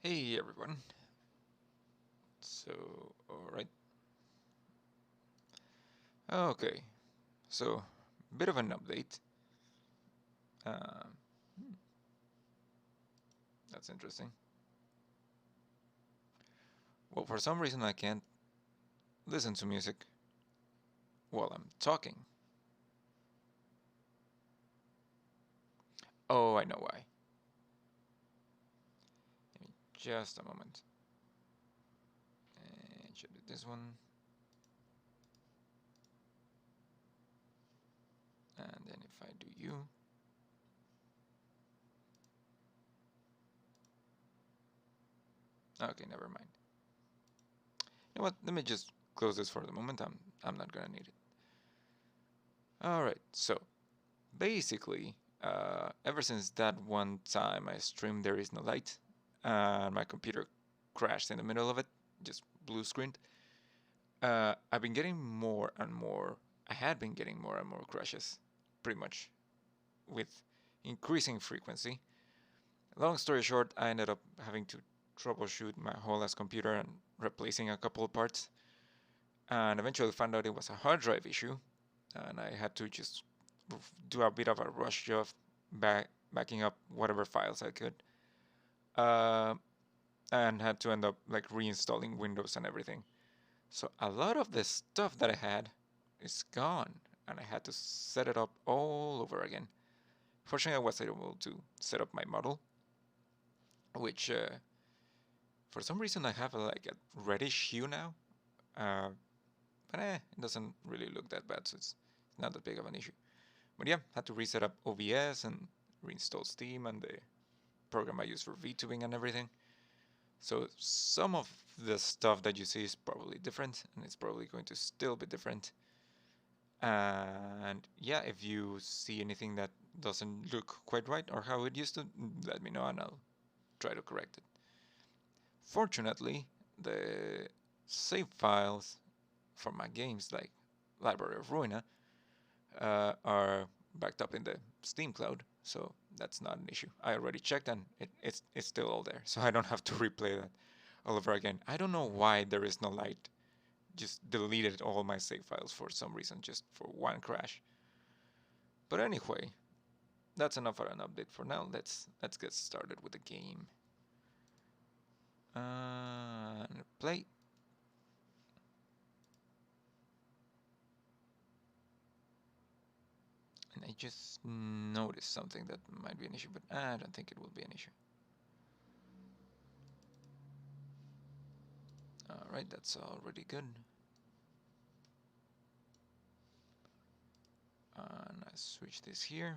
Hey everyone. So, alright. Okay, so bit of an update. Um, that's interesting. Well, for some reason I can't listen to music while I'm talking. Oh, I know why. Give me just a moment. And should do this one. And then if I do you. Okay, never mind. You know what? Let me just close this for the moment. I'm not gonna need it. Alright, so basically, ever since that one time I streamed There Is No Light, and my computer crashed in the middle of it, just blue screened, I've been getting more and more, I had been getting more and more crashes, pretty much, with increasing frequency. Long story short, I ended up having to troubleshoot my whole ass computer and replacing a couple of parts, and eventually found out it was a hard drive issue, and I had to just do a bit of a rush job backing up whatever files I could, uh, and had to end up like reinstalling Windows and everything. So a lot of the stuff that I had is gone, and I had to set it up all over again. Fortunately, I was able to set up my model, which for some reason I have like a reddish hue now, uh, but it doesn't really look that bad, so it's not that big of an issue. But yeah, had to reset up OBS and reinstall Steam and the program I use for VTubing and everything. So some of the stuff that you see is probably different, and it's probably going to still be different. And yeah, if you see anything that doesn't look quite right or how it used to, let me know and I'll try to correct it. Fortunately, the save files for my games like Library of Ruina are backed up in the Steam cloud, so that's not an issue. I already checked and it's still all there, so I don't have to replay that all over again. I don't know why There Is No Light just deleted all my save files for some reason, just for one crash. But anyway, that's enough for an update for now. Let's get started with the game. Play. And I just noticed something that might be an issue, but I don't think it will be an issue. Alright, that's already good. And I switch this here.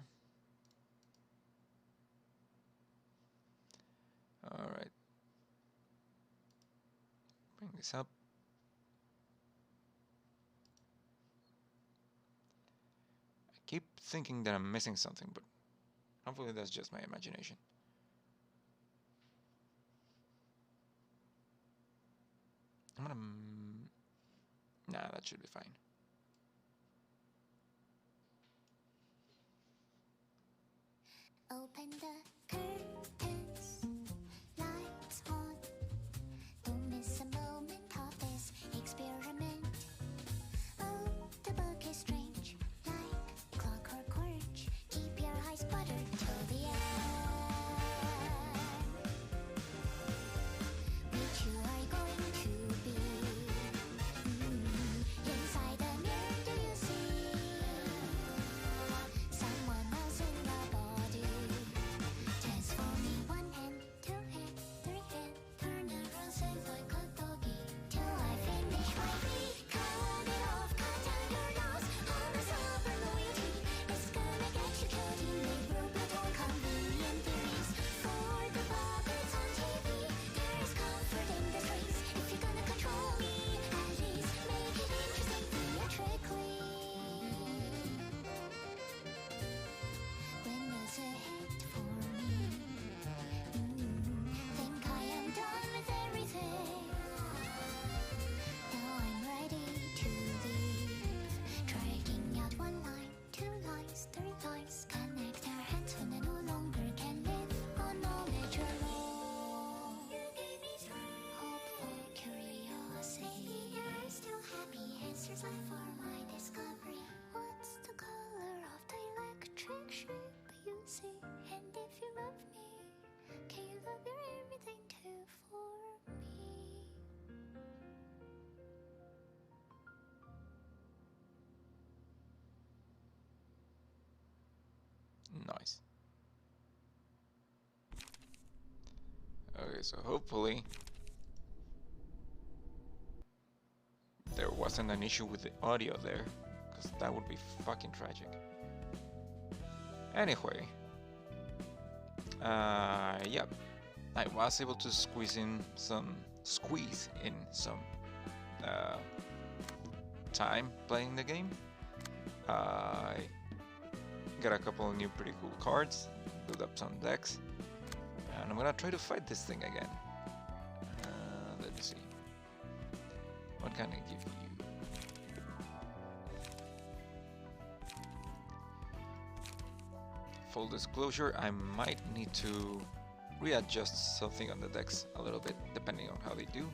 Alright. Bring this up. I keep thinking that I'm missing something, but hopefully that's just my imagination. I'm gonna... Nah, that should be fine. Open the curtains, lights on. Don't miss a moment of this experiment. Oh, the book is strange, like clockwork orange. Keep your eyes buttered till the end. Which you are going to be. Inside the mirror, do you see someone else in the body? so hopefully there wasn't an issue with the audio there, because that would be fucking tragic. Anyway, yep, I was able to squeeze in some time playing the game. I got a couple of new pretty cool cards, build up some decks, and I'm gonna try to fight this thing again. Let's see. What can I give you? Full disclosure, I might need to readjust something on the decks a little bit, depending on how they do.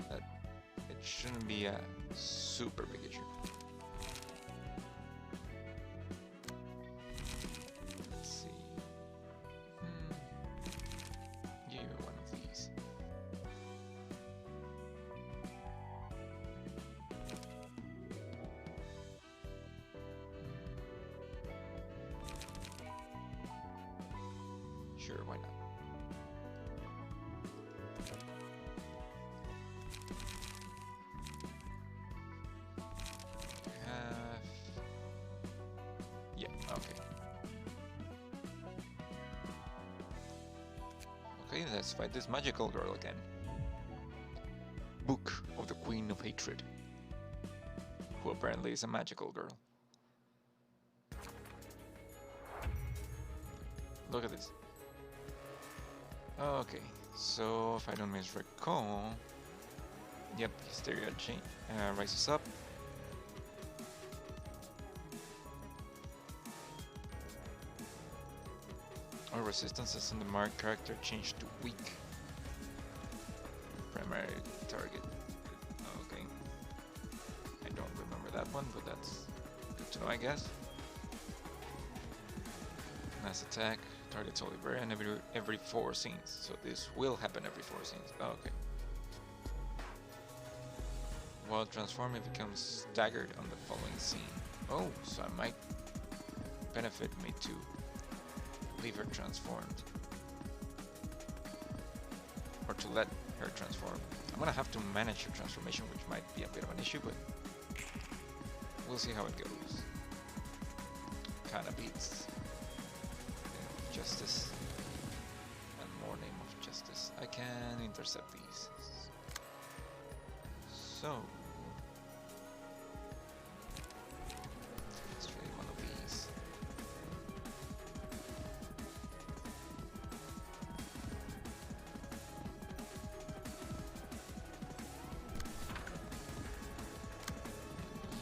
But it shouldn't be a super big issue. Let's see. Give me one of these. Sure, why not? Yeah, okay. Okay, let's fight this magical girl again. Book of the Queen of Hatred, who apparently is a magical girl. Look at this. Okay, so if I don't misrecall, yep, Hysteria chain rises up. All resistances on the marked character change to weak. Primary target. Okay. I don't remember that one, but that's good to know, I guess. Mass attack. Targets Oliverian every 4 scenes, so this will happen every 4 scenes. Oh, okay. While transforming, it becomes staggered on the following scene. Oh, so I might benefit me to leave her transformed, or to let her transform. I'm gonna have to manage her transformation, which might be a bit of an issue, but we'll see how it goes. Kinda beats Justice and more Name of Justice. I can intercept these. So let's try one of these.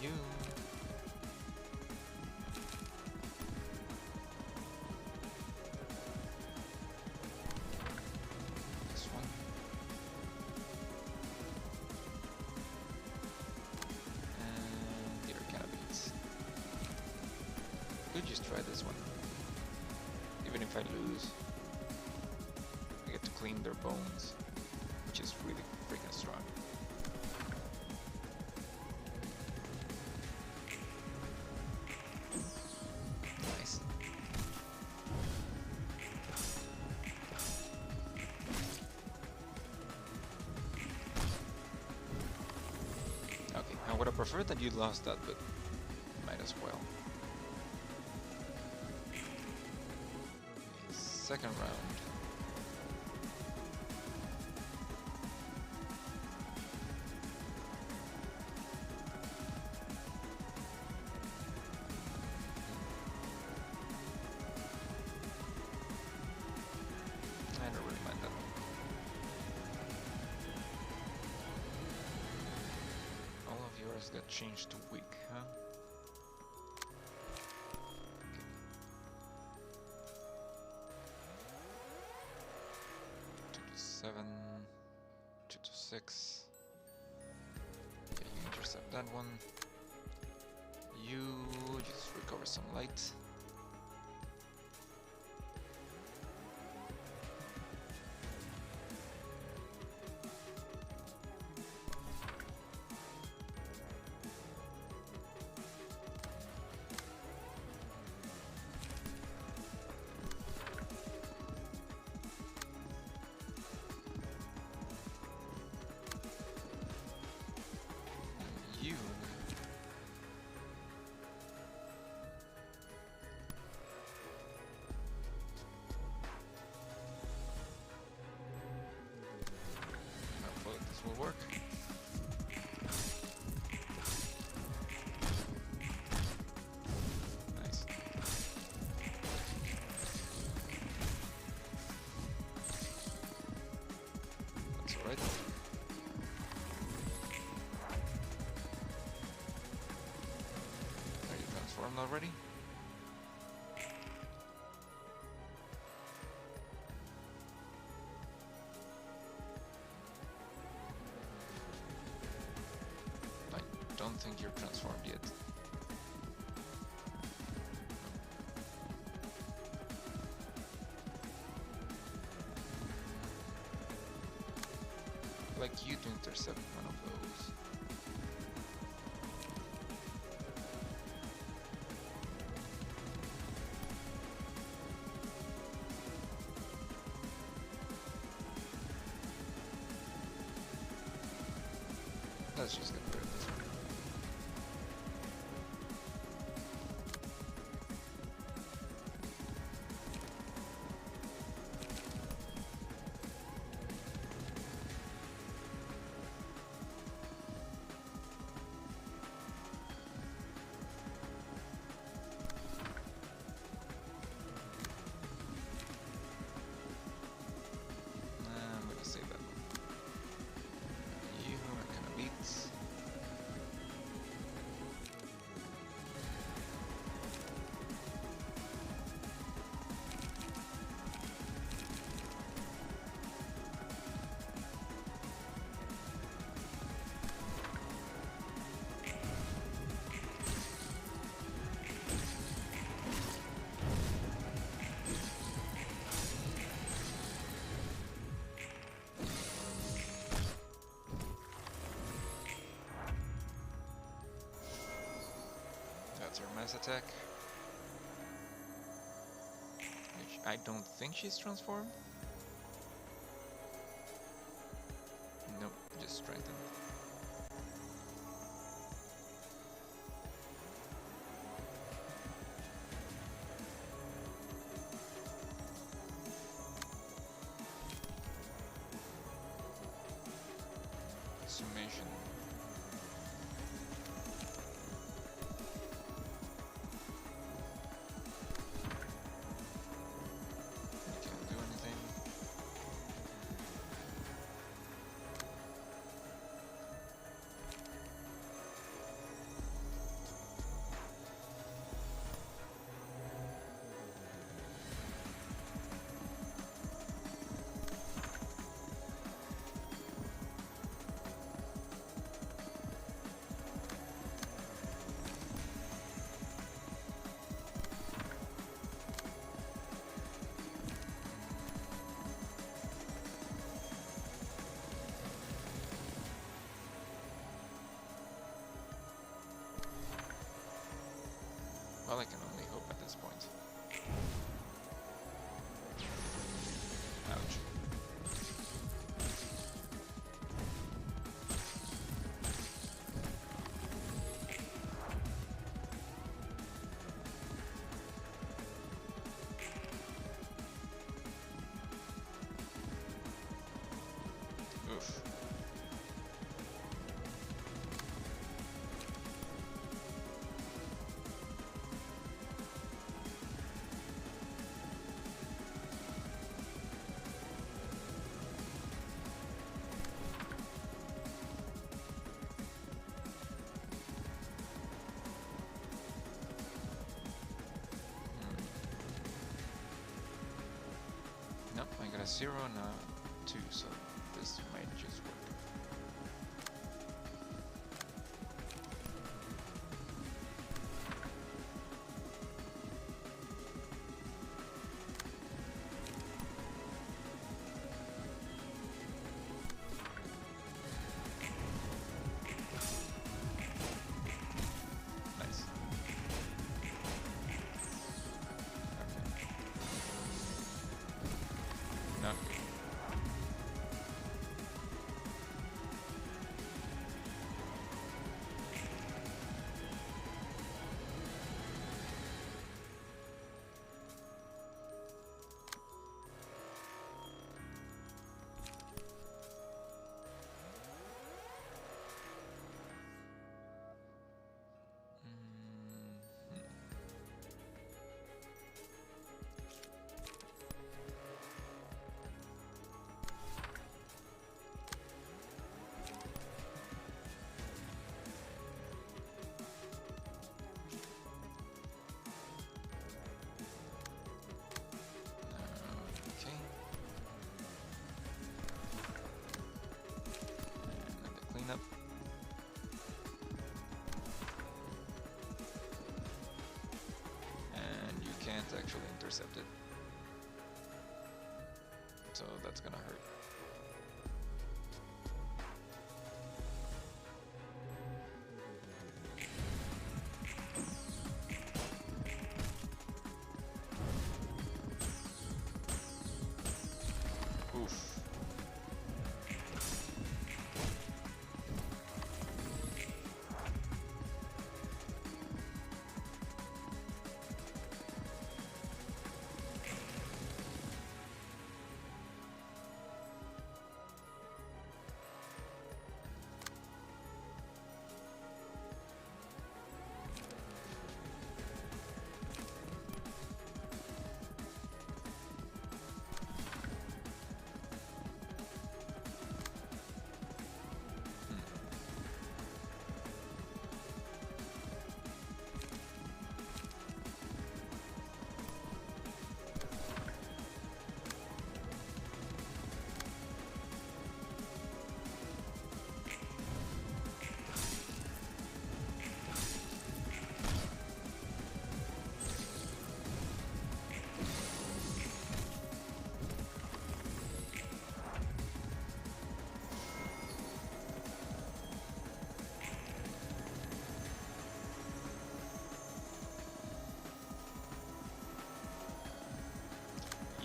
You. Could just try this one. Even if I lose, I get to clean their bones, which is really freaking strong. Nice. Okay, I would have preferred that you lost that, but might as well. Second round. I don't really mind that one. All of yours got changed to weak, huh? 7, 2 to 6. Okay, you intercept that one. You just recover some light. transformed already? I don't think you're transformed yet. Like you to intercept one of those. Let's just get rid of this one. I'm gonna save that one. You are gonna beat. That's her mass attack. Which I don't think she's transformed. Nope, just strengthened. Summation. You can't do anything. Well, I can only hope at this point. Ouch. Oof. Nope, I got a 0 and a 2, so this might just work. Nice. Okay. Not good. actually intercepted. So that's gonna hurt. Oof.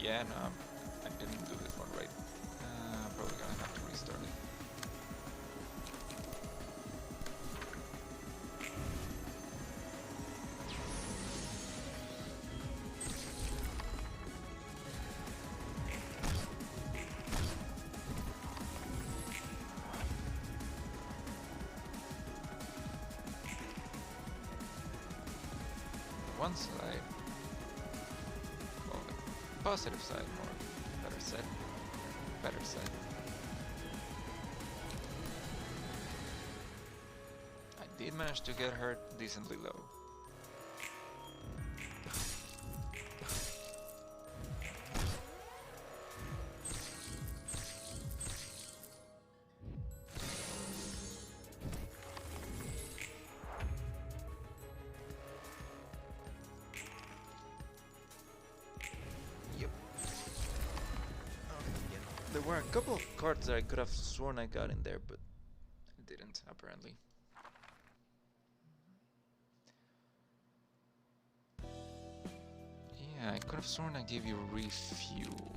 Yeah, no, I didn't do this one right. Probably gonna have to restart it. One side, well, the positive side, more better side. I did manage to get her decently low. There were a couple of cards that I could have sworn I got in there, but I didn't, apparently. Yeah, I could have sworn I gave you refuel.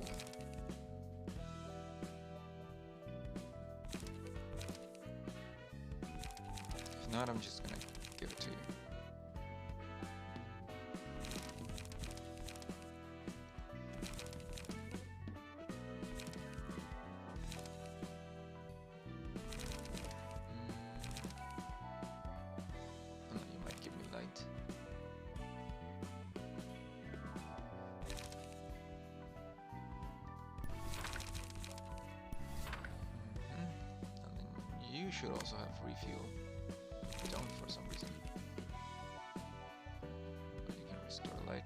If not, I'm just gonna give it to you. You should also have refuel. You don't for some reason. But you can restore light.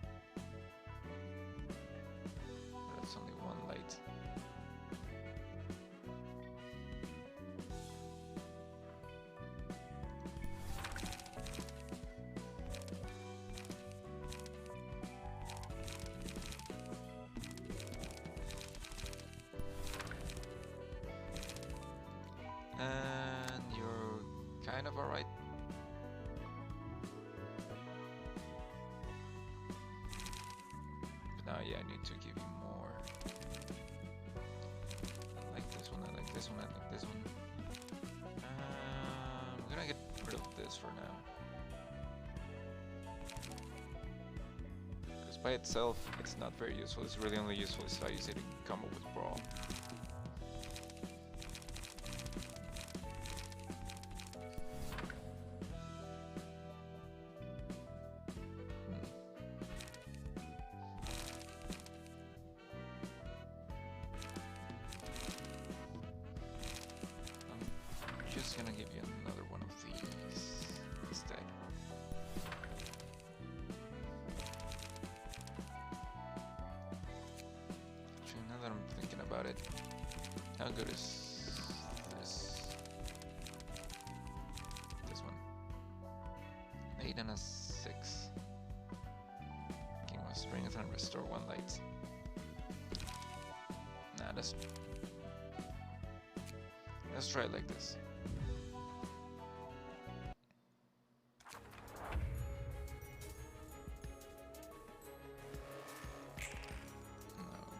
But that's only one light. And you're kind of alright. But now, yeah, I need to give you more. I like this one, I like this one, I like this one. I'm gonna get rid of this for now. Because by itself, it's not very useful. It's really only useful if I use it in combo with Brawl. Just gonna give you another one of these instead. Actually, now that I'm thinking about it, how good is this? This one. 8 and a 6. King was Strength and restore 1 light. Nah, let's try it like this.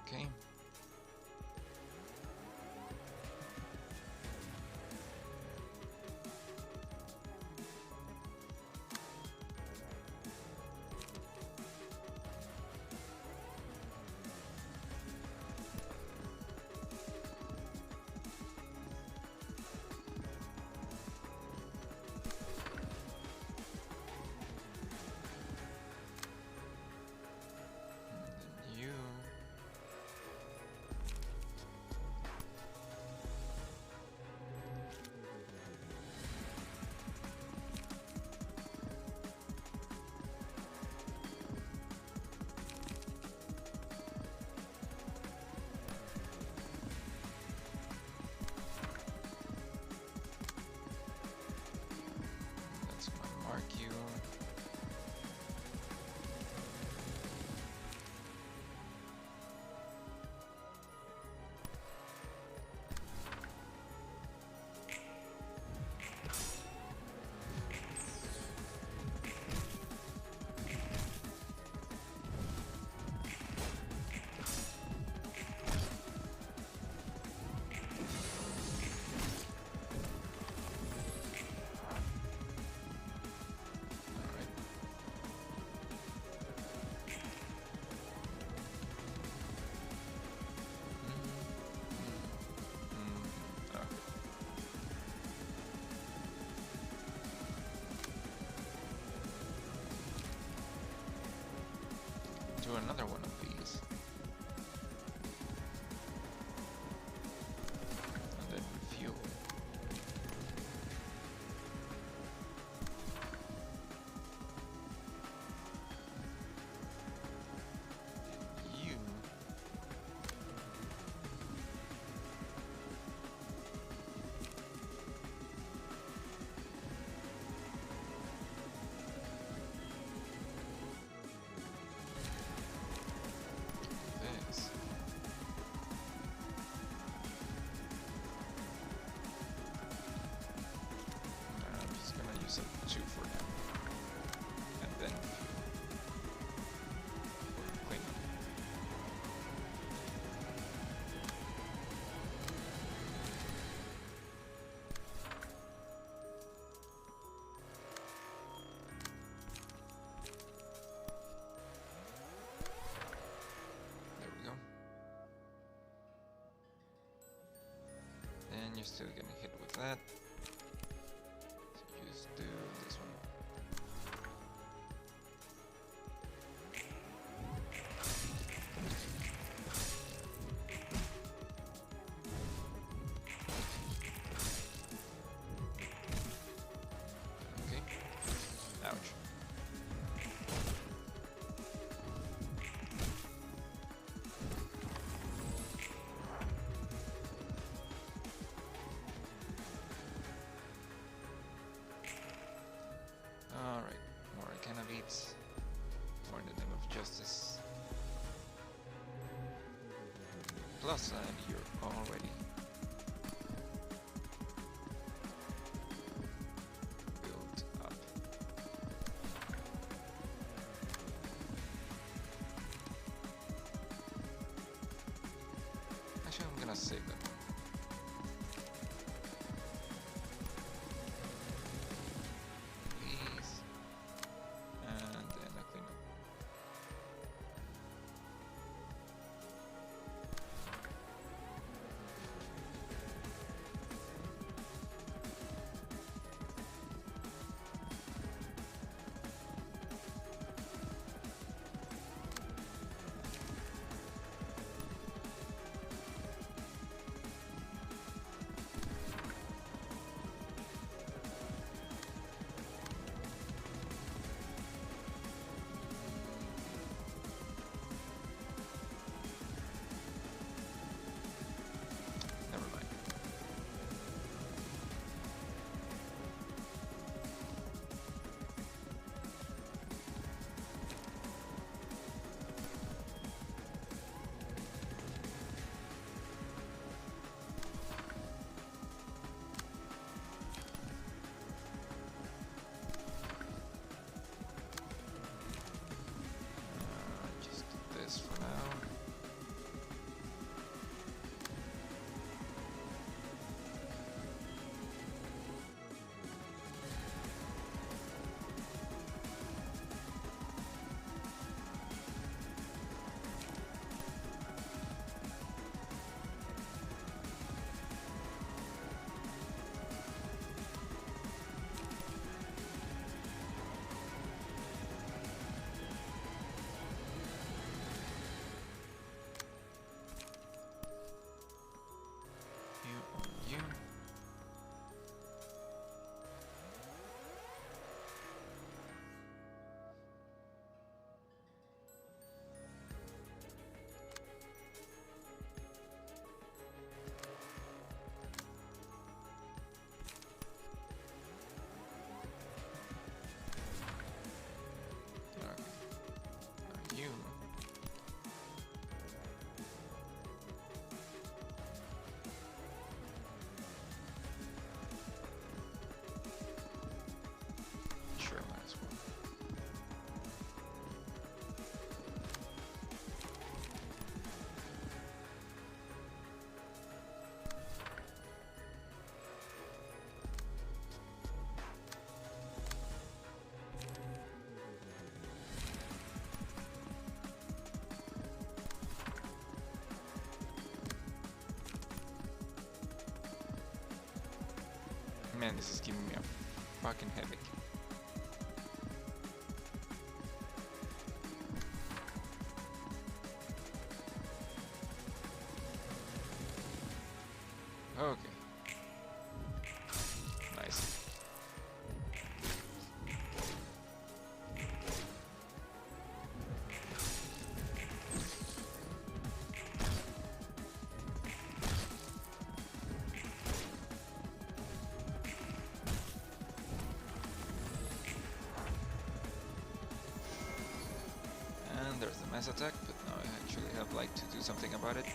Okay. You. That's gonna mark you. Alright. Okay. Do another one of these. And then refuel. You. This. I'm just gonna use a 2 for now. And then clean up. There we go. And you're still getting hit with that. So just do this one. Okay. Ouch. Alright, more Arcana beats. More in the name of justice. Plus, and you're already built up. Actually, I'm gonna save that one. Please. And then a cleanup. Man, this is giving me a fucking headache. Okay. Nice. And there's the mass attack, but now I actually have like to do something about it.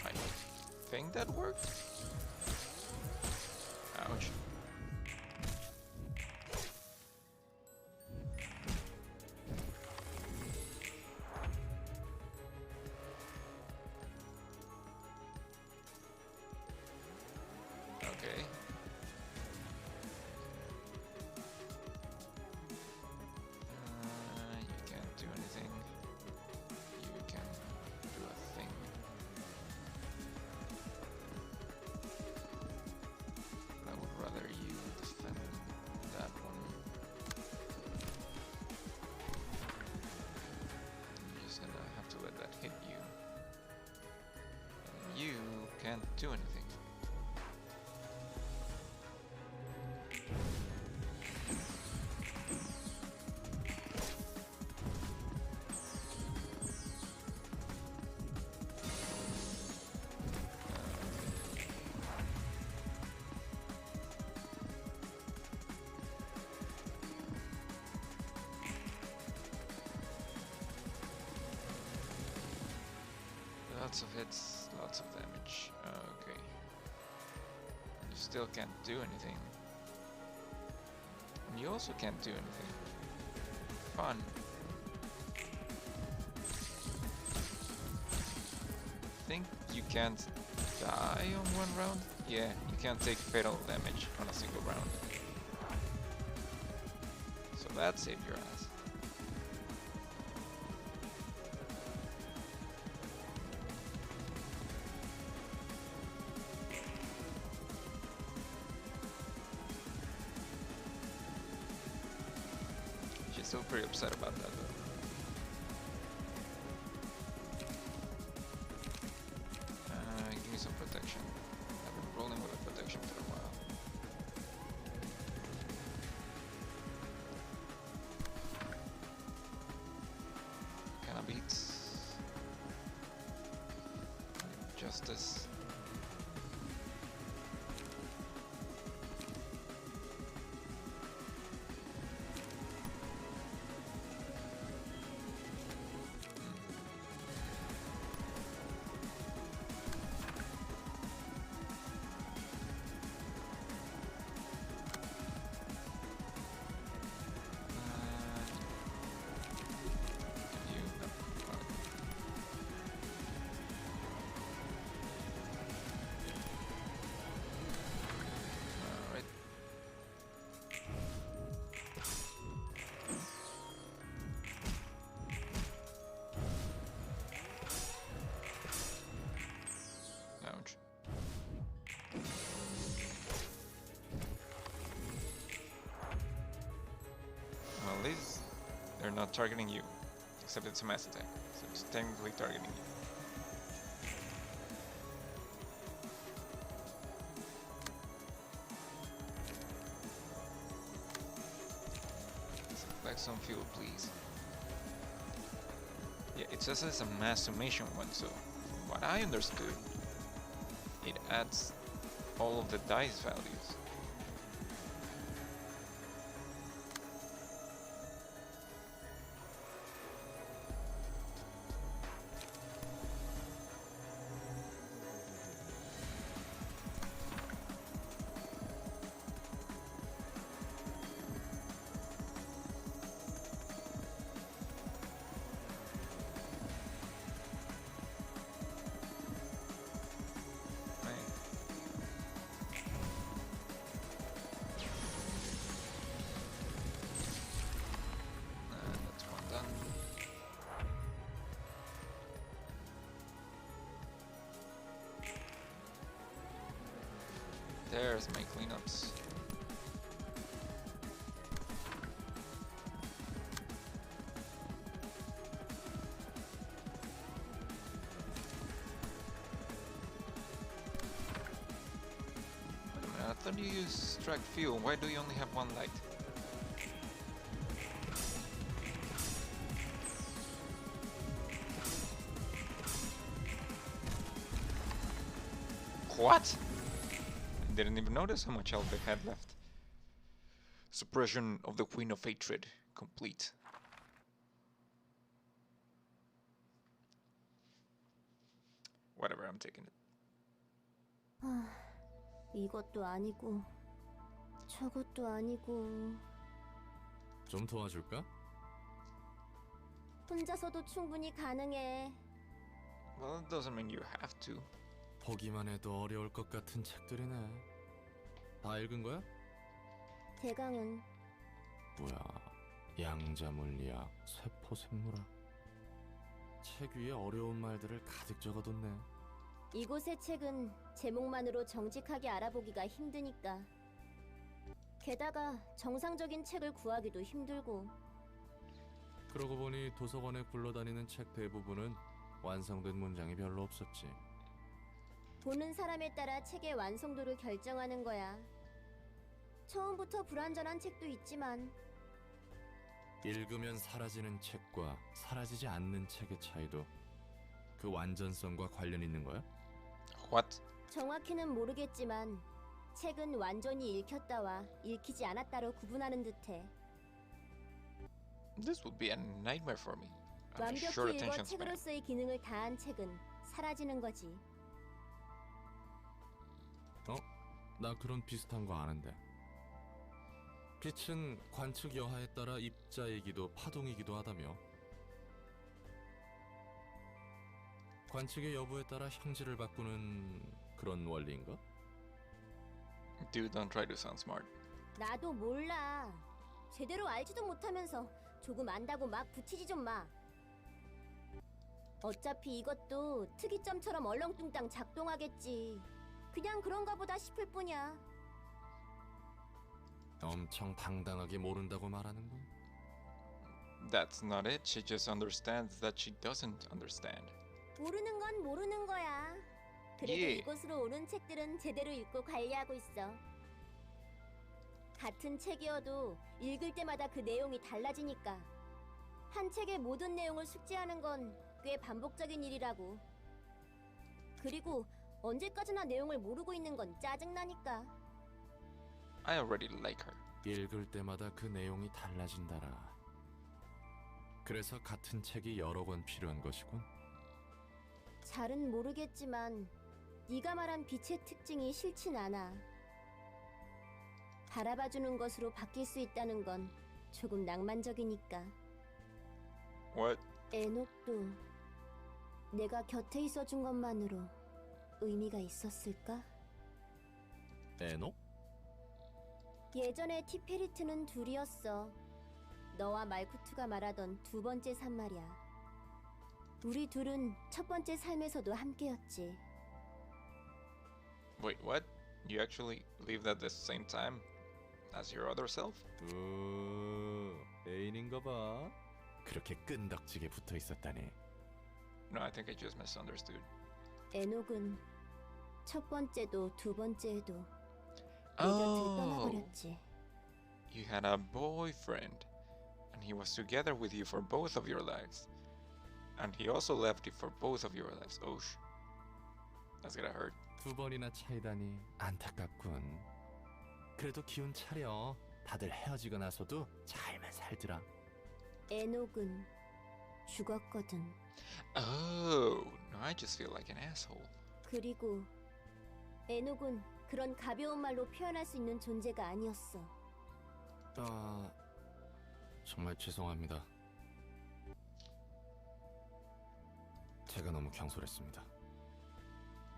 I think that worked. Ouch. Okay. You can't do anything. You can do a thing. I would rather you defend that one. I'm just gonna have to let that hit you. And you can't do anything. Lots of hits, lots of damage. Okay. You still can't do anything. And you also can't do anything. Fun. I think you can't die on one round? Yeah, you can't take fatal damage on a single round. So that saved your ass. She's still pretty upset about that though. Give me some protection. I've been rolling with a protection for a while. Kinda beats. Justice. not targeting you, except it's a mass attack, so it's technically targeting you. Back some fuel, please. Yeah, it says it's a mass summation one, so from what I understood, it adds all of the dice values. There's my cleanups. Wait a minute, I thought you used strike fuel. Why do you only have one light? What? Didn't even notice how much health they had left. Suppression of the Queen of Hatred complete. Whatever, I'm taking it. 이것도 아니고 저것도 아니고 좀 도와줄까? 혼자서도 충분히 가능해. Well, it doesn't mean you have to. 보기만 해도 어려울 것 같은 책들이네. 다 읽은 거야? 대강은 뭐야, 양자물리학, 세포생물학. 책 위에 어려운 말들을 가득 적어뒀네. 이곳의 책은 제목만으로 정직하게 알아보기가 힘드니까. 게다가 정상적인 책을 구하기도 힘들고. 그러고 보니 도서관에 굴러다니는 책 대부분은 완성된 문장이 별로 없었지. 보는 사람에 따라 책의 완성도를 결정하는 거야. 처음부터 불완전한 책도 있지만 읽으면 사라지는 책과 사라지지 않는 책의 차이도 그 완전성과 관련 있는 거야? What? 정확히는 모르겠지만 책은 완전히 읽혔다와 읽히지 않았다로 구분하는 듯해. This would be a nightmare for me. I have a short 완벽히 읽어 attention span. 책으로서의 기능을 다한 책은 사라지는 거지. 나 그런 비슷한 거 아는데. 빛은 관측 여하에 따라 입자이기도 파동이기도 하다며. 관측의 여부에 따라 형질을 바꾸는 그런 원리인가? Dude, don't try to sound smart. 나도 몰라. 제대로 알지도 못하면서 조금 안다고 막 붙이지 좀 마. 어차피 이것도 특이점처럼 얼렁뚱땅 작동하겠지. 그냥 그런가 보다 싶을 뿐이야. 엄청 당당하게 모른다고 말하는군. That's not it. She just understands that she doesn't understand. 모르는 건 모르는 거야. 그래도 예. 이곳으로 오는 책들은 제대로 읽고 관리하고 있어. 같은 책이어도 읽을 때마다 그 내용이 달라지니까. 한 책의 모든 내용을 숙지하는 건 꽤 반복적인 일이라고. 그리고 언제까지나 내용을 모르고 있는 건 짜증나니까. I already like her. 읽을 때마다 그 내용이 달라진다라. 그래서 같은 책이 여러 권 필요한 것이군. 잘은 모르겠지만 네가 말한 빛의 특징이 싫진 않아. 바라봐주는 것으로 바뀔 수 있다는 건 조금 낭만적이니까. What? 에녹도 내가 곁에 있어준 것만으로 의미가 있었을까? 에녹? 예전에 티페리트는 둘이었어. 너와 말쿠투가 말하던 두 번째 삶 말이야. 우리 둘은 첫 번째 삶에서도 함께였지. Wait, what? You actually lived at the same time as your other self? 애인인가 봐. 그렇게 끈덕지게 붙어 있었다니. No, I think I just misunderstood. 에녹은 첫 번째도 두 번째에도 내 곁을 Oh, 떠나버렸지. you had a boyfriend, and he was together with you for both of your lives, and he also left you for both of your lives. Oh, that's gonna hurt. 두 번이나 차이다니 안타깝군. 그래도 기운 차려. 다들 헤어지고 나서도 잘만 살더라. 에녹은 죽었거든. Oh, no, I just feel like an asshole. 그리고 에녹은 그런 가벼운 말로 표현할 수 있는 존재가 아니었어. 아, 정말 죄송합니다. 제가 너무 경솔했습니다.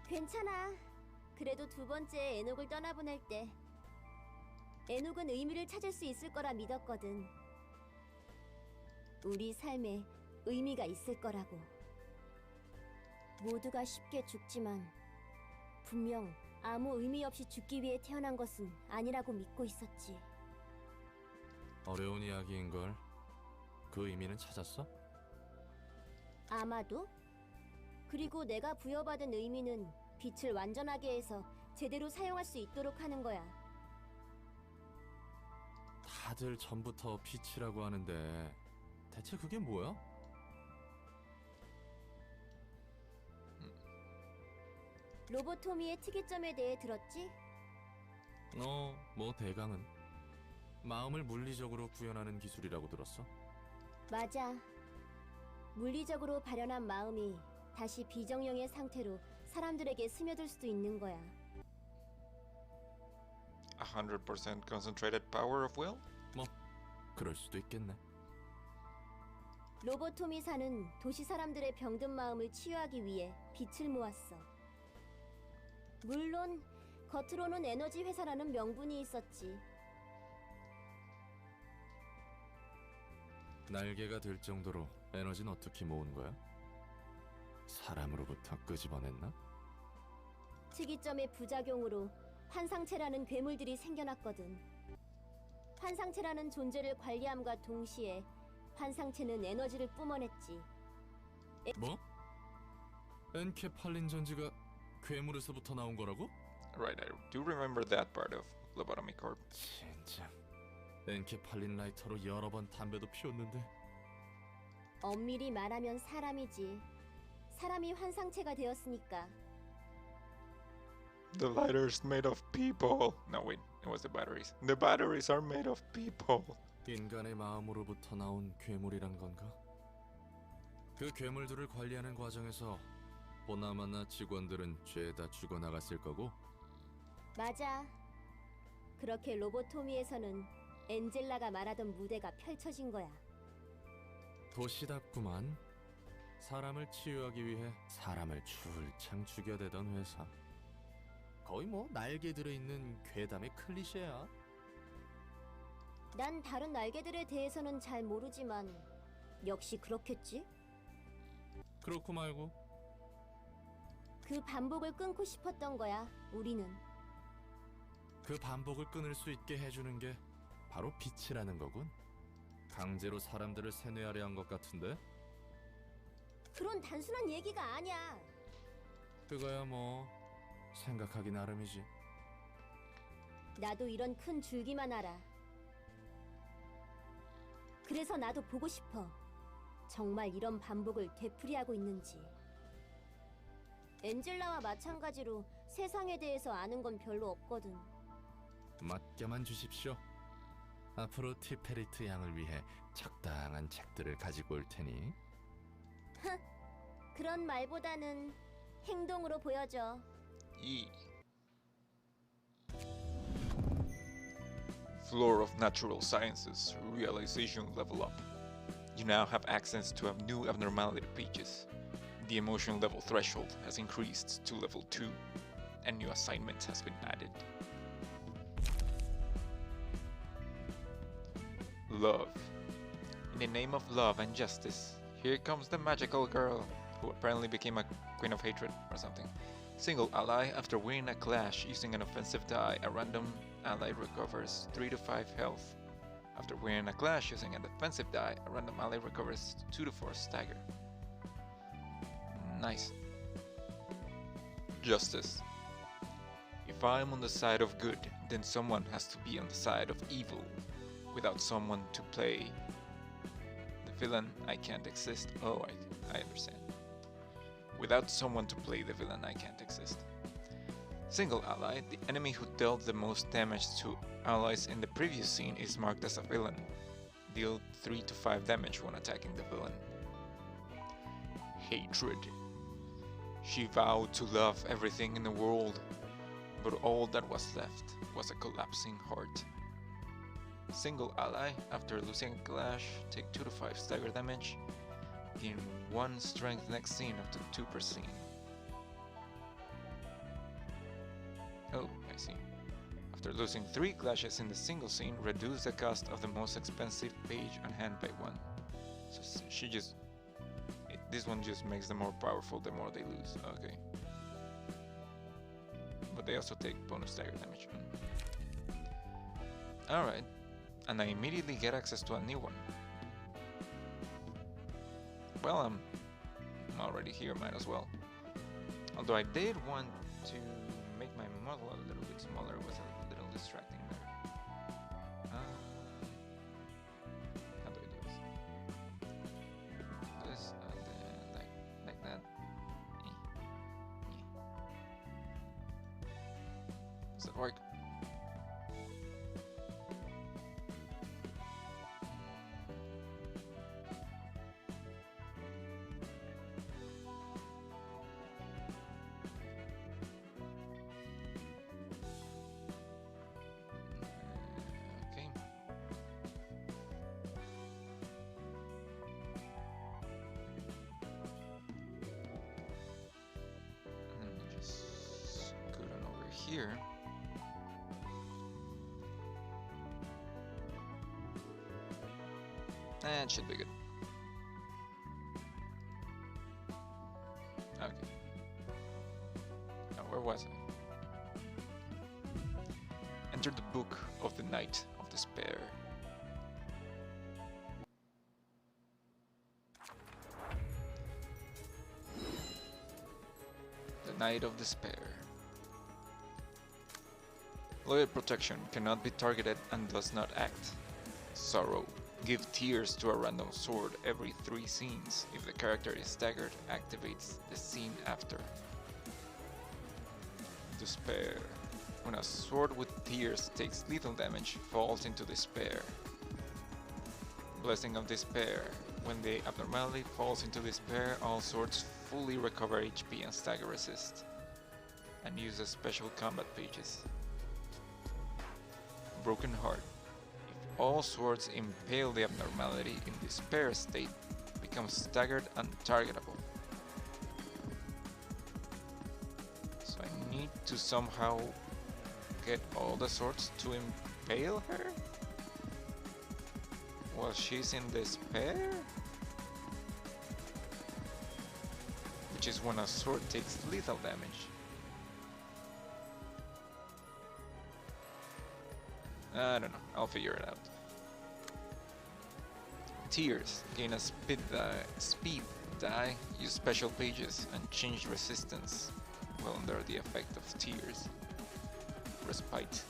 괜찮아. 그래도 두 번째 에녹을 떠나보낼 때 에녹은 의미를 찾을 수 있을 거라 믿었거든. 우리 삶에 의미가 있을 거라고. 모두가 쉽게 죽지만 분명 아무 의미 없이 죽기 위해 태어난 것은 아니라고 믿고 있었지. 어려운 이야기인걸. 그 의미는 찾았어? 아마도? 그리고 내가 부여받은 의미는 빛을 완전하게 해서 제대로 사용할 수 있도록 하는 거야. 다들 전부터 빛이라고 하는데 대체 그게 뭐야? 로보토미의 특이점에 대해 들었지? 뭐 대강은 마음을 물리적으로 구현하는 기술이라고 들었어. 맞아. 물리적으로 발현한 마음이 다시 비정령의 상태로 사람들에게 스며들 수도 있는 거야. 100% concentrated power of will? 그럴 수도 있겠네. 로보토미사는 도시 사람들의 병든 마음을 치유하기 위해 빛을 모았어. 물론 겉으로는 에너지 회사라는 명분이 있었지. 날개가 될 정도로 에너지는 어떻게 모은 거야? 사람으로부터 끄집어냈나? 특이점의 부작용으로 환상체라는 괴물들이 생겨났거든. 환상체라는 존재를 관리함과 동시에 환상체는 에너지를 뿜어냈지. 뭐? 엔케팔린 전지가 괴물에서부터 나온 거라고? Right, I do remember that part of Lobotomy Corp. 진짜 엔케팔린 라이터로 여러 번 담배도 피웠는데. 엄밀히 말하면 사람이지. 사람이 환상체가 되었으니까. The lighter's made of people. No, wait, it was the batteries. The batteries are made of people. 인간의 마음으로부터 나온 괴물이란 건가? 그 괴물들을 관리하는 과정에서 보나마나 직원들은 죄다 죽어나갔을 거고. 맞아. 그렇게 로보토미에서는 엔젤라가 말하던 무대가 펼쳐진 거야. 도시답구만. 사람을 치유하기 위해 사람을 줄창 죽여대던 회사. 거의 뭐 날개 들어있는 괴담의 클리셰야. 난 다른 날개들에 대해서는 잘 모르지만 역시 그렇겠지? 그렇고 말고. 그 반복을 끊고 싶었던 거야, 우리는. 그 반복을 끊을 수 있게 해주는 게 바로 빛이라는 거군. 강제로 사람들을 세뇌하려 한 것 같은데? 그런 단순한 얘기가 아니야. 그거야 뭐 생각하기 나름이지. 나도 이런 큰 줄기만 알아. 그래서 나도 보고 싶어. 정말 이런 반복을 되풀이하고 있는지. 엔젤라와 마찬가지로 세상에 대해서 아는 건 별로 없거든. 맡겨만 주십시오. 앞으로 티페리트 양을 위해 적당한 책들을 가지고 올 테니. 그런 말보다는 행동으로 보여줘. E. Floor of Natural Sciences Realization Level Up. You now have access to a new abnormality pages. The emotion level threshold has increased to level 2, and new assignments has been added. Love. In the name of love and justice, here comes the magical girl, who apparently became a queen of hatred or something. Single ally after winning a clash using an offensive die, a random ally recovers 3 to 5 health After winning a clash using a defensive die, a random ally recovers 2 to 4 stagger. Nice. Justice. If I'm on the side of good, then someone has to be on the side of evil. Without someone to play the villain, I can't exist. Oh, I understand. Without someone to play the villain, I can't exist. Single ally, the enemy who dealt the most damage to allies in the previous scene is marked as a villain. Deal 3 to 5 damage when attacking the villain. Hatred. She vowed to love everything in the world, but all that was left was a collapsing heart. Single ally, after losing a clash, take 2 to 5 stagger damage, gain 1 strength next scene up to 2 per scene. Oh, I see. After losing 3 clashes in the single scene, reduce the cost of the most expensive page on hand by 1. So she just... this one just makes them more powerful the more they lose. Okay. But they also take bonus stagger damage. Alright. And I immediately get access to a new one. Well, I'm already here, might as well. Although I did want to make my model a little bit smaller, it was a little distracting there. How do I do this? This, and then like that. Does that work? Here. And it should be good. Okay. Now, where was I? Enter the book of the Night of Despair. The Night of Despair. Loyal protection cannot be targeted and does not act. Sorrow. Give tears to a random sword every 3 scenes. If the character is staggered, activates the scene after. Despair. When a sword with tears takes lethal damage, falls into despair. Blessing of Despair. When the abnormality falls into despair, all swords fully recover HP and stagger resist. And uses special combat pages. Broken Heart. If all swords impale the abnormality in despair state, becomes staggered and targetable. So I need to somehow get all the swords to impale her while she's in despair? Which is when a sword takes lethal damage. I don't know, I'll figure it out. Tears. Gain a speed die, use special pages, and change resistance while under the effect of tears. Respite.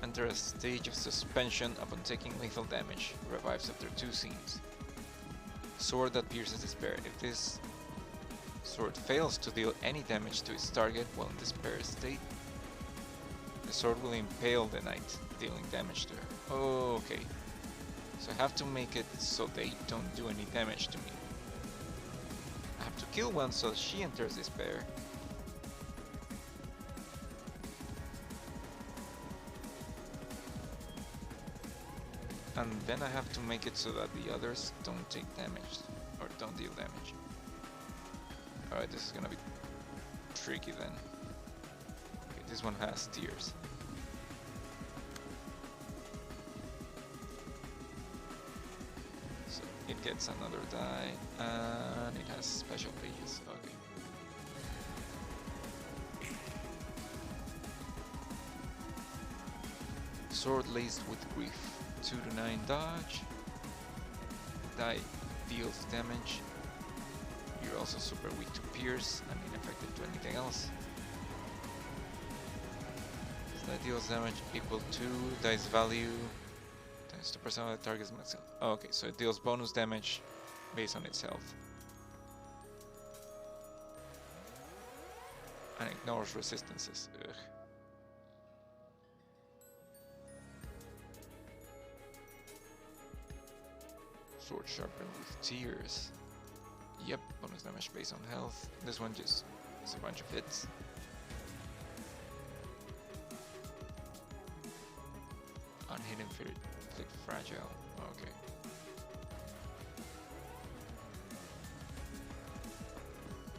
Enter a stage of suspension upon taking lethal damage. Revives after 2 scenes. Sword that pierces despair. If this sword fails to deal any damage to its target while in despair state, the sword will impale the knight, dealing damage to her. Okay. So I have to make it so they don't do any damage to me. I have to kill one so she enters despair. And then I have to make it so that the others don't take damage, or don't deal damage. Alright, this is gonna be tricky then. Okay, this one has tears. So it gets another die, and it has special pages. Okay. Sword laced with grief. 2 to 9 dodge. Die deals damage. You're also super weak to pierce and ineffective to anything else. So that deals damage equal to dice value times 2% of the target's max health. Oh, okay, so it deals bonus damage based on its health. And ignores resistances. Ugh. Sword sharpened with tears. Yep, bonus damage based on health. This one just is a bunch of hits. Unhit inflict fragile. Okay.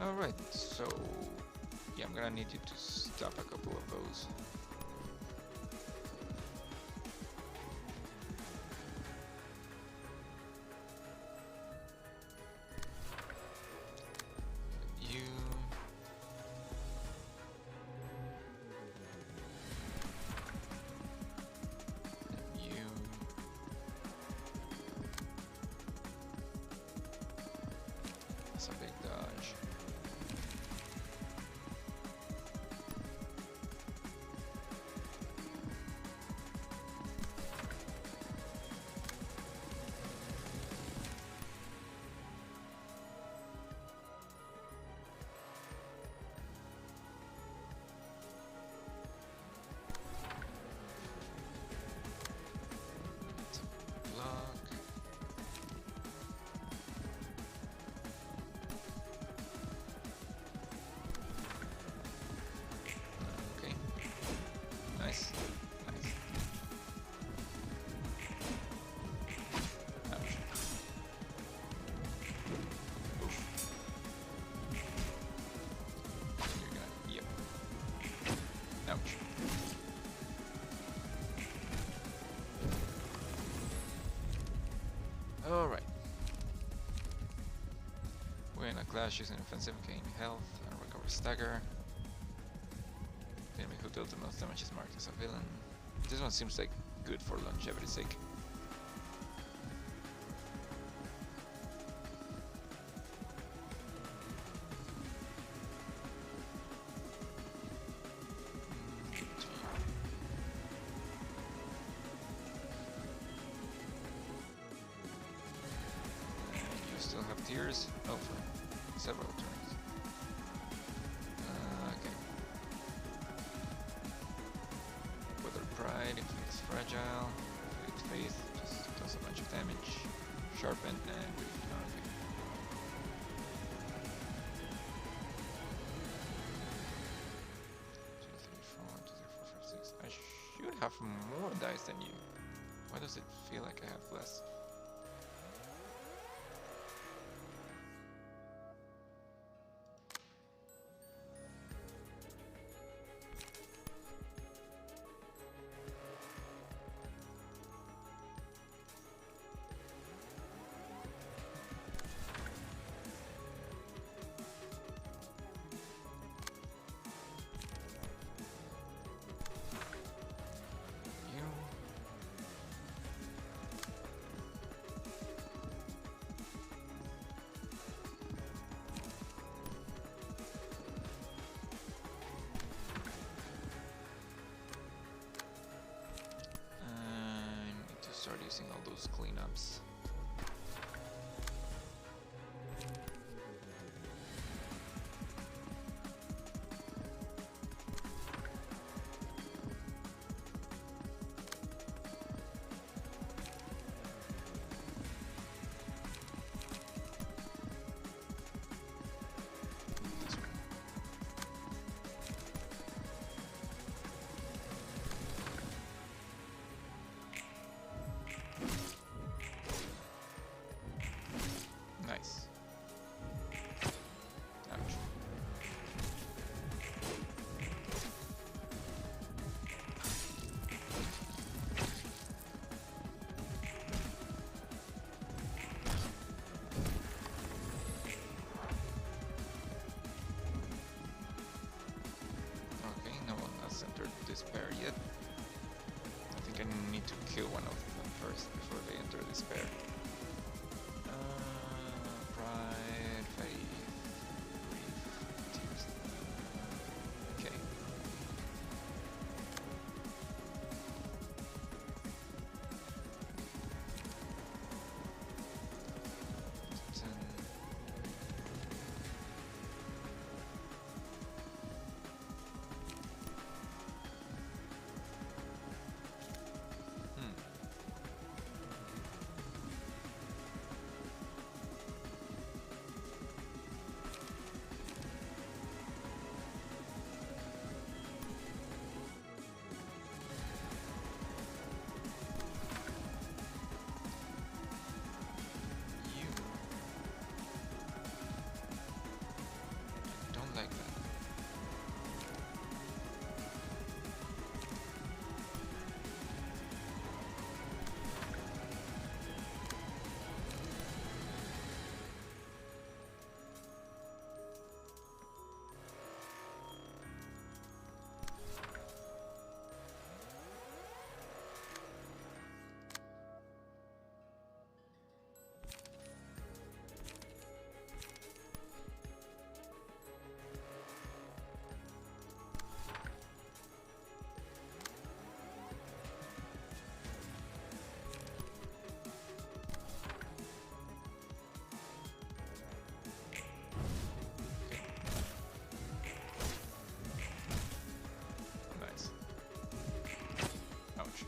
Alright, so yeah, I'm gonna need you to stop a couple of those. You. You. That's a big dodge. Block. Okay. Nice. Nice. Ouch. Oof. You're gonna. Yep. Ouch. Alright. When a clash using offensive, gain health and recover stagger. The enemy who dealt the most damage is marked as a villain. This one seems like good for longevity's sake. You still have tears? Oh, for several turns. Okay. Whether pride, inflicts fragile, inflicts faith, just does a bunch of damage. Sharpen and weak. Okay. Two, three, four, 1, 2, 3, 4, 5, 6. I should have more dice than you. Why does it feel like I have less? You. I need to start using all those cleanups. This one. Nice. Ouch. Okay, no one has entered despair yet. I think I need to kill one of them first before they enter despair. Pride, faith, grief, tears. Okay. Like that. Nice. Ouch.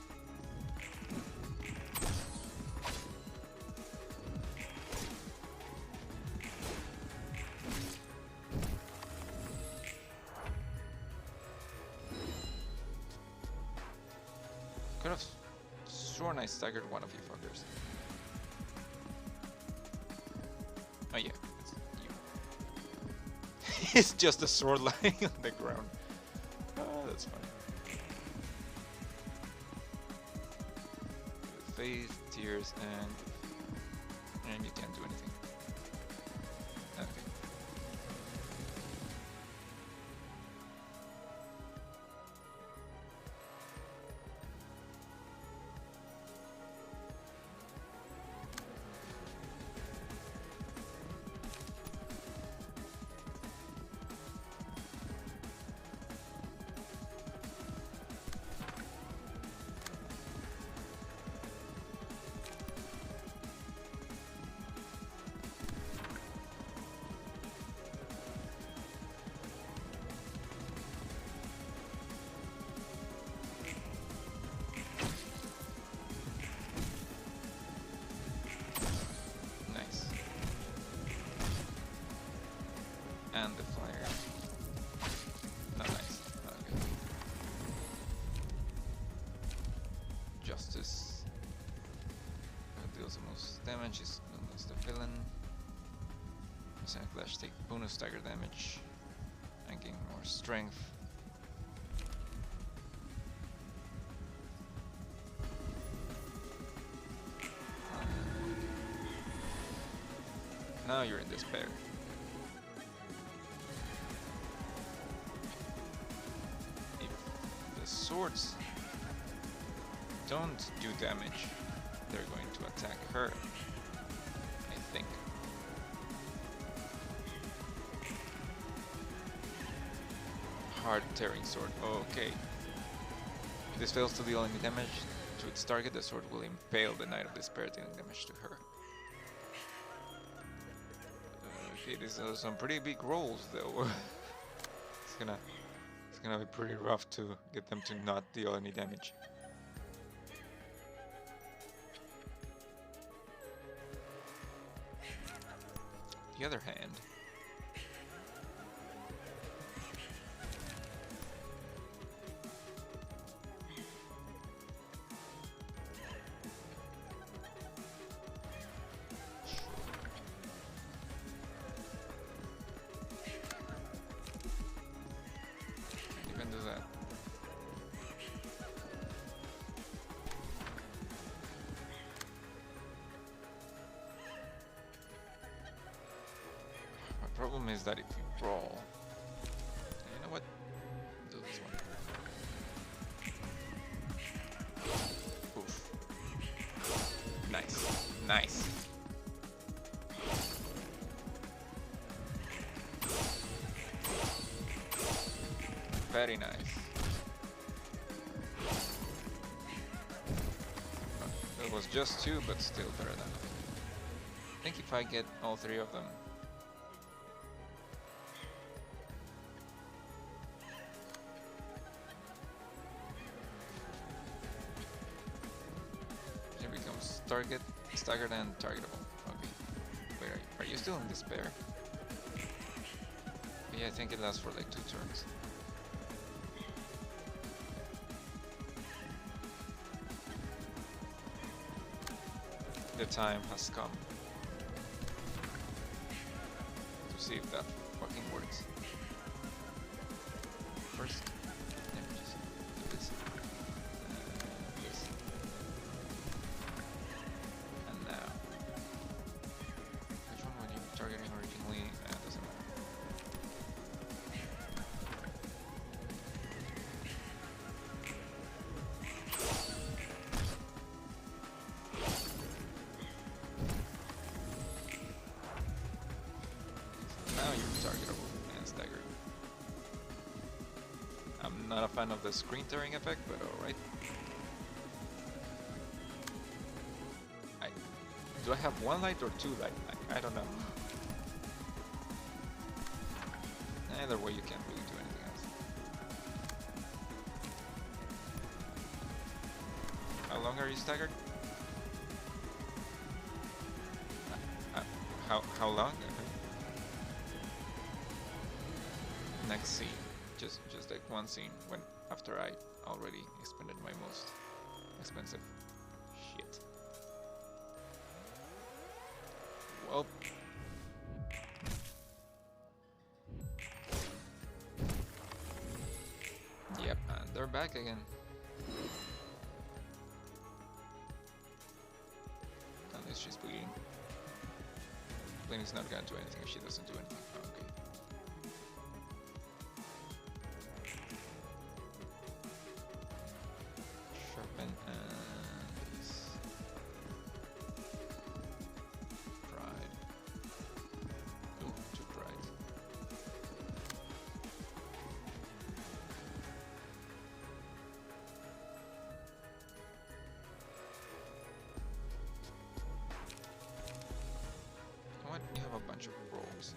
Could have sworn I staggered one of you fuckers. Oh yeah, it's you. It's just a sword lying on the ground. Oh, that's funny. Faith, tears, and you can't do anything. Okay. And the fire. Not nice. Okay. Justice. Deals the most damage, is known as the villain. Sonic Flash take bonus stagger damage and gain more strength. Now you're in despair. Swords don't do damage, they're going to attack her, I think. Hard tearing sword. Okay. If this fails to deal any damage to its target, the sword will impale the Knight of Despair, dealing damage to her. Okay, these are some pretty big rolls though. It's gonna be pretty rough to get them to not deal any damage. On the other hand, problem is that if you brawl, you know what? Do this one. Oof. Nice. Very nice. That was just 2, but still better than nothing. I think if I get all 3 of them. It becomes target, staggered, and targetable. Okay. Wait, are you still in despair? Yeah, I think it lasts for like 2 turns. The time has come to see if that fucking works. First, let me just do this. This. And now. Which one were you targeting originally? Doesn't matter. Now you're targetable and staggered. I'm not a fan of the screen tearing effect, but alright. Do I have 1 light or 2 light? I don't know. Either way, you can't really do anything else. How long are you staggered? How long? Next scene, just like 1 scene when after I already expended my most expensive shit. Well, yep, and they're back again. Unless she's bleeding. Bleeding's not gonna do anything if she doesn't do anything. Okay. Sharpen and this. Pride. Ooh, 2 pride. What? You have a bunch of rolls.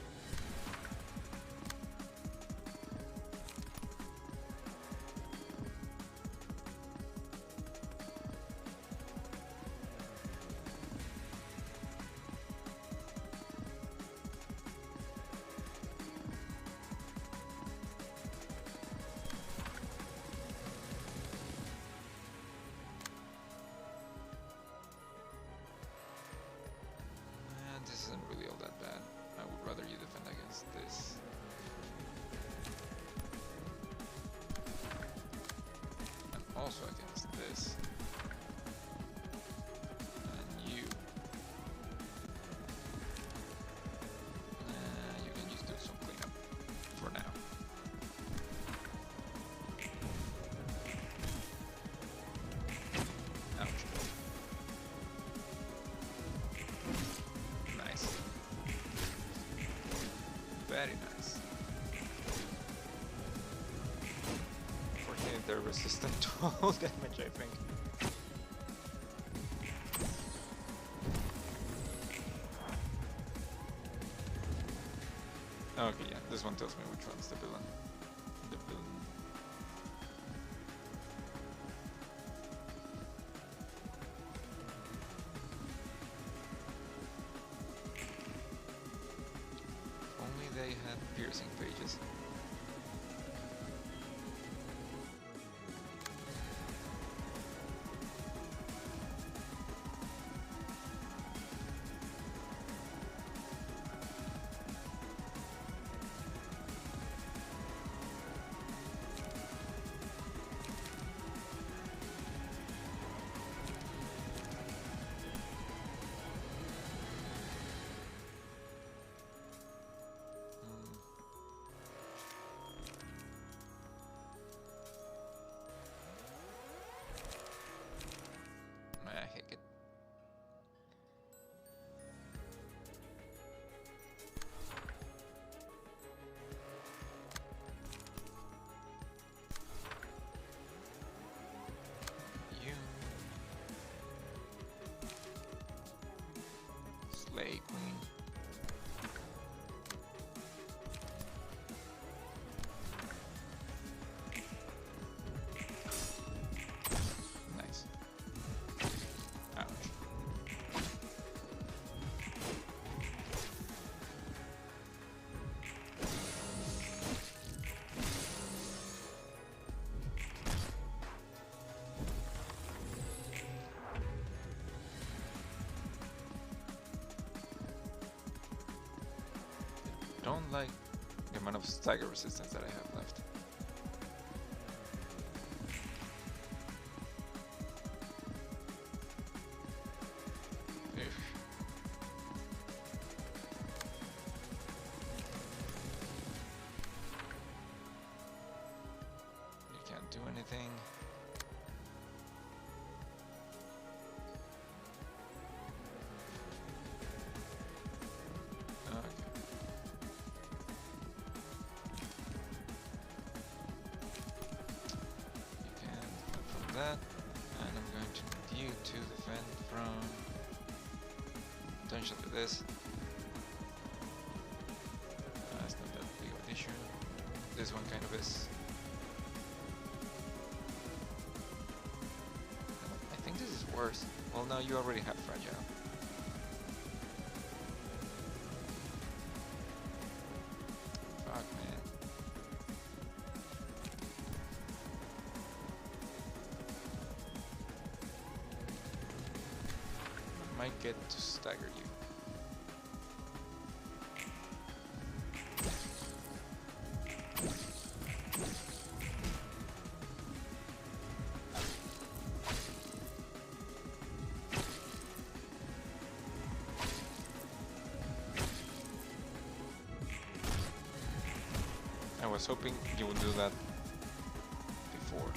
This isn't really all that bad. I would rather you defend against this. And also against this. And you. You can just do some cleanup for now. Ouch. Nice. Very nice. Fortunately, they're resistant to all damage, I think. Okay, yeah, this one tells me which one's the villain. The villain. Only they had piercing pages. don't like the amount of stagger resistance that I have left. You can't do anything. That, and I'm going to need you to defend from potentially this. It's not that big of an issue. This one kind of is. I think this is worse. Well, now you already have fragile. Fuck, man. Might get to stagger you. I was hoping you would do that before.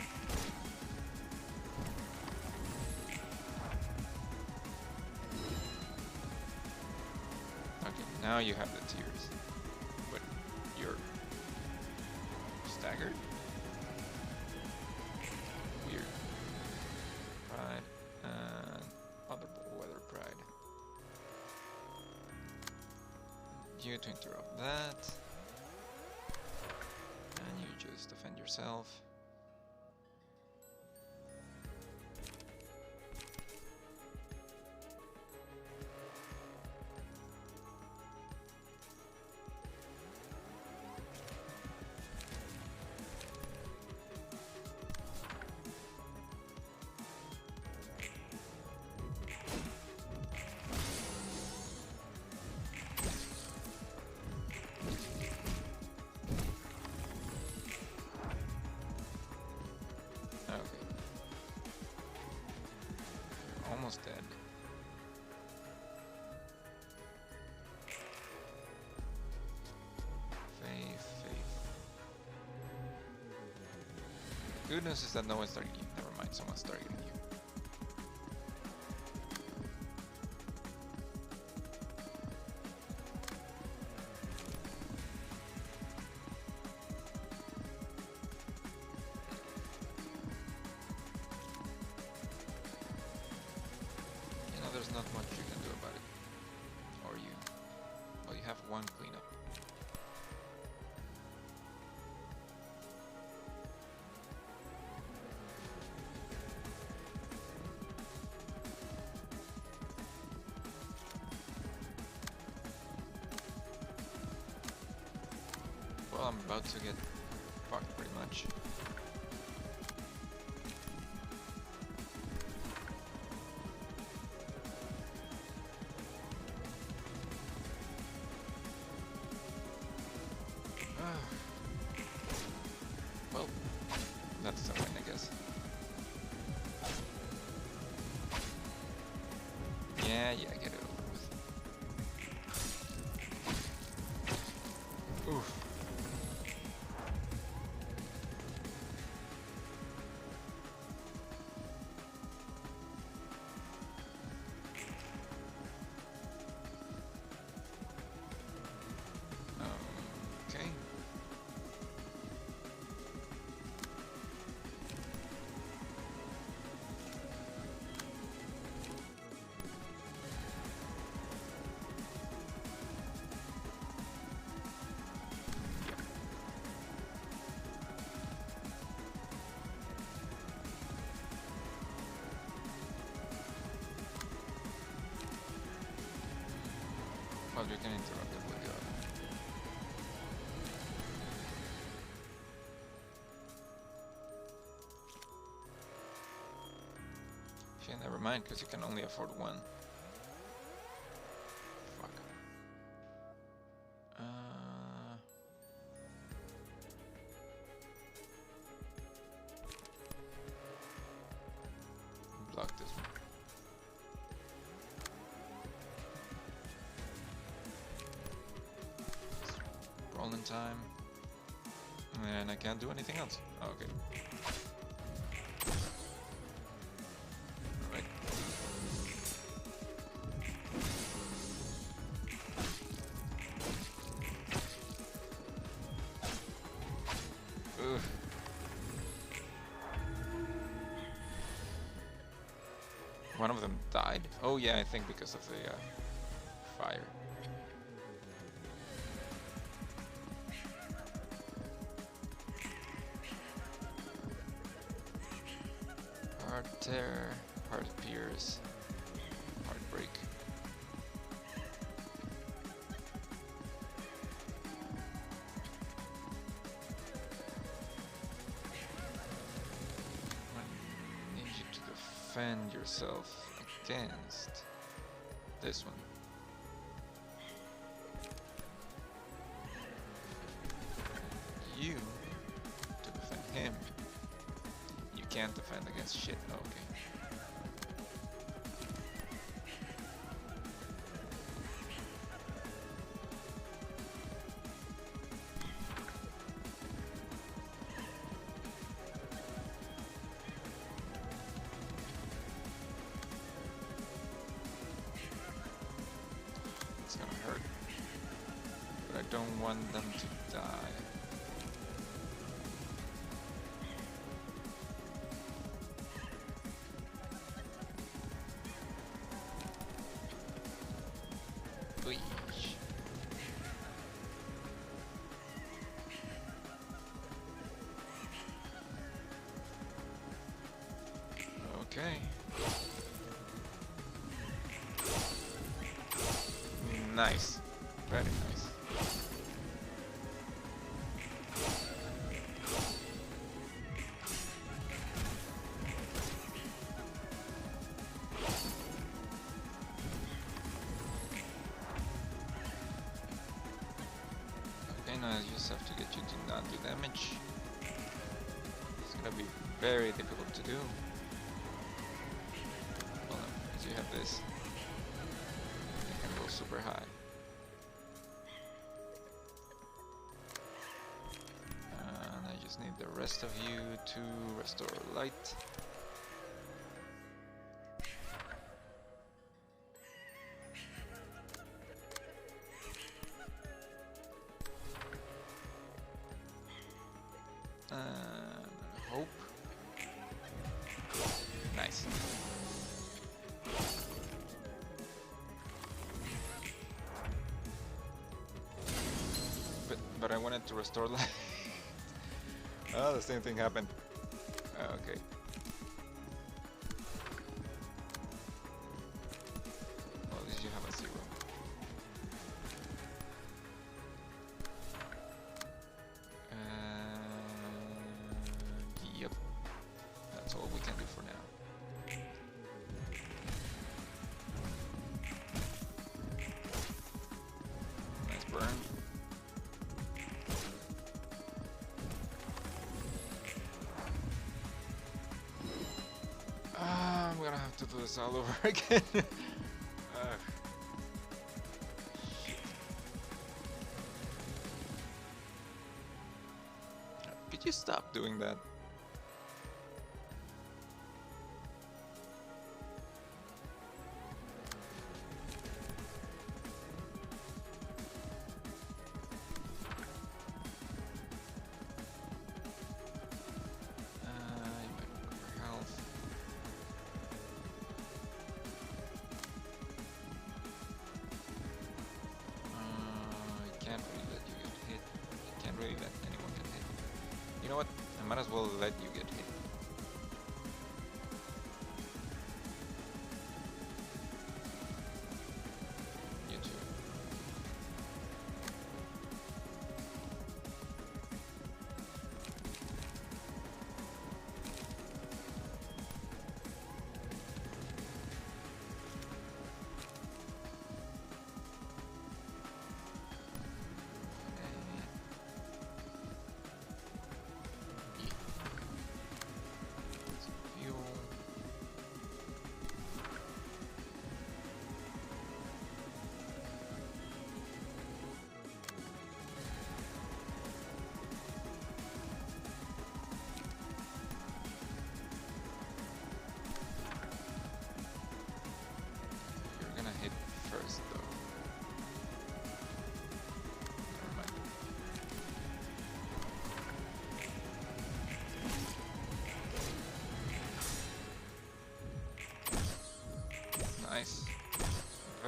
Now you have the tears, but you're staggered? Weird. Pride and other weather pride. You to interrupt that. And you just defend yourself. Almost dead. Faith. Good news is that no one's targeting you. Never mind, someone's targeting you. There's not much you can do about it. Or you. Well, you have one cleanup. Well, I'm about to get fucked pretty much. Well, that's a win, I guess. Yeah, get it over with. Oof. Okay. Well, you can interrupt it with the other. Okay, never mind, because you can only afford one. Fuck. time. And I can't do anything else. Okay. Alright. Ugh. One of them died? Oh yeah, I think because of the fire. Heart tear, heart pierce, heartbreak. I need you to defend yourself against this one. You to defend him. You can't defend against shit. Okay. It's gonna hurt. But I don't want them to die. Bleach. Okay. Nice. Very nice. Okay, now I just have to get you to not do damage. It's gonna be very difficult to do. Well, as you have this, you can go super high. And I just need the rest of you to restore light. And hope. Nice. But I wanted to restore life. Oh, the same thing happened. Okay. Well, at least you have a 0. Yep. That's all we can do for now. Nice burn. I'm gonna have to do this all over again. Shit. Could you stop doing that? You might recover health. I can't really let you get hit. I can't really let anyone get hit. You know what? I might as well let you get hit. You too.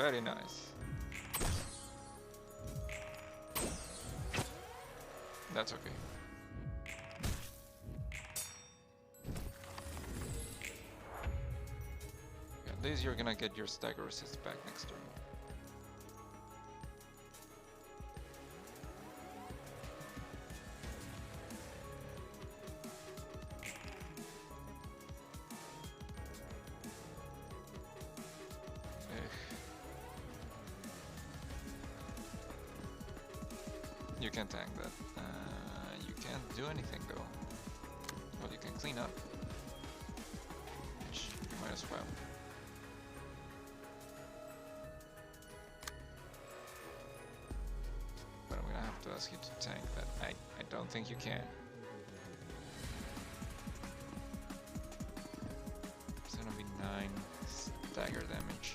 Very nice. That's okay. At least you're gonna get your stagger assist back next turn. You can tank that. You can't do anything though. Well, you can clean up. Which you might as well. But I'm gonna have to ask you to tank that. I don't think you can. It's gonna be 9 stagger damage.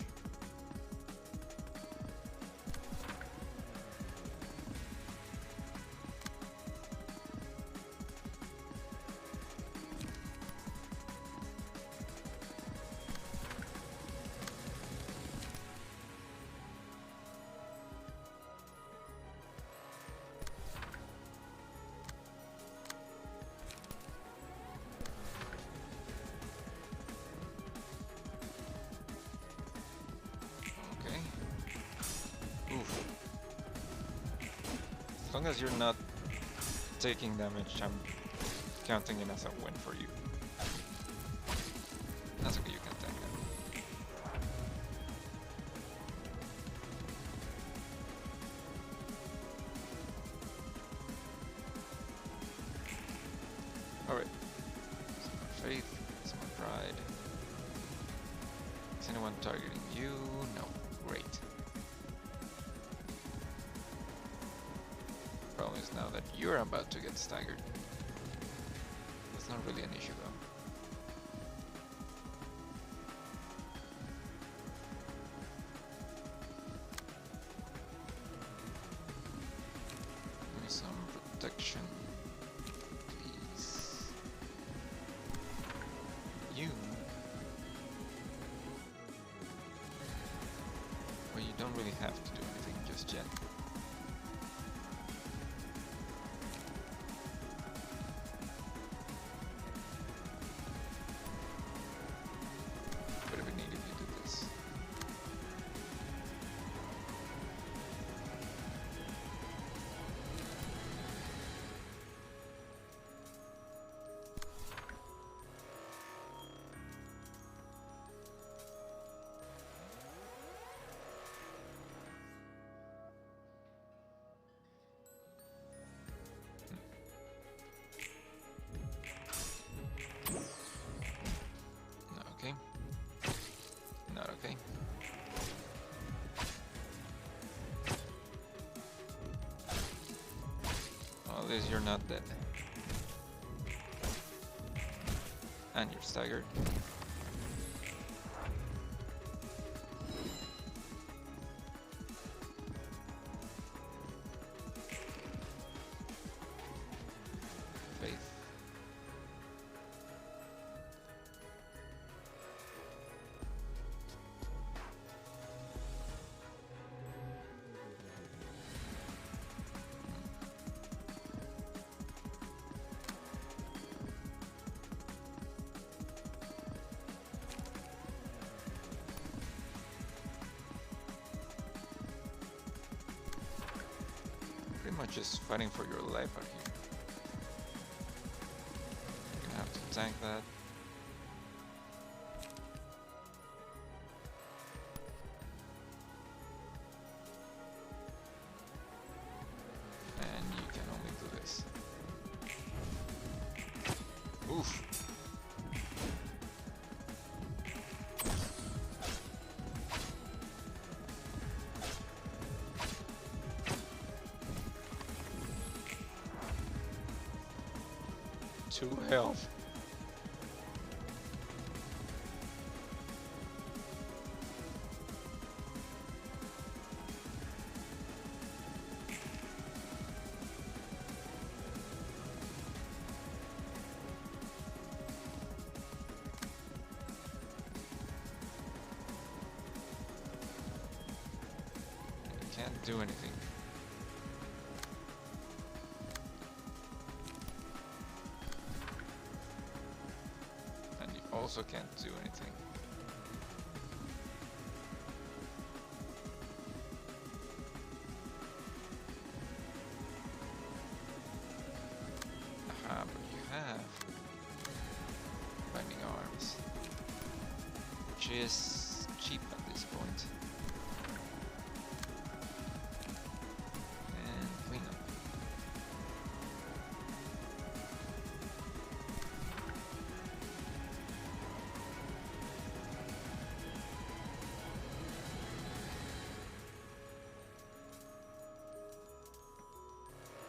As long as you're not taking damage, I'm counting it as a win for you. That's okay, you can tank that. Alright. Some faith, some pride. Is anyone targeting you? No. Great. Problem is now that you're about to get staggered. That's not really an issue though. Give me some protection, please. You. Well, you don't really have to do anything just yet. Okay. Not okay. Well, at least you're not dead. And you're staggered. Faith. Pretty much just fighting for your life out here. You're gonna have to tank that. And you can only do this. Oof. Two health. do anything. And you also can't do anything. Aha, but you have binding arms, which is cheap at this point. And clean up.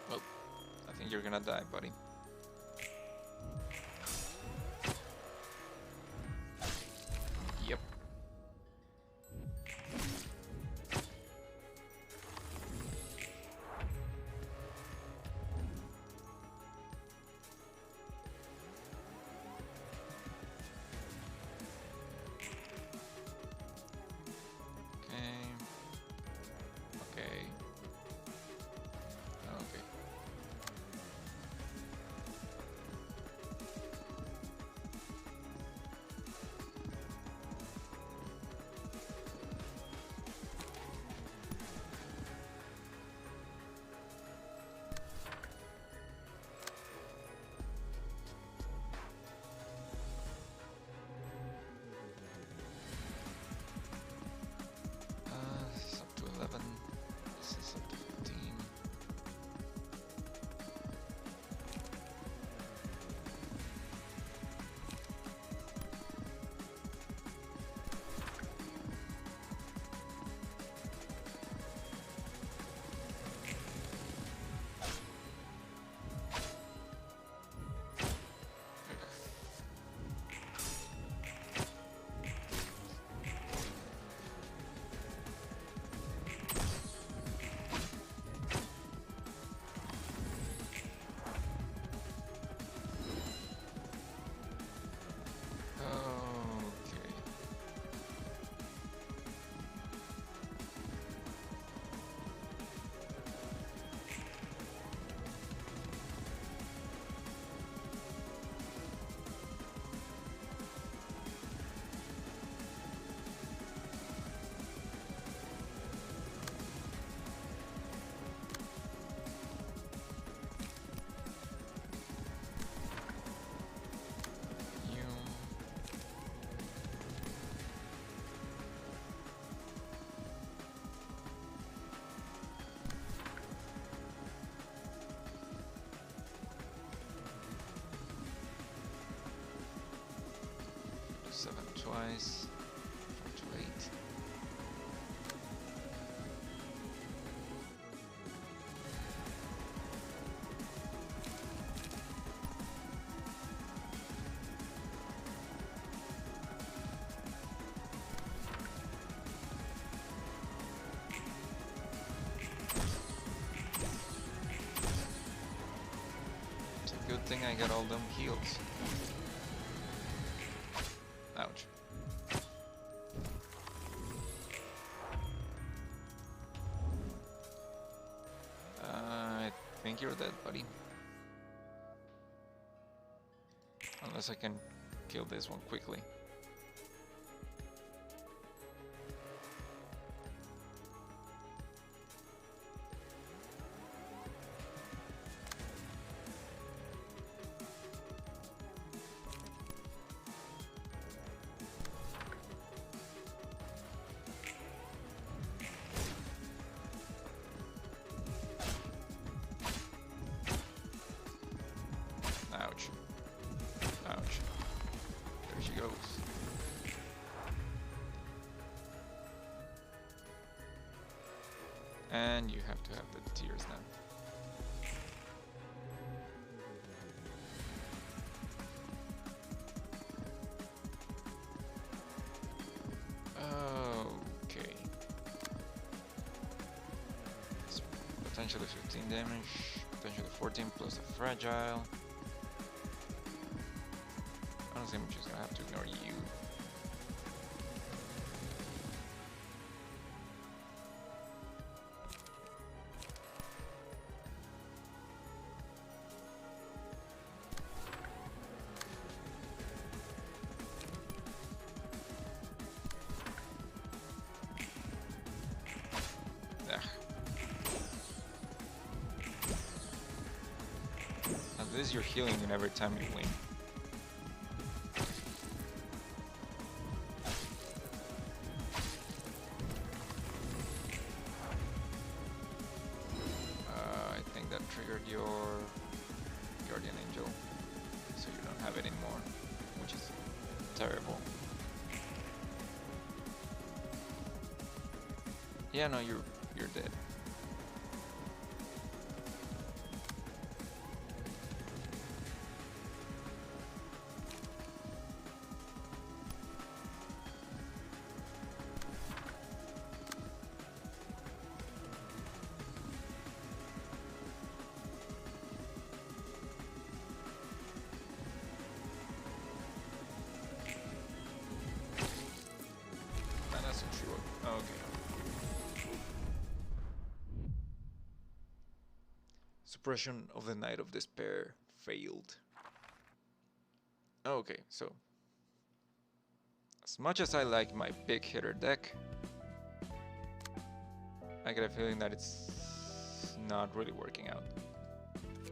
Well, I think you're gonna die, buddy. Yep. Okay. Okay. This is up to 11. This is up to 15. Okay. You. Seven twice. 4 to 8. It's a good thing I got all them heals. Ouch. I think you're dead, buddy. Unless I can kill this one quickly. Ouch. Ouch. There she goes. And you have to have the tears now. Okay. It's potentially 15 damage, potentially 14 plus a fragile. Honestly, I'm just gonna have to ignore you. At least you're healing in every time you win. I think that triggered your Guardian Angel, so you don't have it anymore, which is terrible. Yeah, no, you're dead. And that's what she wrote. Okay. Suppression of the Night of Despair failed. Okay, so as much as I like my big hitter deck, I get a feeling that it's not really working out.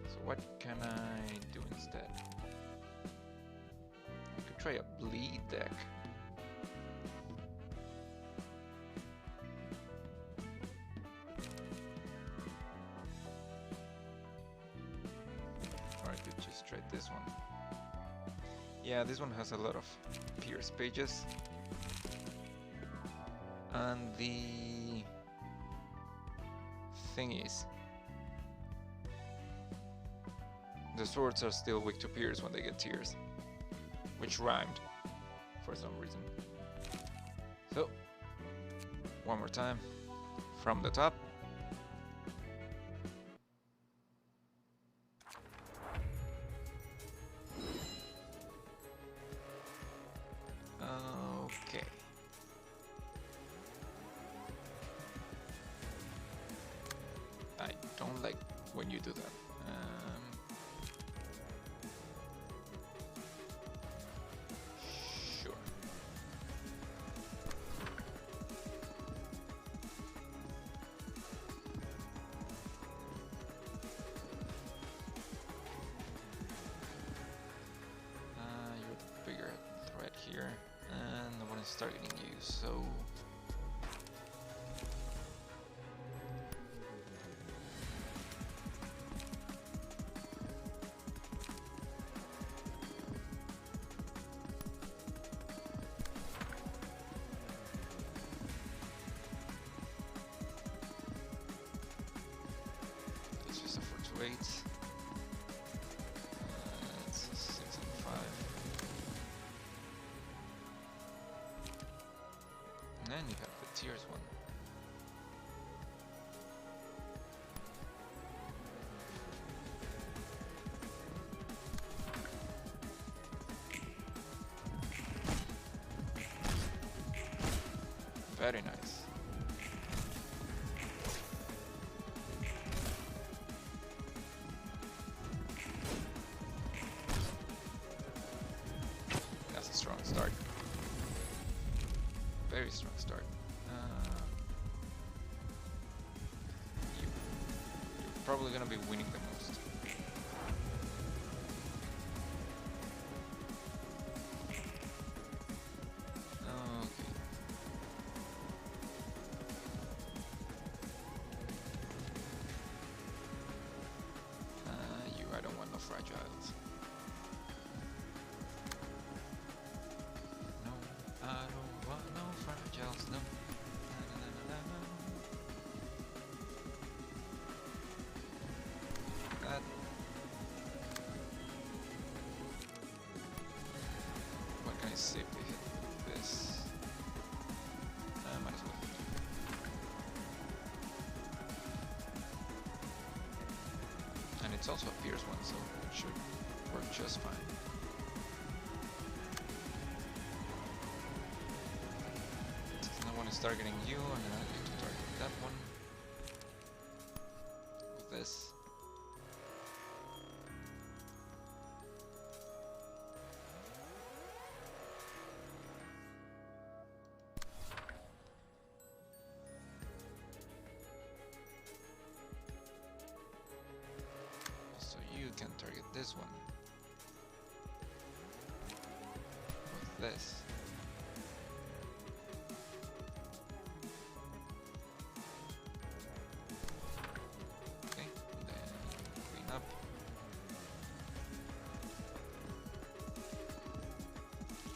So what can I do instead? I could try a bleed deck. Or I could just try this one. Yeah, this one has a lot of Pierce pages. And the thing is, the swords are still weak to Pierce when they get tears, which rhymed for some reason. So, one more time, from the top. Okay. I don't like when you do that. Sure. You're the bigger threat here, and no one is targeting you, so. Let's just suffer 2 8. It's a 6 and 5. And then you have the tears one. Very nice. That's a strong start. Very strong start. You're probably gonna be winning the most. Okay. I don't want no fragiles. No, I don't want no fragiles, no. Na, na, na, na, na. That. What can I safely hit with this? Might as well. And it's also a Pierce one, so it should work just fine. No one is targeting you, and I need to target that one with this. So you can target this one? What's this? Okay, then clean up.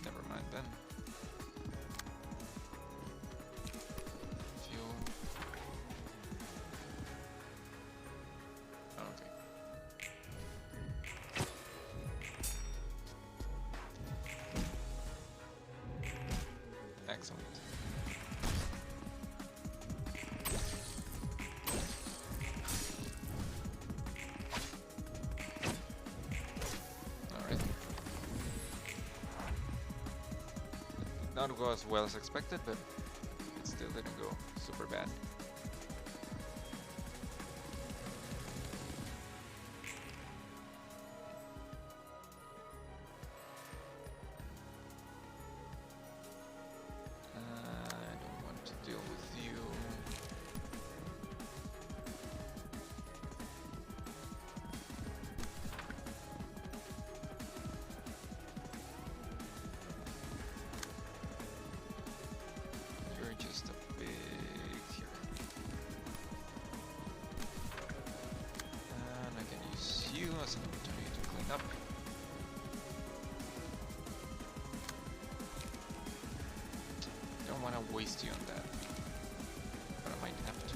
Never mind then. Fuel. Okay. Excellent. Alright. Did not go as well as expected, but it still didn't go super bad. I don't want to deal with you. You're just a big here. And I can use you as an opportunity to clean up. Don't want to waste you on that, but I might have to.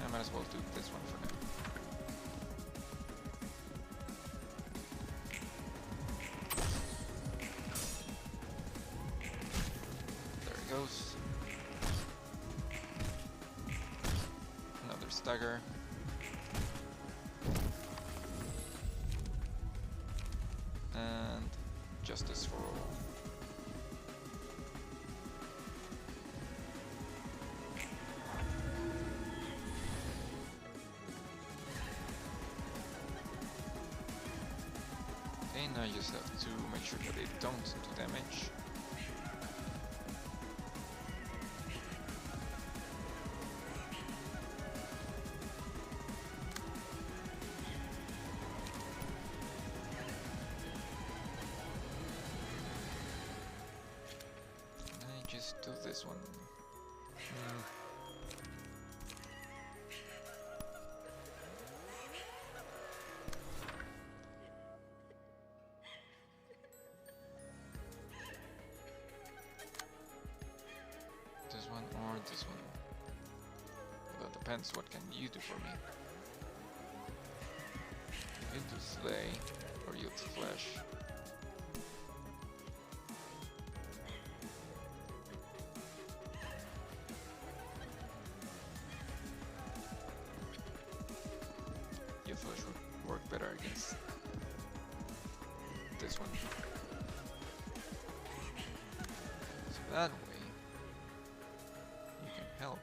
I might as well do this one for now. There it goes. Another stagger. And justice for all. Okay, now you just have to make sure that they don't do damage. I just do this one. This one or this one. Well, that depends. What can you do for me? You do slay or yield flesh. Your flesh would work better against this one. So that way you can help.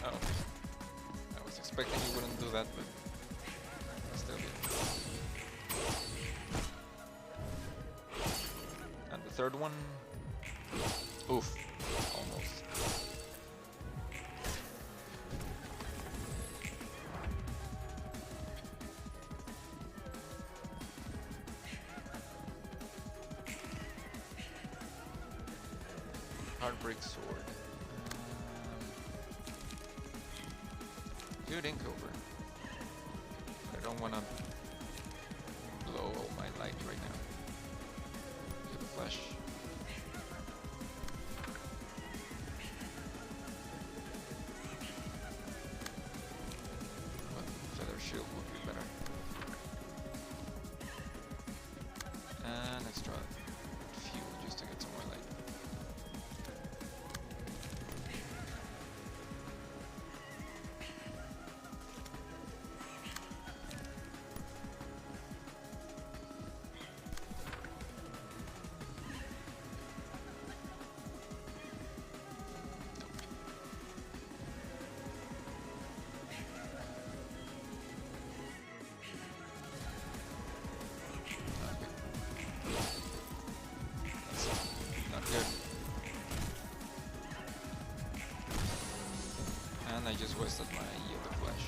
Wow. Oh, I was expecting you wouldn't do that, but still did. And the third one, oof, almost. Heartbreak sword. Good ink over. I don't want to blow all my light right now. To the flesh. But feather shield would be better. And extra fuel just to get some more light. And I just wasted my yellow flash.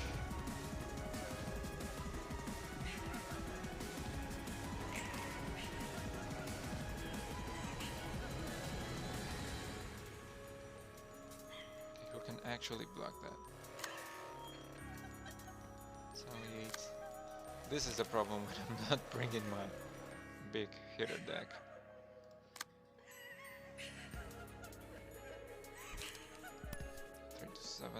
Okay, who can actually block that? 78. This is the problem when I'm not bringing my big hitter deck. Three to 7.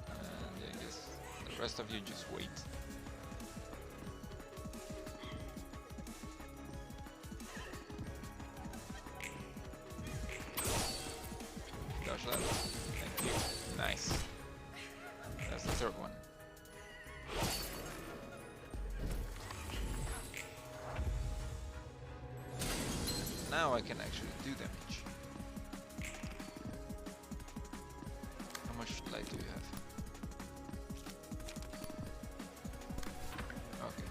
And I guess the rest of you just wait. Dodge that. Thank you. Nice. That's the third one. Now I can actually do damage. How much light do you have? Okay.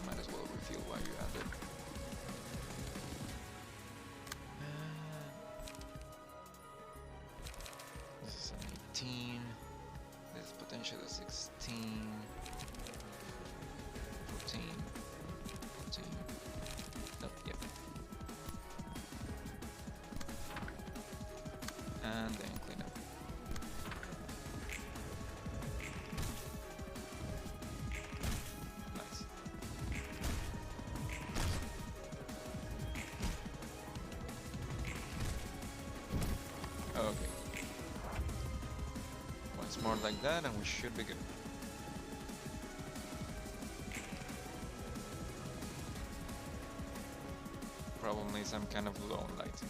Might as well refill while you're at it. This is an 18. This is potentially a 16. 14. 14. Nope, yep. And then clean up. Nice. Okay. Once more like that and we should be good. Problem is I'm kind of low on light.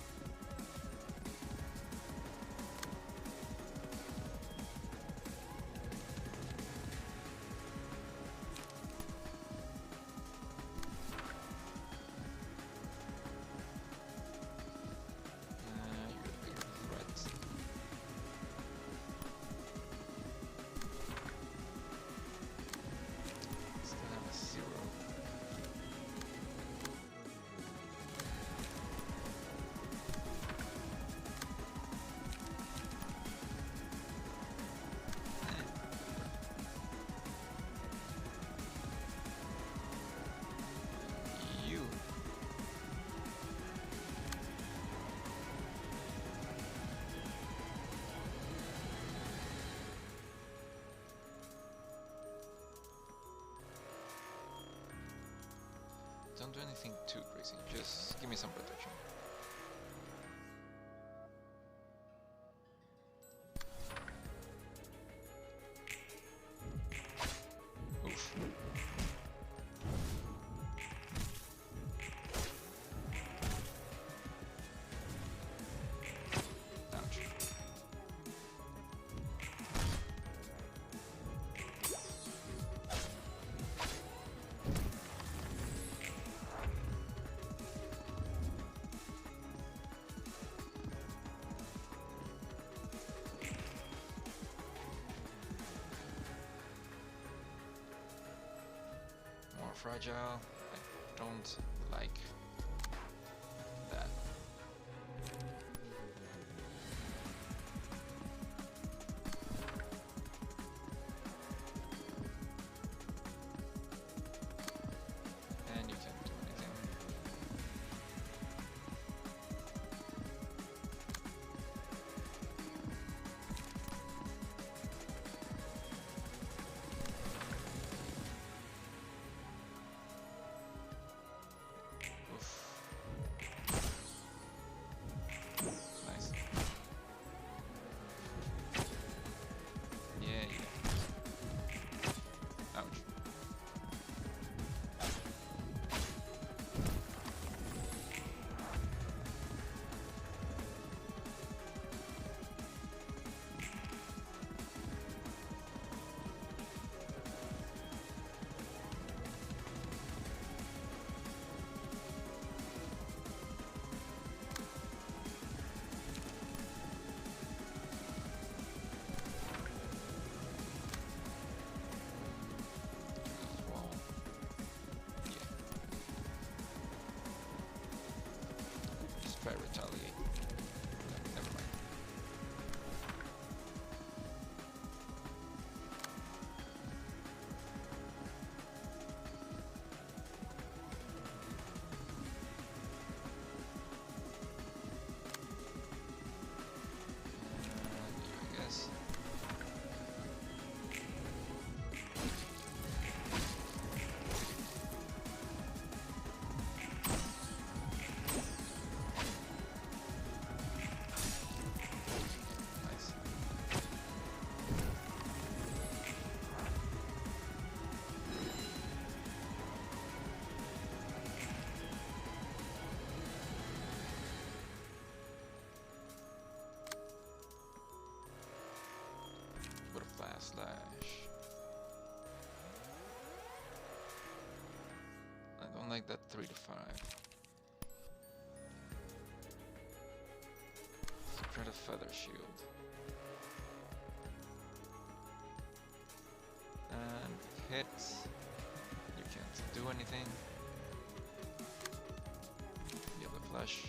You're a bigger threat. Still have a 0. You. Don't do anything too crazy, just give me some protection. Oof. Ouch. More fragile. I don't like that. And you can't do anything. like that 3 to 5. Spread a feather shield. And hit. You can't do anything. You have the flash.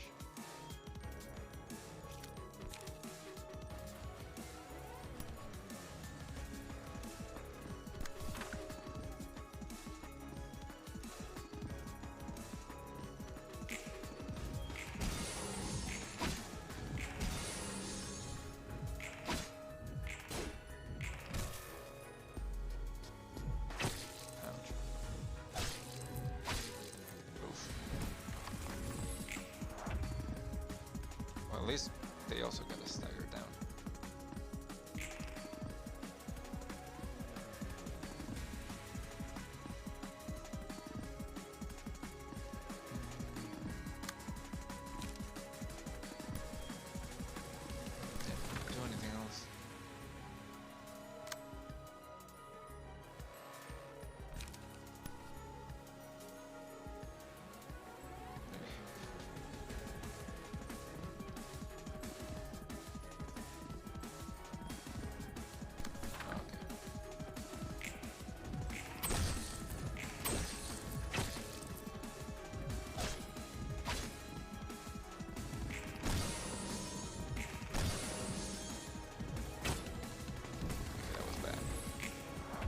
At least they also got a stagger down. Didn't do anything else.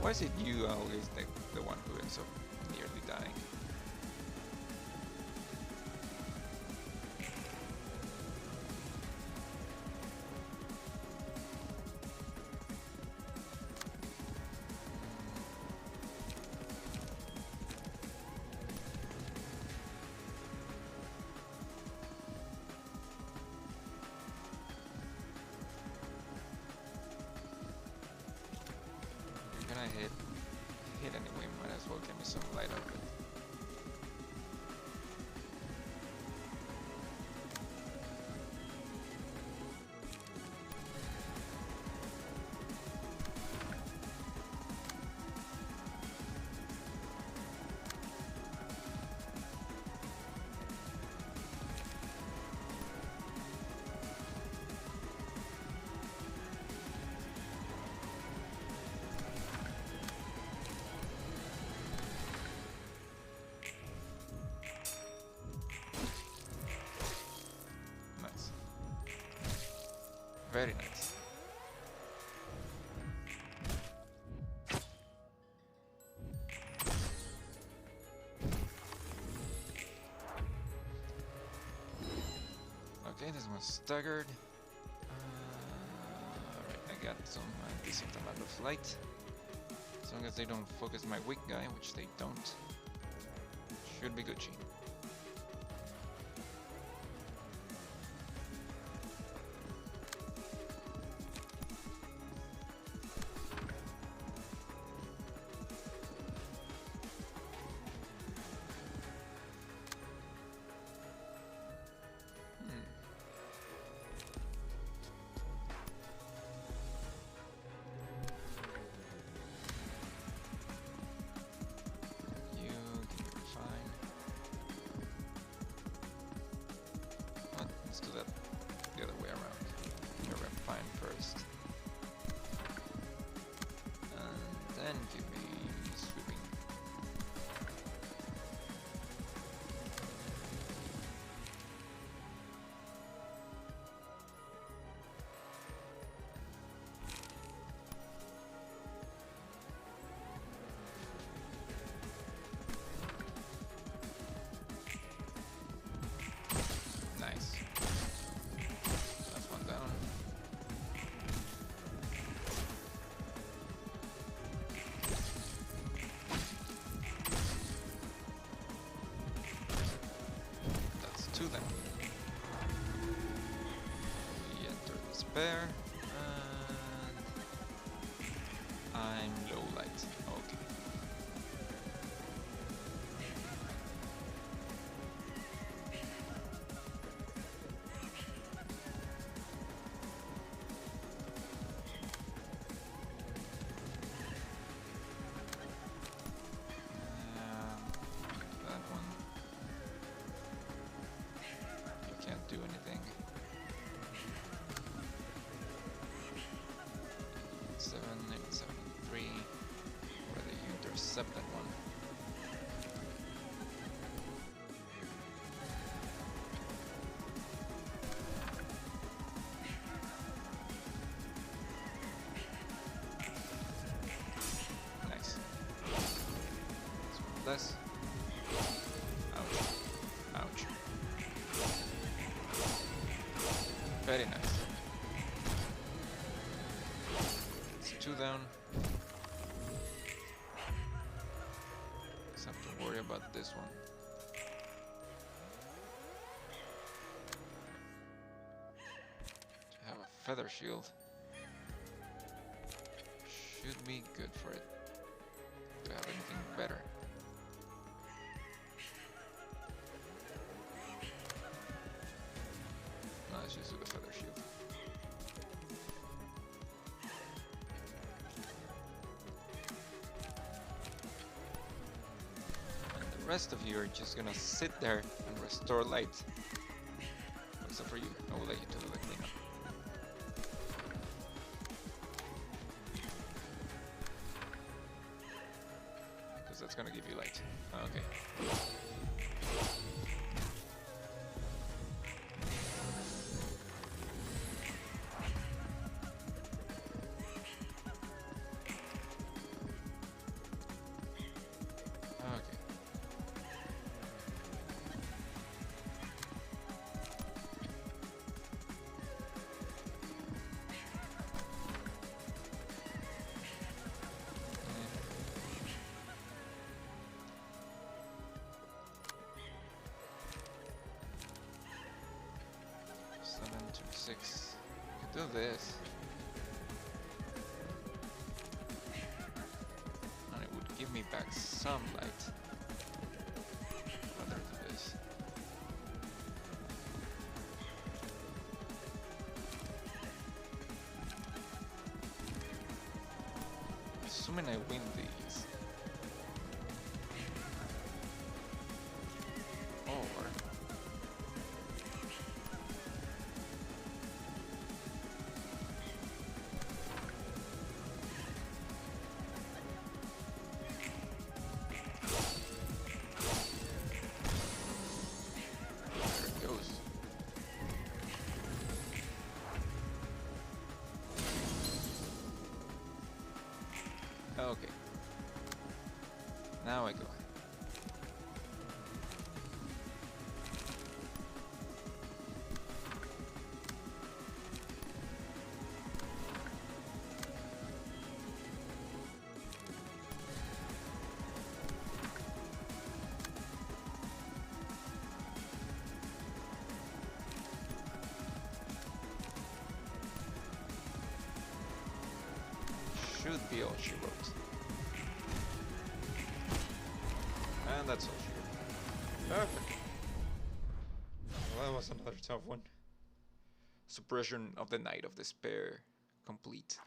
Why is it you always the one who ends up nearly dying? Hit anyway, might as well give me some light up. Very nice. Okay, this one's staggered. Alright, I got some decent amount of light. As long as they don't focus my weak guy, which they don't, should be Gucci. Let's do that the other way around. Your refine first. And then give me sweeping. Nice. That's one down. That's two down. We enter despair. And I'm low light. Okay. That one. this one. To have a feather shield should be good for it. Do I have anything better? No, let's just do the feather shield. The rest of you are just gonna sit there and restore light. Except for you, I will let you do the cleanup. Because that's gonna give you light. Okay. Six. Do this. And it would give me back some light. Rather than this. Assuming I win these. Or okay. Now I go. Should be all she wrote. And that's all she wrote. Perfect. Well, that was another tough one. Suppression of the Night of Despair complete.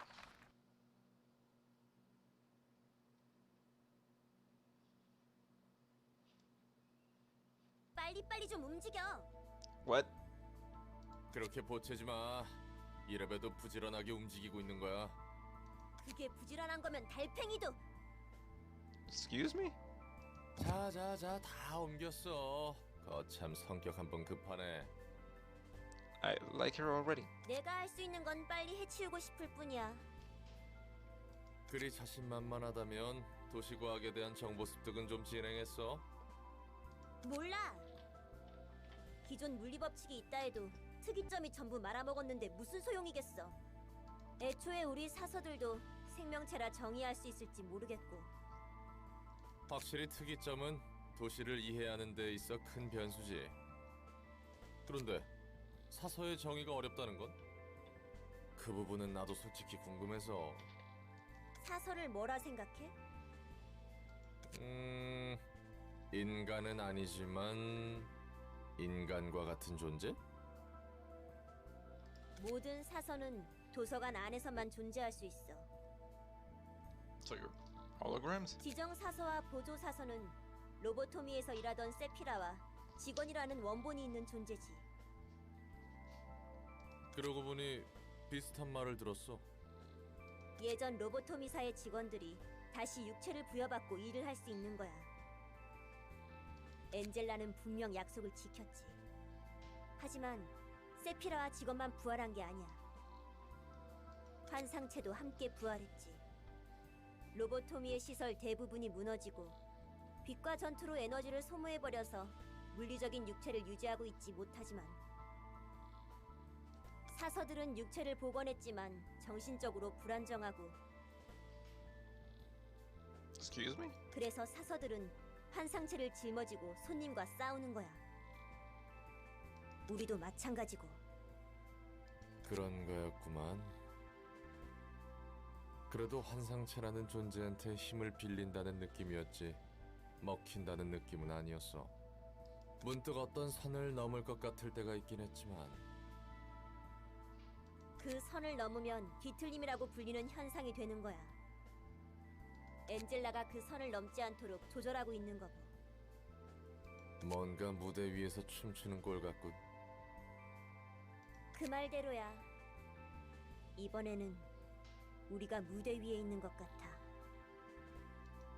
빨리빨리 좀 움직여. What? 그렇게 보채지 마. 이래봬도 부지런하게 움직이고 있는 거야. 그게 부지런한 거면 달팽이도. Excuse me? 자자자 다 옮겼어. 거참 성격 한번 급하네. I like her already. 내가 할 수 있는 건 빨리 해치우고 싶을 뿐이야. 그리 자신만만하다면 도시과학에 대한 정보 습득은 좀 진행했어? 몰라. 기존 물리법칙이 있다 해도 특이점이 전부 말아먹었는데 무슨 소용이겠어. 애초에 우리 사서들도 생명체라 정의할 수 있을지 모르겠고. 확실히 특이점은 도시를 이해하는 데 있어 큰 변수지. 그런데 사서의 정의가 어렵다는 건? 그 부분은 나도 솔직히 궁금해서. 사서를 뭐라 생각해? 인간은 아니지만 인간과 같은 존재? 모든 사서는 도서관 안에서만 존재할 수 있어. So you're holograms? 지정 사서와 보조 사서는 로보토미에서 일하던 세피라와 직원이라는 원본이 있는 존재지. 그러고 보니 비슷한 말을 들었어. 예전 로보토미사의 직원들이 다시 육체를 부여받고 일을 할 수 있는 거야. 엔젤라는 분명 약속을 지켰지. 하지만 세피라와 직원만 부활한 게 아니야. 환상체도 함께 부활했지. 로보토미의 시설 대부분이 무너지고 빛과 전투로 에너지를 소모해버려서 물리적인 육체를 유지하고 있지 못하지만 사서들은 육체를 복원했지만 정신적으로 불안정하고 Excuse me? 그래서 사서들은 환상체를 짊어지고 손님과 싸우는 거야. 우리도 마찬가지고. 그런 거였구만. 그래도 환상체라는 존재한테 힘을 빌린다는 느낌이었지 먹힌다는 느낌은 아니었어. 문득 어떤 선을 넘을 것 같을 때가 있긴 했지만 그 선을 넘으면 뒤틀림이라고 불리는 현상이 되는 거야. 엔젤라가 그 선을 넘지 않도록 조절하고 있는 거고. 뭔가 무대 위에서 춤추는 꼴 같군. 그 말대로야. 이번에는 우리가 무대 위에 있는 것 같아.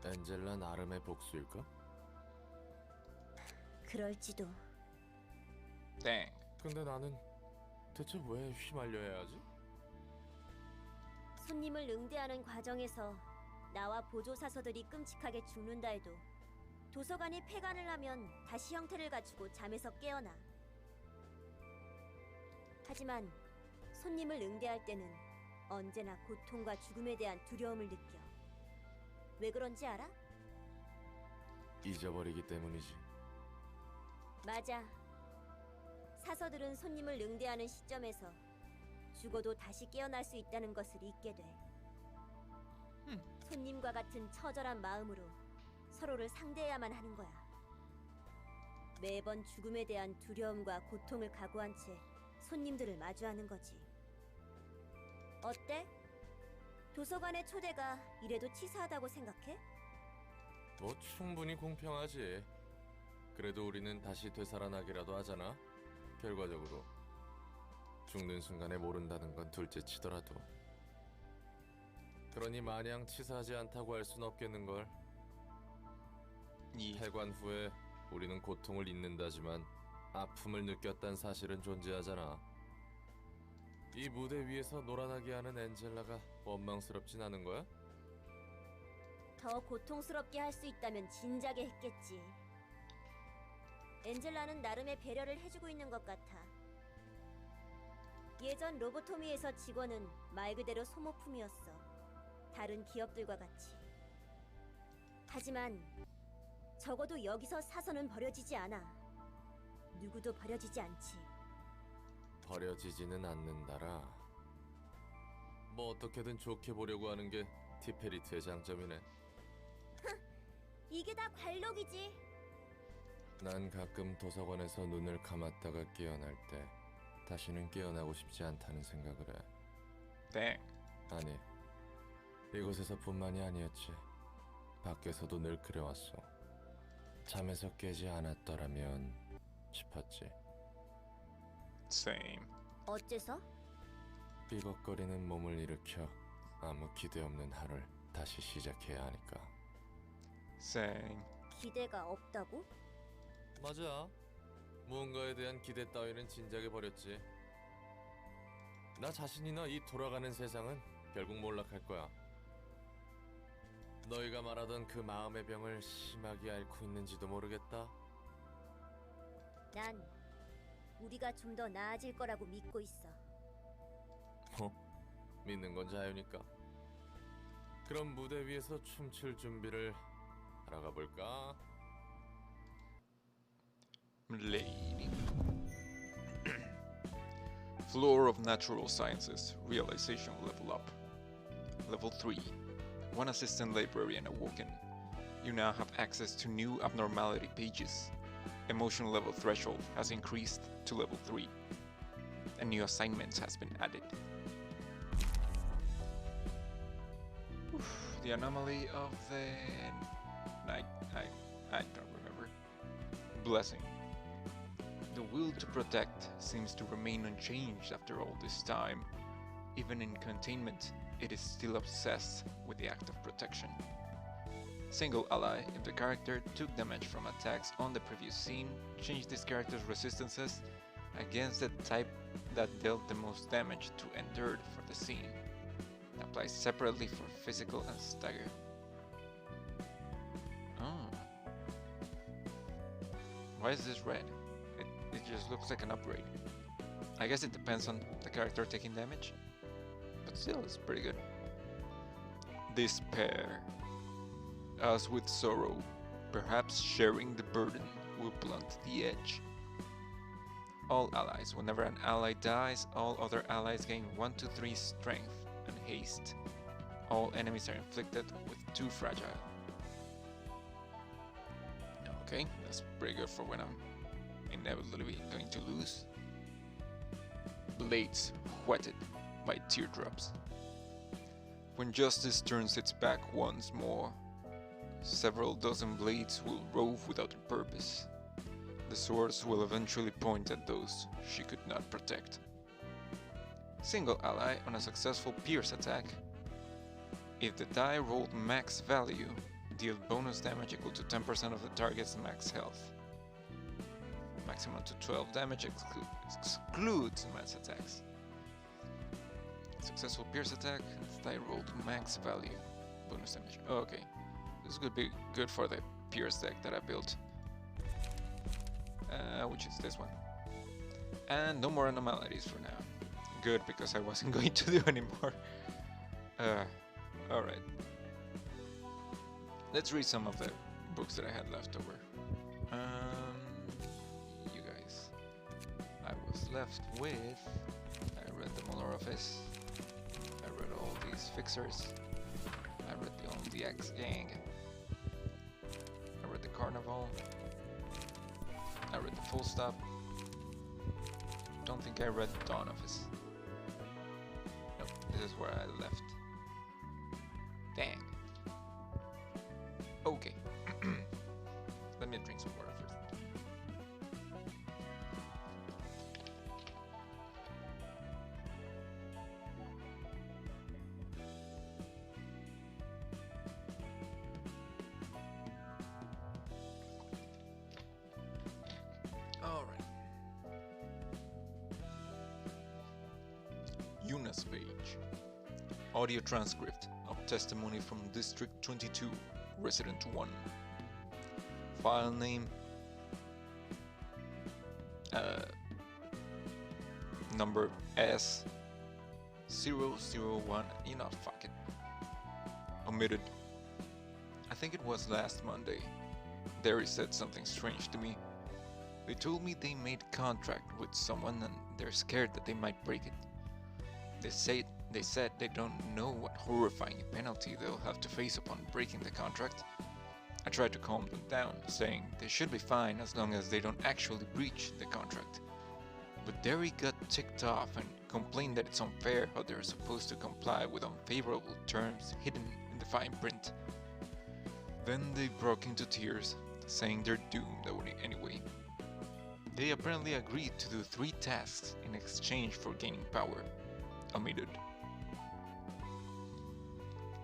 엔젤라 나름의 복수일까? 그럴지도. 땡. 근데 나는 대체 왜 휘말려야 하지? 손님을 응대하는 과정에서 나와 보조사서들이 끔찍하게 죽는다 해도 도서관이 폐관을 하면 다시 형태를 갖추고 잠에서 깨어나. 하지만 손님을 응대할 때는 언제나 고통과 죽음에 대한 두려움을 느껴. 왜 그런지 알아? 잊어버리기 때문이지. 맞아. 사서들은 손님을 응대하는 시점에서 죽어도 다시 깨어날 수 있다는 것을 잊게 돼. 손님과 같은 처절한 마음으로 서로를 상대해야만 하는 거야. 매번 죽음에 대한 두려움과 고통을 각오한 채 손님들을 마주하는 거지. 어때? 도서관의 초대가 이래도 치사하다고 생각해? 뭐 충분히 공평하지. 그래도 우리는 다시 되살아나기라도 하잖아. 결과적으로 죽는 순간에 모른다는 건 둘째 치더라도. 그러니 마냥 치사하지 않다고 할 순 없겠는걸. 이 폐관 후에 우리는 고통을 잊는다지만 아픔을 느꼈단 사실은 존재하잖아. 이 무대 위에서 놀아나게 하는 엔젤라가 원망스럽진 않은 거야? 더 고통스럽게 할 수 있다면 진작에 했겠지. 엔젤라는 나름의 배려를 해주고 있는 것 같아. 예전 로보토미에서 직원은 말 그대로 소모품이었어. 다른 기업들과 같이. 하지만 적어도 여기서 사서는 버려지지 않아. 누구도 버려지지 않지. 버려지지는 않는다라. 뭐 어떻게든 좋게 보려고 하는 게 티페리트의 장점이네. 이게 다 관록이지. 난 가끔 도서관에서 눈을 감았다가 깨어날 때 다시는 깨어나고 싶지 않다는 생각을 해. 땡. 아니, 이곳에서뿐만이 아니었지. 밖에서도 늘 그래왔어. 잠에서 깨지 않았더라면 싶었지. Same. 어째서? 삐걱거리는 몸을 일으켜 아무 기대 없는 하루를 다시 시작해야 하니까. Same. 기대가 없다고? 맞아. 무언가에 대한 기대 따위는 진작에 버렸지. 나 자신이나 이 돌아가는 세상은 결국 몰락할 거야. 너희가 말하던 그 마음의 병을 심하게 앓고 있는지도 모르겠다. 난 우리가 좀 더 나아질 거라고 믿고 있어. 믿는 건 자유니까. 그럼 무대 위에서 춤출 준비를 하러 가볼까? Lady. Floor of Natural Sciences. Realization level up. Level 3. One assistant librarian awoken. You now have access to new abnormality pages. Emotion level threshold has increased to level 3. A new assignment has been added. The anomaly of the night. I don't remember. Blessing. The will to protect seems to remain unchanged after all this time. Even in containment, it is still obsessed with the act of protection. Single ally, if the character took damage from attacks on the previous scene, change this character's resistances against the type that dealt the most damage to endured for the scene. Applies separately for physical and stagger. Oh. Why is this red? It just looks like an upgrade. I guess it depends on the character taking damage, but still it's pretty good. Despair. As with sorrow, Perhaps sharing the burden will blunt the edge. All allies. Whenever an ally dies, all other allies gain 1 to 3 strength and haste. All enemies are inflicted with 2 fragile. Okay, that's pretty good for when I'm inevitably going to lose. Blades whetted by teardrops. When justice turns its back once more, several dozen blades will rove without a purpose. The swords will eventually point at those she could not protect. Single ally on a successful pierce attack. If the die rolled max value, deal bonus damage equal to 10% of the target's max health. Maximum to 12 damage excludes mass attacks. Successful pierce attack, die rolled max value, bonus damage. Okay, this could be good for the pierce deck that I built, which is this one. And no more anomalies for now. Good, because I wasn't going to do anymore. Alright. Let's read some of the books that I had left over. You guys. I was left with... I read the Muller Office. I read all these fixers. I read the X Gang. I read the Carnival. I read the Full Stop. Don't think I read the Dawn Office. Nope, this is where I left. Dang. Okay. Let me drink some water first. All right. Eunice page. Audio transcript of testimony from District 22, Resident 1. File name number S001. You know, fuck it. Omitted. I think it was last Monday. Derry said something strange to me. They told me they made contract with someone and they're scared that they might break it. They said they don't know what horrifying penalty they'll have to face upon breaking the contract. I tried to calm them down, saying they should be fine as long as they don't actually breach the contract. But Derry got ticked off and complained that it's unfair how they're supposed to comply with unfavorable terms hidden in the fine print. Then they broke into tears, saying they're doomed anyway. They apparently agreed to do 3 tasks in exchange for gaining power. Omitted.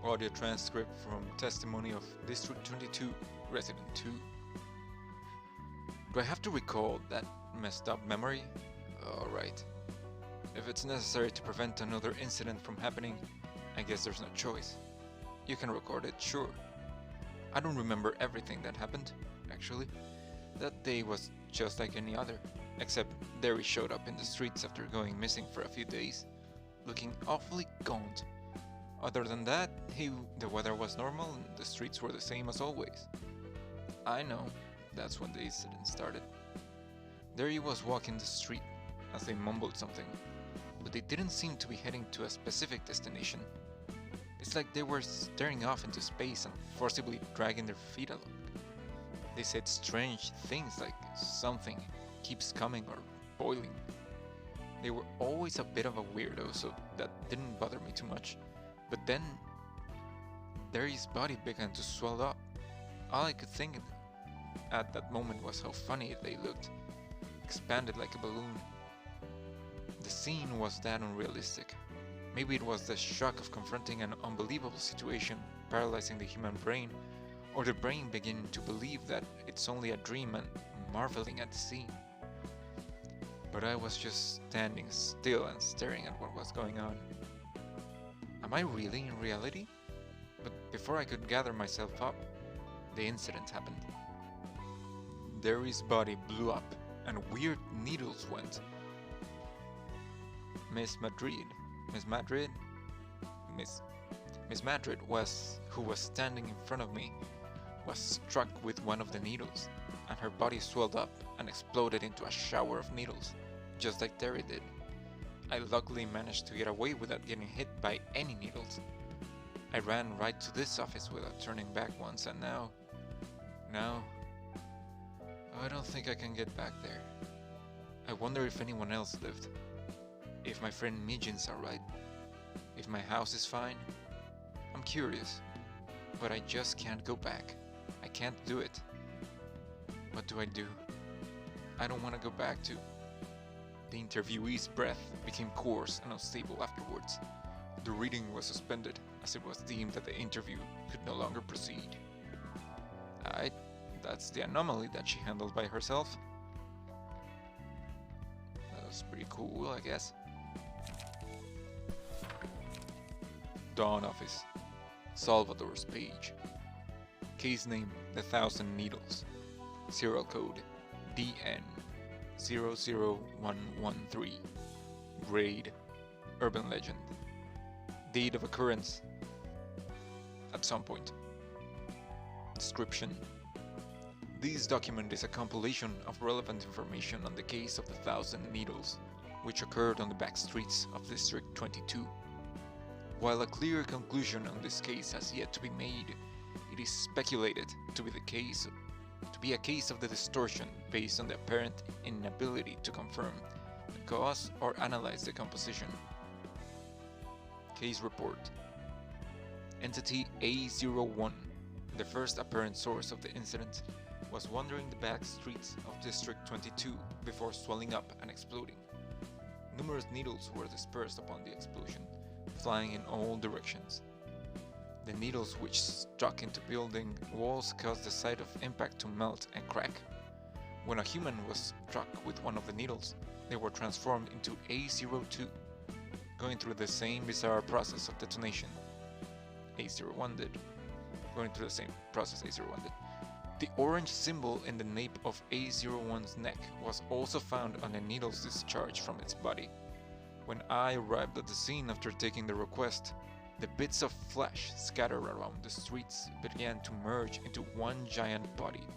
Audio transcript from testimony of District 22, Resident 2. Do I have to recall that messed up memory? Alright. If it's necessary to prevent another incident from happening, I guess there's no choice. You can record it, sure. I don't remember everything that happened, actually. That day was just like any other, except Derry showed up in the streets after going missing for a few days, looking awfully gaunt. Other than that, the weather was normal and the streets were the same as always. I know, that's when the incident started. There he was walking the street as they mumbled something, but they didn't seem to be heading to a specific destination. It's like they were staring off into space and forcibly dragging their feet along. They said strange things like something keeps coming or boiling. They were always a bit of a weirdo, so that didn't bother me too much. But then, Derry's body began to swell up. All I could think at that moment was how funny they looked, expanded like a balloon. The scene was that unrealistic. Maybe it was the shock of confronting an unbelievable situation, paralyzing the human brain, or the brain beginning to believe that it's only a dream and marveling at the scene. But I was just standing still and staring at what was going on. Am I really in reality? But before I could gather myself up, the incident happened. Derry's body blew up and weird needles went. Miss Madrid, who was standing in front of me, was struck with one of the needles, and her body swelled up and exploded into a shower of needles, just like Terry did. I luckily managed to get away without getting hit by any needles. I ran right to this office without turning back once, and now, I don't think I can get back there. I wonder if anyone else lived. If my friend Mijin's alright. If my house is fine. I'm curious, but I just can't go back. I can't do it. What do I do? I don't want to go back to... The interviewee's breath became coarse and unstable afterwards. The reading was suspended as it was deemed that the interview could no longer proceed. That's the anomaly that she handled by herself. That was pretty cool, I guess. Dawn office. Salvador's page. Case name: The Thousand Needles. Serial code: DN 00113. Grade: Urban Legend. Date of occurrence: at some point. Description: This document is a compilation of relevant information on the case of the Thousand Needles, which occurred on the back streets of District 22. While a clear conclusion on this case has yet to be made, it is speculated to be a case of the distortion based on the apparent inability to confirm the cause or analyze the composition. Case report: Entity A01, the first apparent source of the incident, was wandering the back streets of District 22 before swelling up and exploding. Numerous needles were dispersed upon the explosion, flying in all directions. The needles which struck into building walls caused the site of impact to melt and crack. When a human was struck with one of the needles, they were transformed into A02, going through the same bizarre process of detonation A01 did. Going through the same process A01 did. The orange symbol in the nape of A01's neck was also found on the needle's discharge from its body. When I arrived at the scene after taking the request, the bits of flesh scattered around the streets began to merge into one giant body,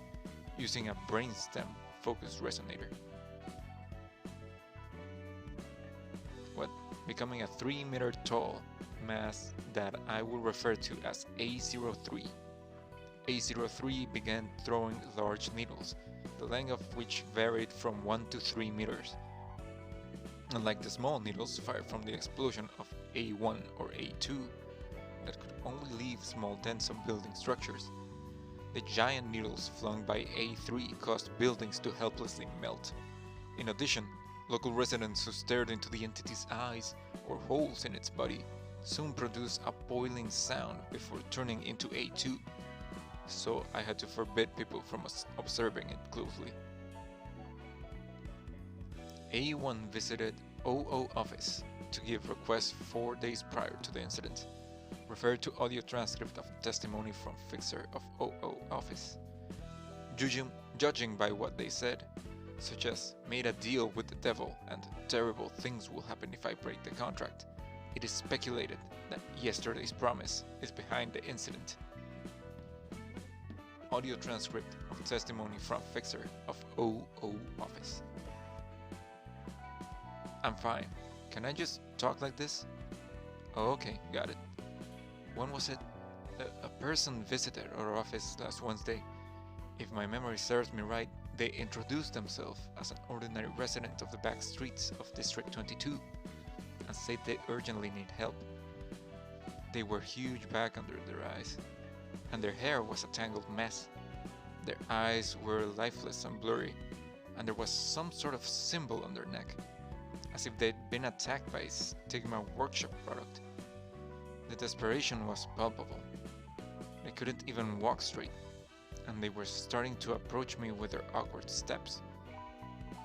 using a brainstem focused resonator. Becoming a 3-meter tall mass that I will refer to as A03. A03 began throwing large needles, the length of which varied from 1 to 3 meters. Unlike the small needles fired from the explosion of A1 or A2 that could only leave small dents on building structures, the giant needles flung by A3 caused buildings to helplessly melt. In addition, local residents who stared into the entity's eyes or holes in its body soon produced a boiling sound before turning into A2, so I had to forbid people from observing it closely. A1 visited OO office to give requests 4 days prior to the incident. Refer to audio transcript of testimony from fixer of OO office. Judging by what they said, such as made a deal with the devil and terrible things will happen if I break the contract, it is speculated that yesterday's promise is behind the incident. Audio transcript of testimony from fixer of OO office. I'm fine. Can I just talk like this? Oh, okay, got it. When was it? A person visited our office last Wednesday. If my memory serves me right, they introduced themselves as an ordinary resident of the back streets of District 22 and said they urgently need help. They were huge back under their eyes, and their hair was a tangled mess. Their eyes were lifeless and blurry, and there was some sort of symbol on their neck, as if they'd been attacked by a Stigma workshop product. The desperation was palpable. They couldn't even walk straight, and they were starting to approach me with their awkward steps.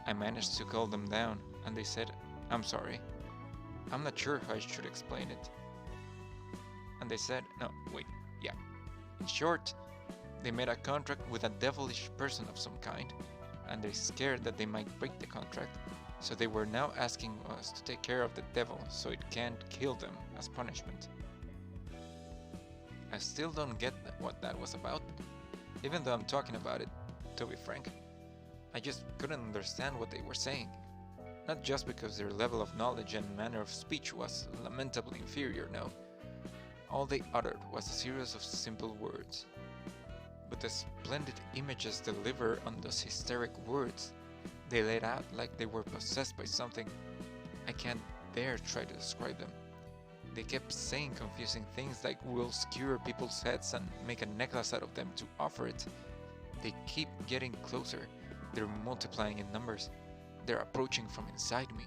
I managed to calm them down, and they said, "I'm sorry. I'm not sure how I should explain it." And they said, "No, wait, yeah. In short, they made a contract with a devilish person of some kind, and they're scared that they might break the contract, so they were now asking us to take care of the devil so it can't kill them as punishment." I still don't get what that was about. even though I'm talking about it, to be frank. I just couldn't understand what they were saying. Not just because their level of knowledge and manner of speech was lamentably inferior, no. All they uttered was a series of simple words. But the splendid images delivered on those hysteric words, they laid out like they were possessed by something. I can't dare try to describe them. They kept saying confusing things like we'll skewer people's heads and make a necklace out of them to offer it. They keep getting closer. They're multiplying in numbers. They're approaching from inside me,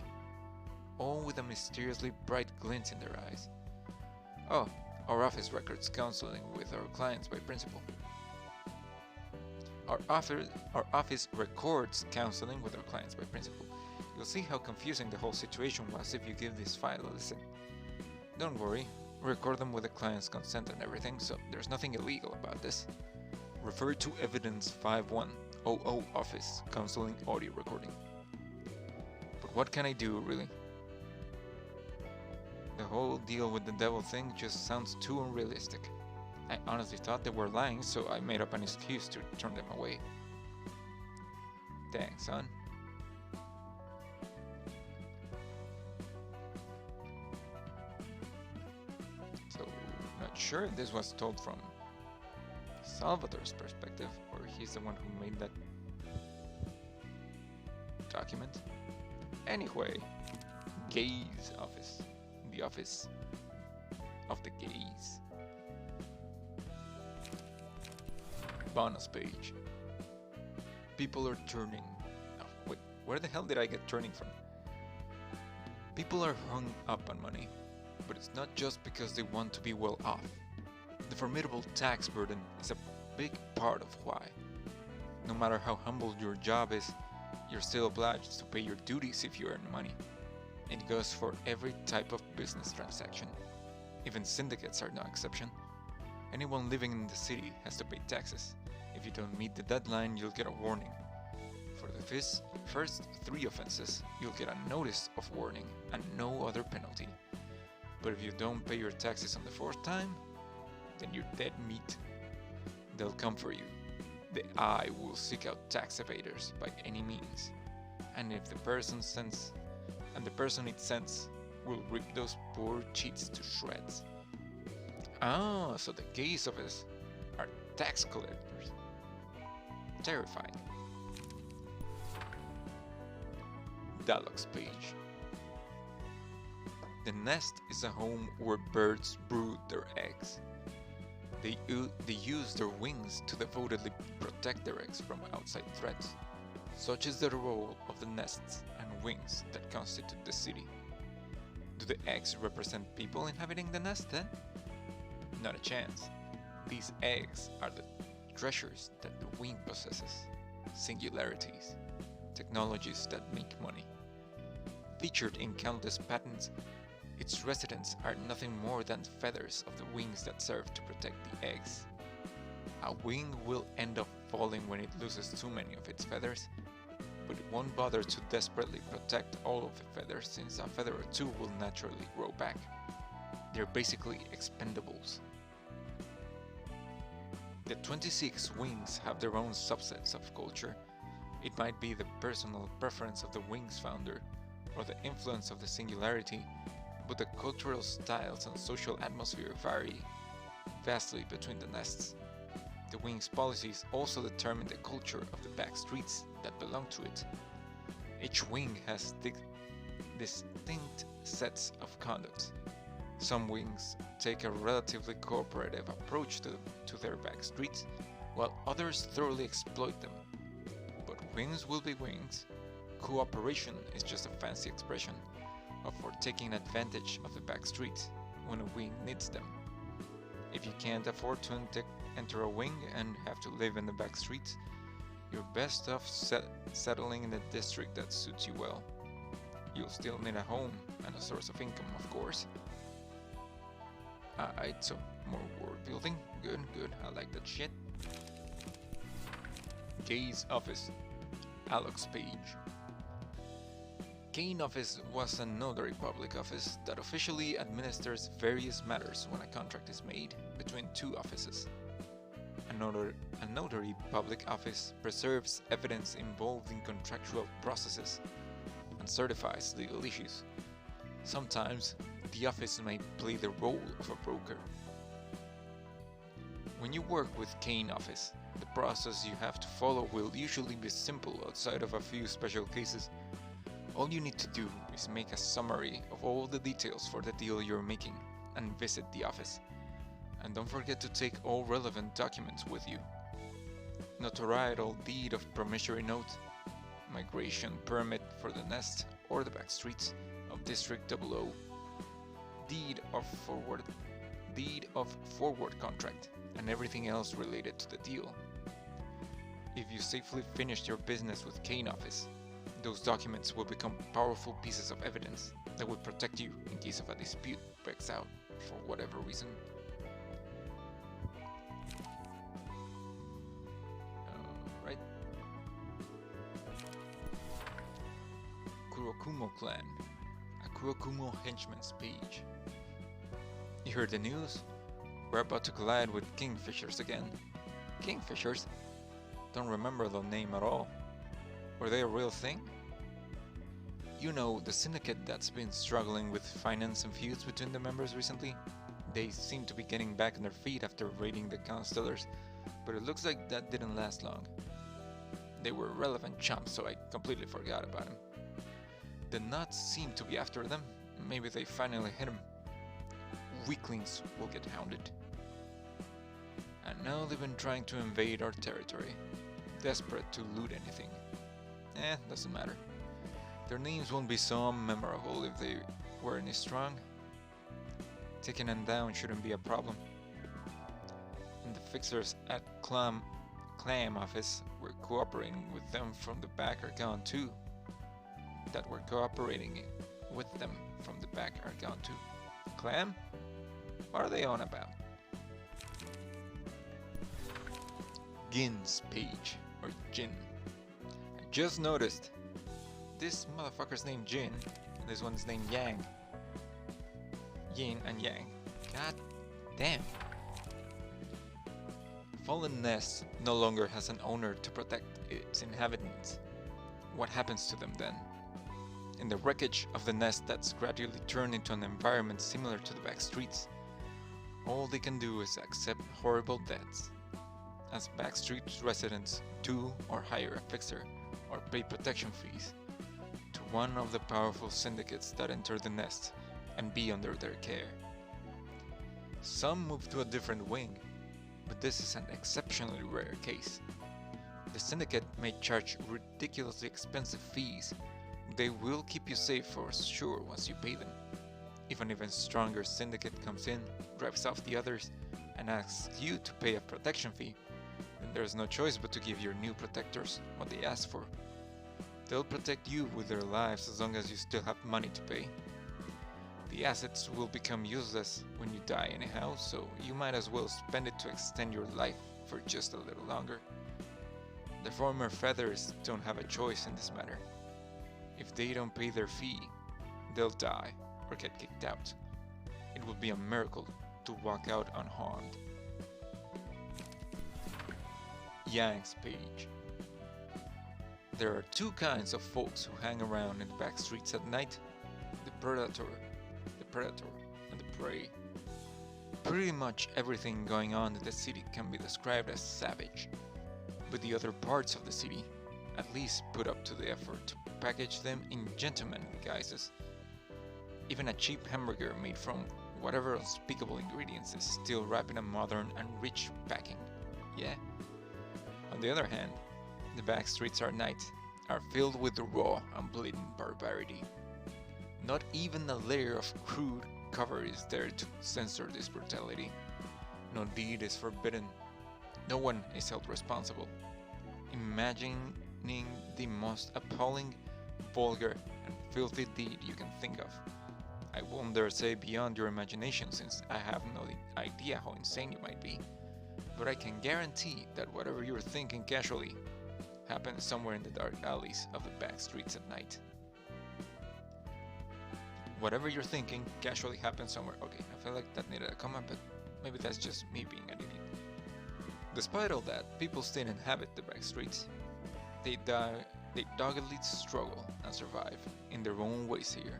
all with a mysteriously bright glint in their eyes. Oh, our office records counseling with our clients by principle. Our office records counseling with our clients by principle. You'll see how confusing the whole situation was if you give this file a listen. Don't worry, we record them with the client's consent and everything, so there's nothing illegal about this. Refer to evidence 5100 office counseling audio recording. But what can I do, really? The whole deal with the devil thing just sounds too unrealistic. I honestly thought they were lying, so I made up an excuse to turn them away. Dang, son. So, not sure if this was told from Salvador's perspective, or he's the one who made that document. Anyway, gaze office. The office of the gaze. Bonus page. People are turning. Oh, wait, where the hell did I get turning from? People are hung up on money, but it's not just because they want to be well off. The formidable tax burden is a big part of why. No matter how humble your job is, you're still obliged to pay your duties if you earn money. It goes for every type of business transaction. Even syndicates are no exception. Anyone living in the city has to pay taxes. If you don't meet the deadline, you'll get a warning. For the first 3 offenses, you'll get a notice of warning and no other penalty. But if you don't pay your taxes on the 4th time, then you're dead meat. They'll come for you. The eye will seek out tax evaders by any means. And if the person it sends will rip those poor cheats to shreds. Ah, so the gaze office are tax collectors. Terrifying. Dialogues page. The nest is a home where birds brood their eggs. They use their wings to devotedly protect their eggs from outside threats. Such is the role of the nests and wings that constitute the city. Do the eggs represent people inhabiting the nest then? Not a chance. These eggs are the treasures that the wing possesses, singularities, technologies that make money. Featured in countless patents, its residents are nothing more than feathers of the wings that serve to protect the eggs. A wing will end up falling when it loses too many of its feathers, but it won't bother to desperately protect all of the feathers since a feather or two will naturally grow back. They're basically expendables. The 26 wings have their own subsets of culture. It might be the personal preference of the wing's founder, or the influence of the singularity, but the cultural styles and social atmosphere vary vastly between the nests. The wing's policies also determine the culture of the back streets that belong to it. Each wing has distinct sets of conduct. Some wings take a relatively cooperative approach to their back streets, while others thoroughly exploit them. But wings will be wings. Cooperation is just a fancy expression for taking advantage of the back streets when a wing needs them. If you can't afford to enter a wing and have to live in the back streets, you're best off settling in a district that suits you well. You'll still need a home and a source of income, of course. Alright, so more world building. Good, good. I like that shit. Gaze office. Alex page. Kane office was a notary public office that officially administers various matters when a contract is made between 2 offices. A a notary public office preserves evidence involved in contractual processes and certifies legal issues. Sometimes, the office may play the role of a broker. When you work with Kane Office, the process you have to follow will usually be simple outside of a few special cases. All you need to do is make a summary of all the details for the deal you're making and visit the office. And don't forget to take all relevant documents with you. Notarial deed of promissory note, migration permit for the nest or the back streets of District 00, deed of forward contract, and everything else related to the deal. If you safely finished your business with Kane Office, those documents will become powerful pieces of evidence that will protect you in case of a dispute breaks out for whatever reason. Alright. Kurokumo Clan, a Kurokumo henchman's page. You heard the news? We're about to collide with Kingfishers again. Kingfishers? Don't remember the name at all. Were they a real thing? You know, the syndicate that's been struggling with finance and feuds between the members recently? They seem to be getting back on their feet after raiding the Constellars, but it looks like that didn't last long. They were relevant chumps, so I completely forgot about them. The Nuts seem to be after them. Maybe they finally hit them. Weaklings will get hounded. And now they've been trying to invade our territory, desperate to loot anything. Doesn't matter. Their names won't be so memorable if they weren't as strong. Taking them down shouldn't be a problem. And the fixers at Clam office were cooperating with them from the back are gone too. Clam? What are they on about? Gin's page, or Jin. I just noticed this motherfucker's named Jin, and this one's named Yang. Yin and Yang. God damn. Fallen Nest no longer has an owner to protect its inhabitants. What happens to them then? In the wreckage of the nest that's gradually turned into an environment similar to the back streets, all they can do is accept horrible deaths. As backstreet residents, do or hire a fixer or pay protection fees to one of the powerful syndicates that enter the nest and be under their care. Some move to a different wing, but this is an exceptionally rare case. The syndicate may charge ridiculously expensive fees. They will keep you safe for sure once you pay them. If an even stronger syndicate comes in, drives off the others, and asks you to pay a protection fee, then there's no choice but to give your new protectors what they ask for. They'll protect you with their lives as long as you still have money to pay. The assets will become useless when you die anyhow, so you might as well spend it to extend your life for just a little longer. The former feathers don't have a choice in this matter. If they don't pay their fee, they'll die or get kicked out. It would be a miracle to walk out unharmed. Yang's page. There are two kinds of folks who hang around in the back streets at night: the predator, and the prey. Pretty much everything going on in the city can be described as savage, but the other parts of the city at least put up to the effort to package them in gentlemanly guises. Even a cheap hamburger made from whatever unspeakable ingredients is still wrapped in a modern and rich packing. Yeah. On the other hand, the back streets at night are filled with raw and blatant barbarity. Not even a layer of crude cover is there to censor this brutality. No deed is forbidden. No one is held responsible. Imagining the most appalling, vulgar, and filthy deed you can think of. I won't dare say beyond your imagination, since I have no idea how insane you might be. But I can guarantee that whatever you're thinking casually happens somewhere in the dark alleys of the back streets at night. Whatever you're thinking casually happens somewhere. Okay, I feel like that needed a comment, but maybe that's just me being an idiot. Despite all that, people still inhabit the back streets. They doggedly struggle and survive in their own ways here.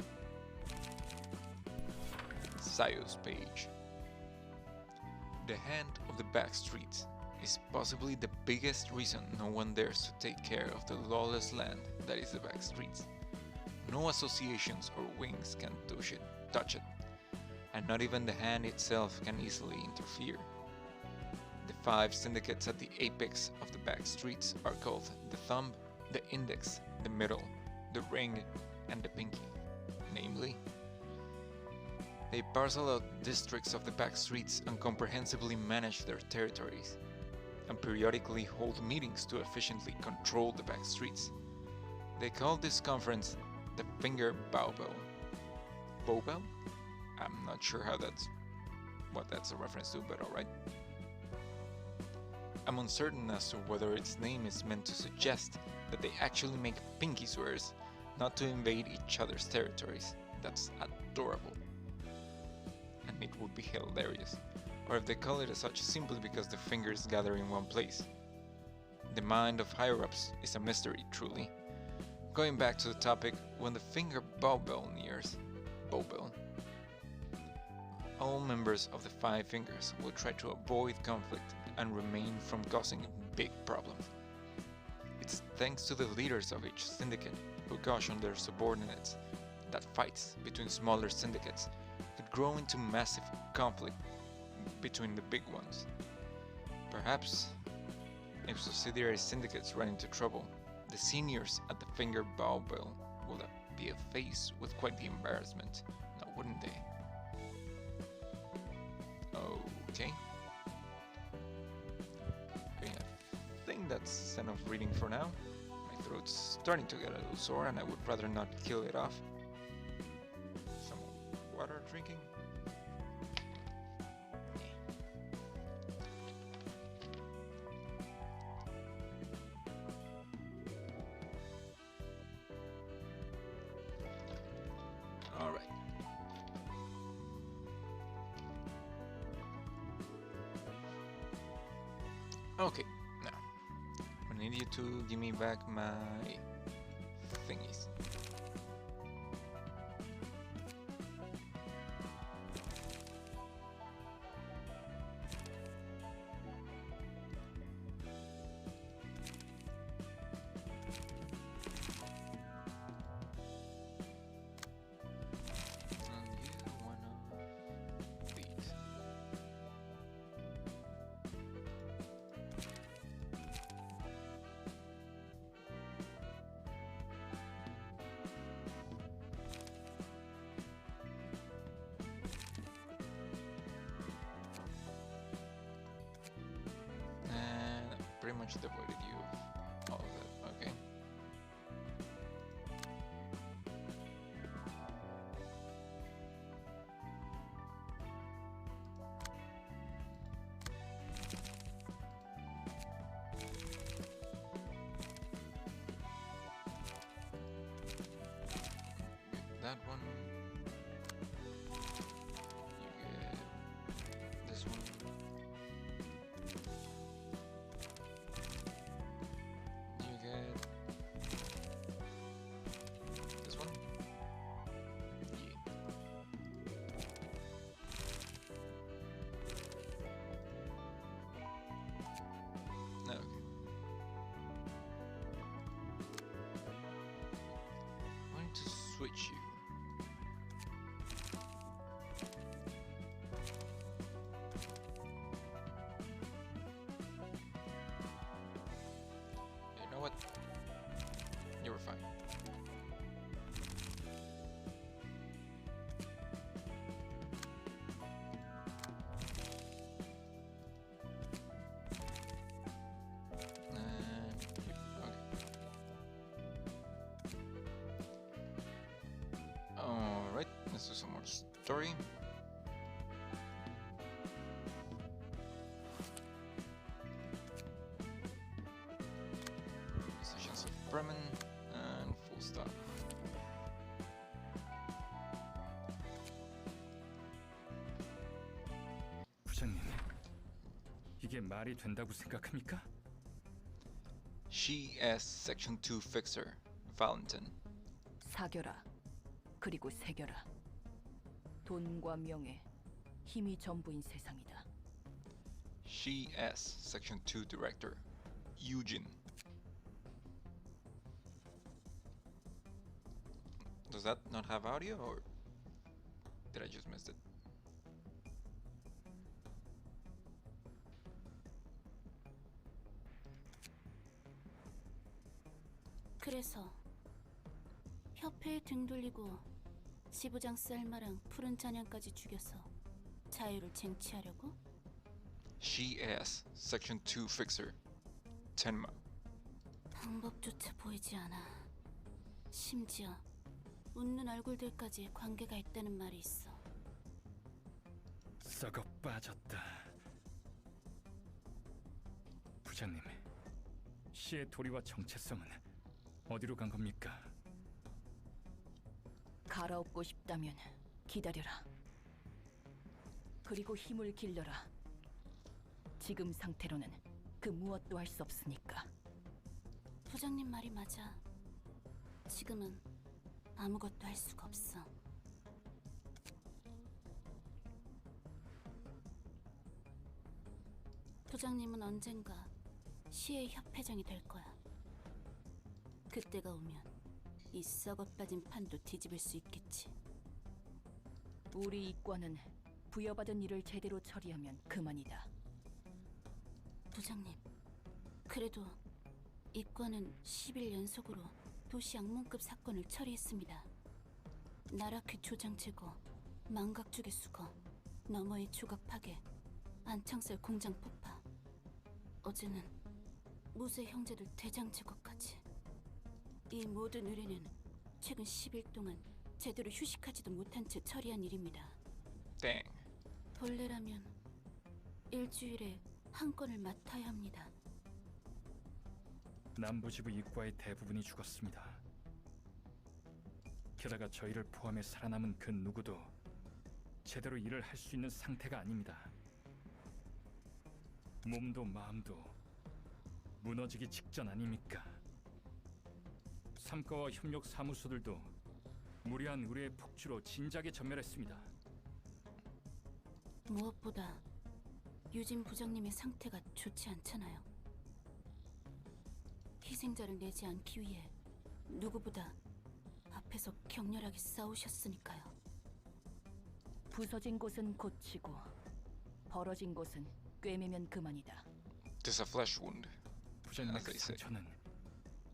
Sayo's page. The hand of the back streets is possibly the biggest reason no one dares to take care of the lawless land that is the back streets. No associations or wings can touch it, and not even the hand itself can easily interfere. The 5 syndicates at the apex of the back streets are called the thumb, the index, the middle, the ring, and the pinky. Namely, they parcel out districts of the back streets and comprehensively manage their territories, and periodically hold meetings to efficiently control the back streets. They call this conference the Finger Bowbell. Bowbell? I'm not sure what that's a reference to, but alright. I'm uncertain as to whether its name is meant to suggest that they actually make pinky swears not to invade each other's territories. That's adorable. And it would be hilarious. Or if they call it as such simply because the fingers gather in one place. The mind of higher-ups is a mystery, truly. Going back to the topic, when the Finger Bowbell nears, all members of the 5 fingers will try to avoid conflict and remain from causing big problems. It's thanks to the leaders of each syndicate who caution their subordinates that fights between smaller syndicates could grow into massive conflict between the big ones. Perhaps, if subsidiary syndicates run into trouble, the seniors at the Finger Bowbell would be faced with quite the embarrassment, now wouldn't they? Okay. Okay, I think that's enough reading for now. My throat's starting to get a little sore and I would rather not kill it off. Some water drinking. Alright. Okay, now I need you to give me back my thingies. Pretty much devoided you of all of that, okay. Get that one. You get this one. Switch you. You know what? You were fine. Alright, let's do some more story. Positions of Bremen and full stop. 부장님, 이게 말이 된다고 생각합니까? She as Section 2 fixer, Valentin. 사겨라. 그리고 새겨라. 돈과 명예, 힘이 전부인 세상이다. She as Section 2 director, Eugene. Does that not have audio, or did I just miss it? 그래서 협회에 등 돌리고 지부장 셀마랑 푸른 잔향까지 죽여서 자유를 쟁취하려고? She as Section 2 fixer, Tenma. 방법조차 보이지 않아. 심지어 웃는 얼굴들까지 관계가 있다는 말이 있어. 썩어 빠졌다. 부장님, 시의 도리와 정체성은 어디로 간 겁니까? 갈아엎고 싶다면 기다려라. 그리고 힘을 길러라. 지금 상태로는 그 무엇도 할 수 없으니까. 부장님 말이 맞아. 지금은 아무것도 할 수가 없어. 부장님은 언젠가 시의 협회장이 될 거야. 그때가 오면 이 썩어 빠진 판도 뒤집을 수 있겠지. 우리 이과는 부여받은 일을 제대로 처리하면 그만이다. 부장님, 그래도 이과는 10일 연속으로 도시 악몽급 사건을 처리했습니다. 나라크 조장 제거, 망각 쪽의 수거, 너머의 조각 파괴, 안창살 공장 폭파. 어제는 무쇠 형제들 대장 제거까지. 이 모든 의뢰는 최근 10일 동안 제대로 휴식하지도 못한 채 처리한 일입니다. Dang. 본래라면 일주일에 한 건을 맡아야 합니다. 남부지부 이과의 대부분이 죽었습니다. 게다가 저희를 포함해 살아남은 그 누구도 제대로 일을 할 수 있는 상태가 아닙니다. 몸도 마음도 무너지기 직전 아닙니까? 삼과와 협력 사무소들도 무리한 의뢰의 폭주로 진작에 전멸했습니다. 무엇보다 유진 부장님의 상태가 좋지 않잖아요. 희생자를 내지 않기 위해 누구보다 앞에서 격렬하게 싸우셨으니까요. 부서진 곳은 고치고 벌어진 곳은 꿰매면 그만이다. Just a flesh wound. 부장님의 as 그 they say. 상처는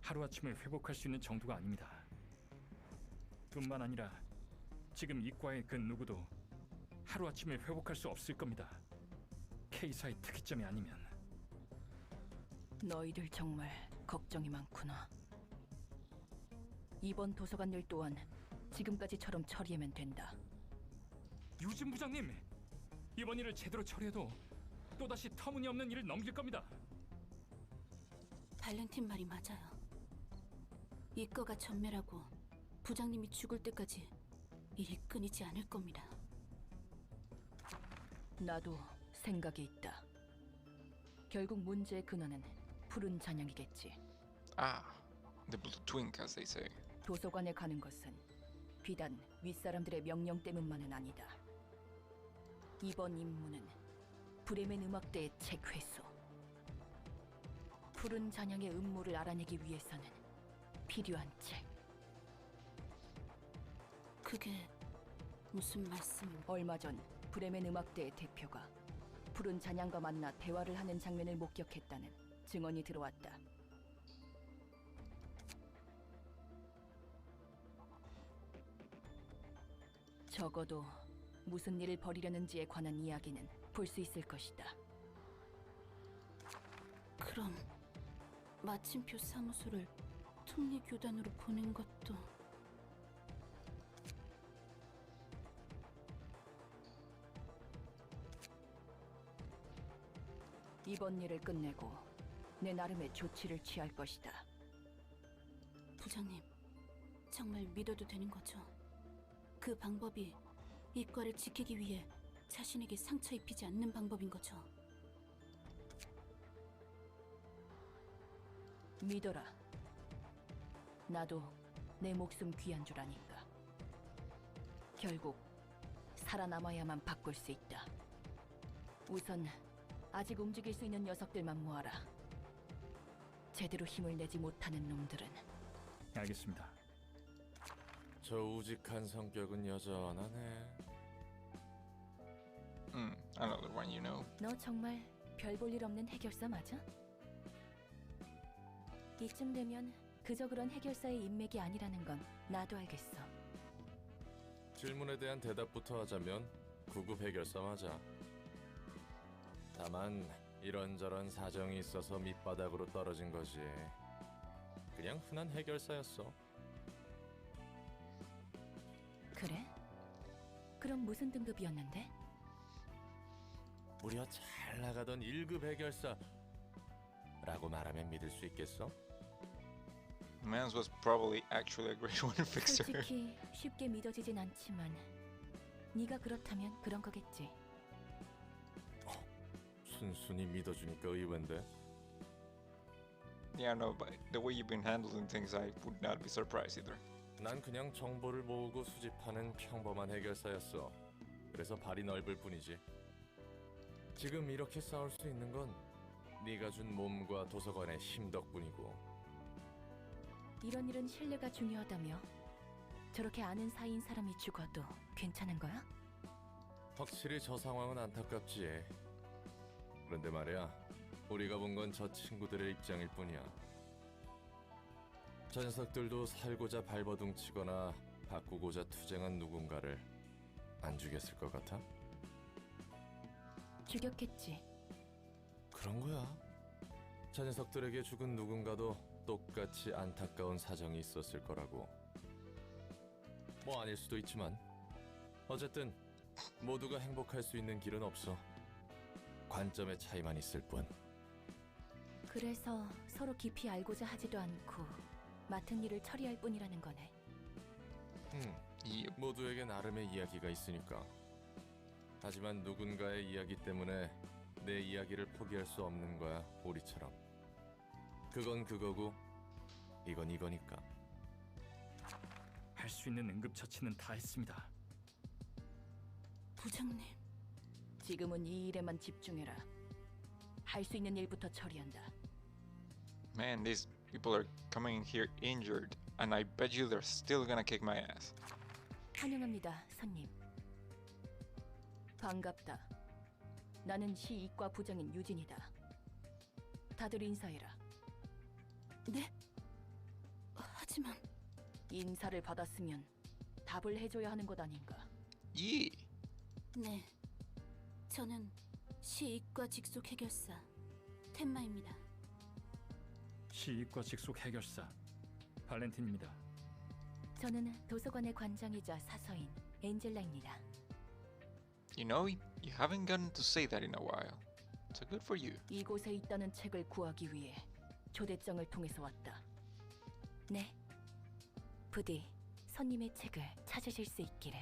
하루아침에 회복할 수 있는 정도가 아닙니다. 뿐만 아니라 지금 이과의 그 누구도 하루아침에 회복할 수 없을 겁니다. K사의 특이점이 아니면. 너희들 정말 걱정이 많구나. 이번 도서관 일 또한 지금까지처럼 처리하면 된다. 유진 부장님! 이번 일을 제대로 처리해도 또다시 터무니없는 일을 넘길 겁니다. 발렌틴 말이 맞아요. 이과가 전멸하고 부장님이 죽을 때까지 일이 끊이지 않을 겁니다. 나도 생각이 있다. 결국 문제의 근원은 푸른 잔향이겠지. Ah, the blue twink, as they say. 도서관에 가는 것은 비단 윗사람들의 명령 때문만은 아니다. 이번 임무는 브레멘 음악대의 책 회수. 푸른 잔향의 음모를 알아내기 위해서는 필요한 책. 그게 무슨 말씀입니까? 얼마 전 브레멘 음악대의 대표가 푸른 잔향과 만나 대화를 하는 장면을 목격했다는 증언이 들어왔다. 적어도 무슨 일을 벌이려는지에 관한 이야기는 볼 수 있을 것이다. 그럼 마침표 사무소를 통리교단으로 보낸 것도 이번 일을 끝내고 내 나름의 조치를 취할 것이다. 부장님, 정말 믿어도 되는 거죠? 그 방법이 이과를 지키기 위해 자신에게 상처 입히지 않는 방법인 거죠? 믿어라. 나도 내 목숨 귀한 줄 아니까. 결국 살아남아야만 바꿀 수 있다. 우선 아직 움직일 수 있는 녀석들만 모아라. 제대로 힘을 내지 못하는 놈들은 알겠습니다. 저 우직한 성격은 여전하네. Another one you know. 너 정말 별 볼 일 없는 해결사 맞아? 이쯤 되면 그저 그런 해결사의 인맥이 아니라는 건 나도 알겠어. 질문에 대한 대답부터 하자면 구급 해결사 맞아. 다만 이런저런 사정이 있어서 밑바닥으로 떨어진 거지. 그냥 흔한 해결사였어. 그래? 그럼 무슨 등급이었는데? 무려 잘 나가던 1급 해결사 라고 말하면 믿을 수 있겠어? Mans was probably actually a great one fixer. 솔직히 쉽게 믿어지진 않지만 네가 그렇다면 그런 거겠지. 순순히 믿어주니까 의외인데. Yeah, no, but the way you've been handling things, I would not be surprised either. 난 그냥 정보를 모으고 수집하는 평범한 해결사였어. 그래서 발이 넓을 뿐이지. 지금 이렇게 싸울 수 있는 건 네가 준 몸과 도서관의 힘 덕분이고. 이런 일은 신뢰가 중요하다며. 저렇게 아는 사이인 사람이 죽어도 괜찮은 거야? 확실히 저 상황은 안타깝지. 그런데 말이야, 우리가 본 건 저 친구들의 입장일 뿐이야. 저 녀석들도 살고자 발버둥 치거나 바꾸고자 투쟁한 누군가를 안 죽였을 것 같아? 죽였겠지. 그런 거야. 저 녀석들에게 죽은 누군가도 똑같이 안타까운 사정이 있었을 거라고. 뭐 아닐 수도 있지만 어쨌든 모두가 행복할 수 있는 길은 없어. 관점의 차이만 있을 뿐. 그래서 서로 깊이 알고자 하지도 않고 맡은 일을 처리할 뿐이라는 거네. Yep. 모두에게 나름의 이야기가 있으니까. 하지만 누군가의 이야기 때문에 내 이야기를 포기할 수 없는 거야, 우리처럼. 그건 그거고 이건 이거니까. 할 수 있는 응급처치는 다 했습니다. 부장님, 지금은 이 일에만 집중해라. 할 수 있는 일부터 처리한다. Man, these people are coming in here injured, and I bet you they're still gonna kick my ass. 환영합니다, 손님. 반갑다. 나는 시이과 부장인 유진이다. 다들 인사해라. 네? 하지만 인사를 받았으면 답을 해줘야 하는 것 아닌가. Yeah. 네, 저는 시이과 직속 해결사 텐마입니다. 시이과 직속 해결사 발렌틴입니다. 저는 도서관의 관장이자 사서인 엔젤라입니다. You know, you haven't gotten to say that in a while. So good for you. 이곳에 있다는 책을 구하기 위해 초대장을 통해서 왔다. 네, 부디 손님의 책을 찾으실 수 있기를.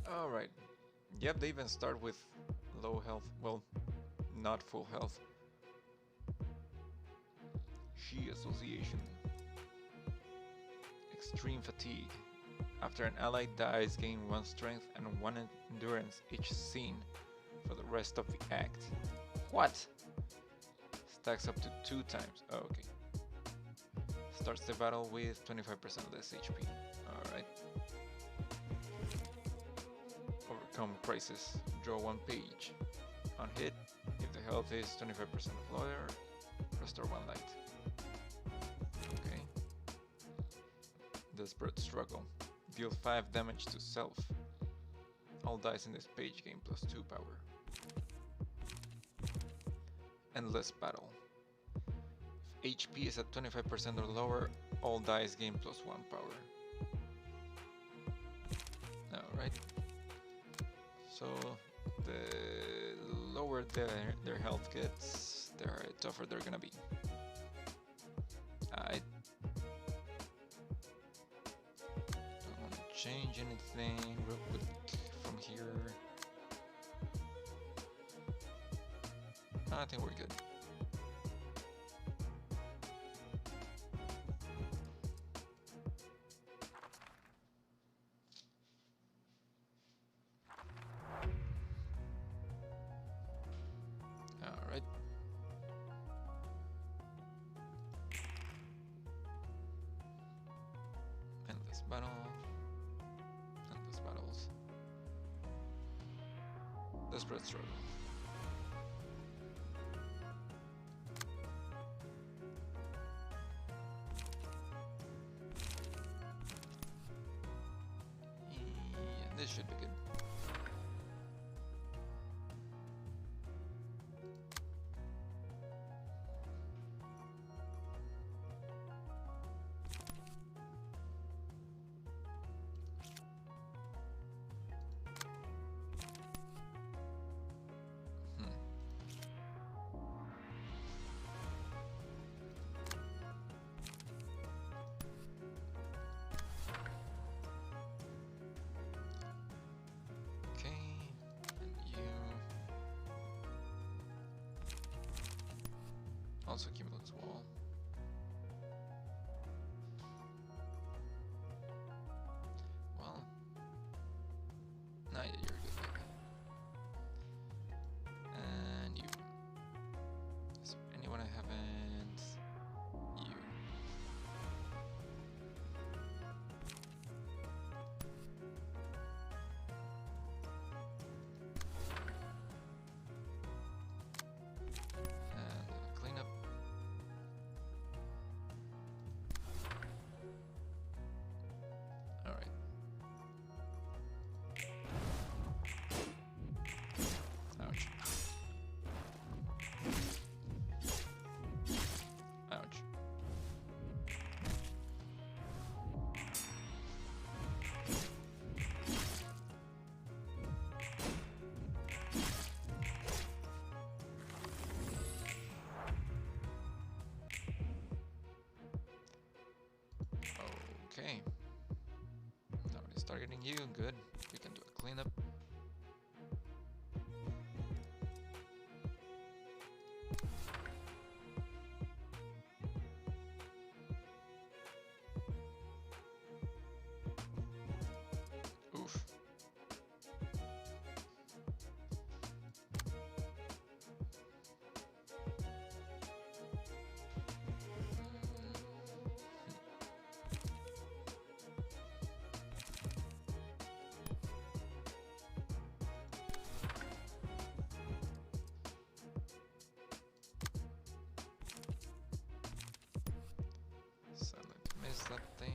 Alright. Yep, they even start with low health. Well, not full health. She Association. Extreme fatigue. After an ally dies, gain 1 strength and 1 endurance each scene for the rest of the act. What? Stacks up to 2 times. Oh, okay. Starts the battle with 25% less HP. Alright. Overcome crisis. Draw 1 page. On hit, if the health is 25% lower, restore 1 light. Okay. Desperate struggle. Deal 5 damage to self. All dice in this page gain +2 power. Endless battle. If HP is at 25% or lower, all dice gain +1 power. Alright. So the lower their health gets, the tougher they're gonna be. I don't want to change anything real quick from here. I think we're good. All right. Endless battle. Endless battles. Desperate struggle. Yeah, this should be good. Okay, and you also Cumulus Wall. Well, nah, yeah, you're good. And you. Is there anyone I haven't? You. And clean up. All right. Ouch. Ouch. Okay. Nobody's targeting you. Good. We can do a cleanup. Oof. Silent miss that thing.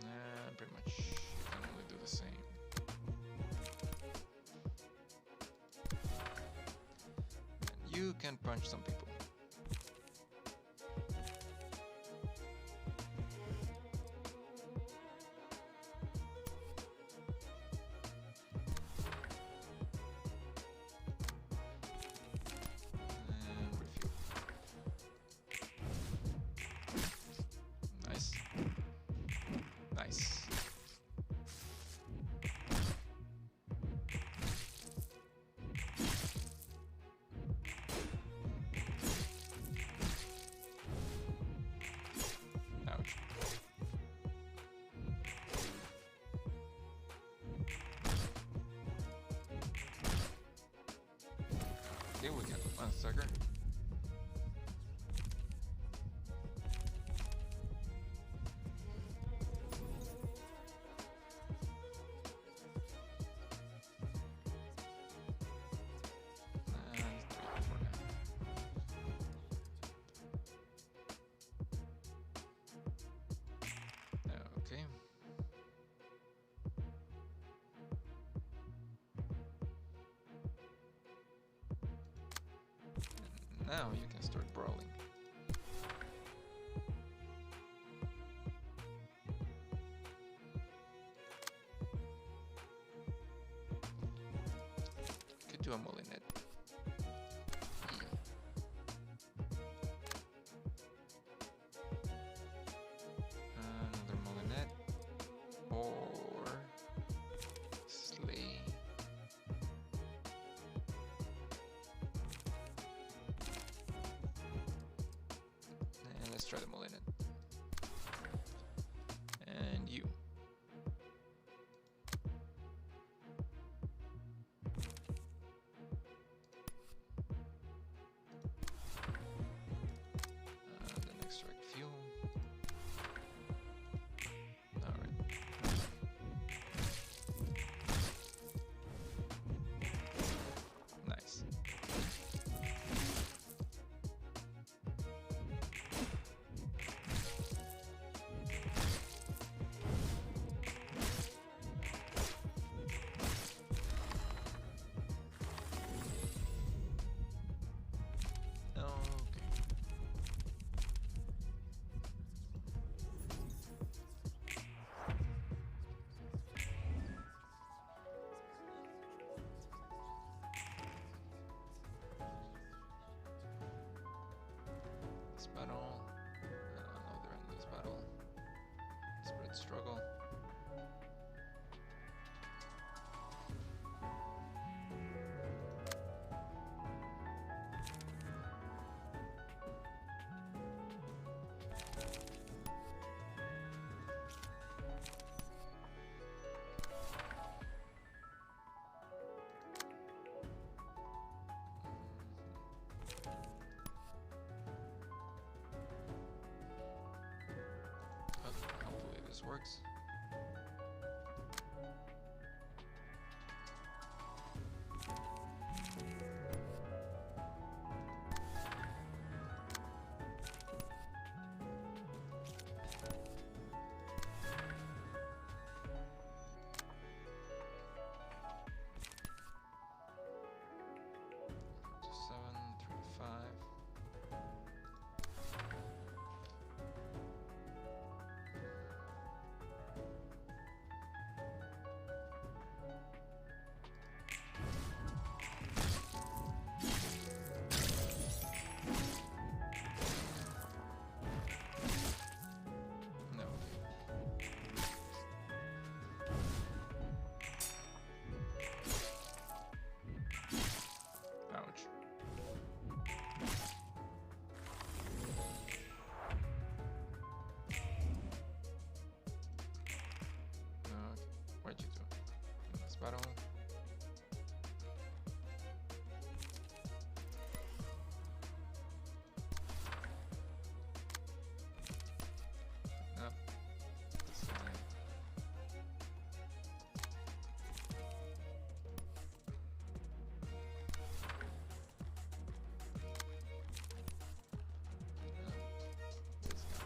Nah, pretty much you can only do the same. And you can punch some people. And refuel. Nice. Nice. Ouch. Okay, we got one sucker. And three for now. Okay. And now you can start brawling. Could do a mullinet. try the malignant. And you. Then extract fuel. Alright. Nice. Okay. This battle. Another endless battle. Desperate struggle. Hopefully this works. Seven, 35. No. Ouch. Okay. What'd you do? This battle. Nope. This guy. This guy.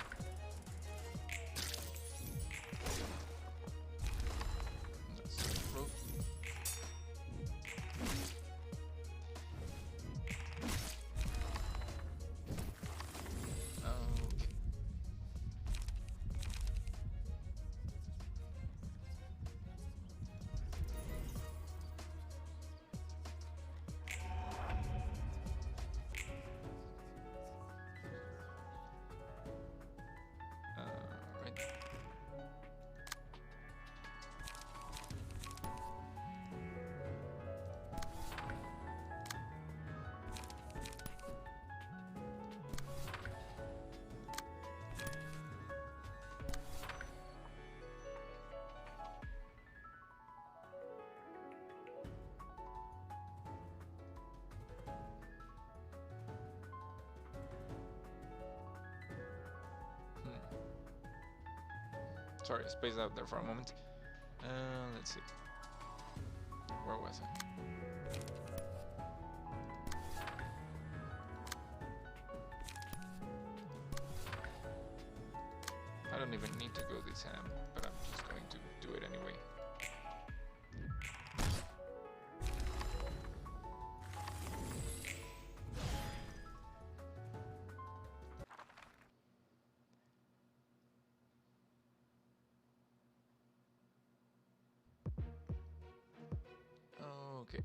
That's rope. Okay. Right. Sorry, spaced out there for a moment. Let's see. Where was I? I don't even need to go this ham, but I'm just going to do it anyway. Okay.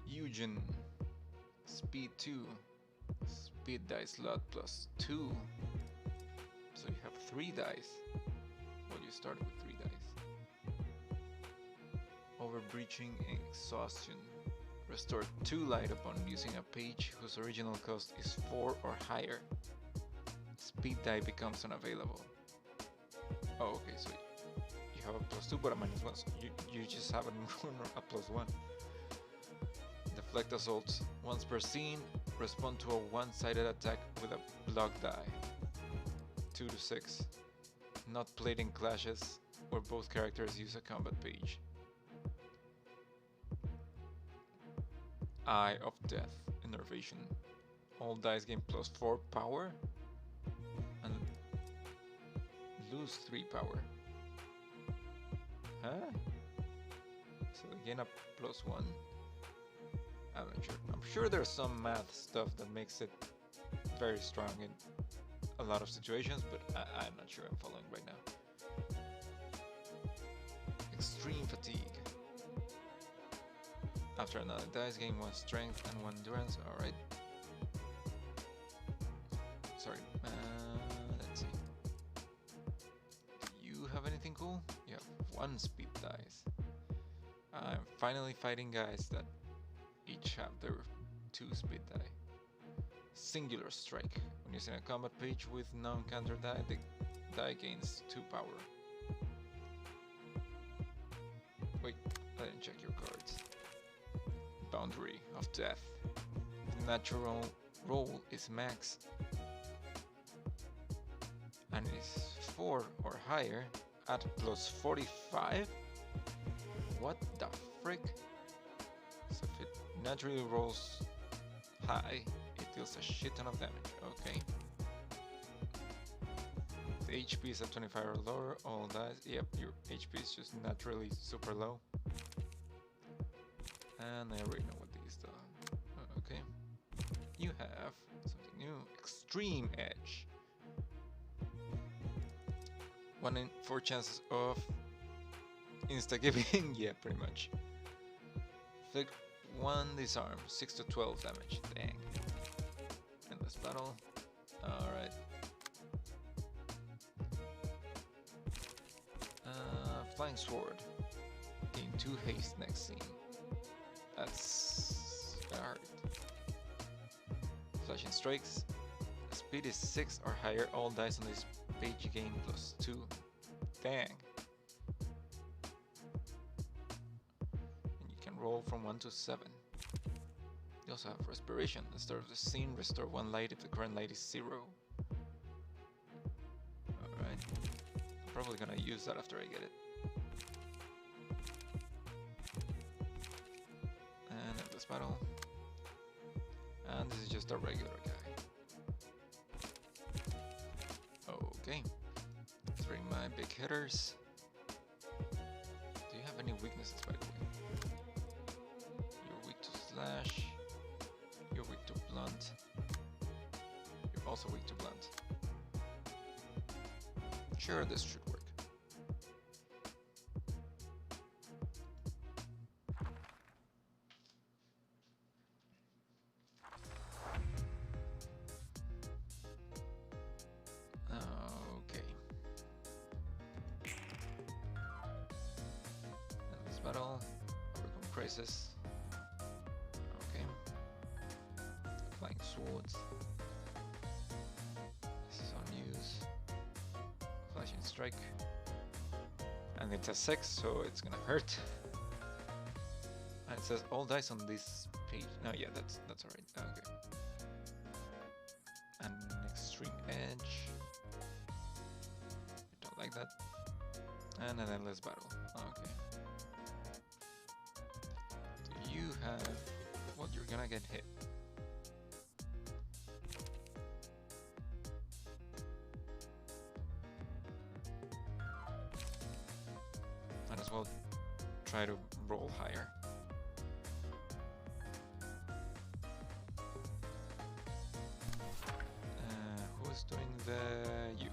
Eugen. Speed 2. Speed die slot plus 2. So you have 3 dice. Well, you started with 3 dice. Overbreaching and exhaustion. Restore 2 light upon using a page whose original cost is 4 or higher. speed die becomes unavailable. Oh, okay, so you have a +2 but a -1, so you just have a +1. Deflect assaults. Once per scene, respond to a one-sided attack with a block die. 2 to 6. Not played in clashes where both characters use a combat page. Eye of Death. Innervation. All dice gain +4 power and lose 3 power. Huh? So they gain a +1. I'm not sure. I'm sure there's some math stuff that makes it very strong in a lot of situations, but I'm not sure I'm following right now. Extreme fatigue. After another dice, gain 1 strength and 1 endurance. Alright. Sorry. Let's see. Do you have anything cool? You have 1 speed dice. I'm finally fighting guys that each have their 2 speed die. Singular strike. When using a combat page with non-counter die, the die gains 2 power. Wait, I didn't check your cards. Boundary of Death. The natural roll is max and is 4 or higher at +45? What the frick? So if it naturally rolls high, it deals a shit ton of damage. Okay. The HP is at 25 or lower, all dies. Yep, your HP is just naturally super low. And I already know what these do. Okay. You have something new. Extreme Edge. 1 in 4 chances of insta-giving. Yeah, pretty much. Inflict 1 disarm. 6 to 12 damage. Dang. Endless battle. Alright. Flying Sword. Gain 2 haste next scene. That's hard. Flashing Strikes. Speed is 6 or higher. All dice on this page gain +2. Dang. And you can roll from 1 to 7. You also have Respiration. At the start of the scene, restore 1 light if the current light is 0. Alright. I'm probably gonna use that after I get it. And endless battle. And this is just a regular guy. Okay. Let's bring my big hitters. Do you have any weaknesses, by the way? You're weak to slash. You're weak to blunt. You're also weak to blunt. Sure, this should work. Battle, overcome crisis. Okay. Flying Swords. This is on use. Flashing Strike. And it's a 6, so it's gonna hurt. And it says all dice on this page. No, yeah, that's alright. Okay. And Extreme Edge. I don't like that. And an Endless Battle. Okay. You have what you're gonna get hit. Might as well try to roll higher. Who's doing the you?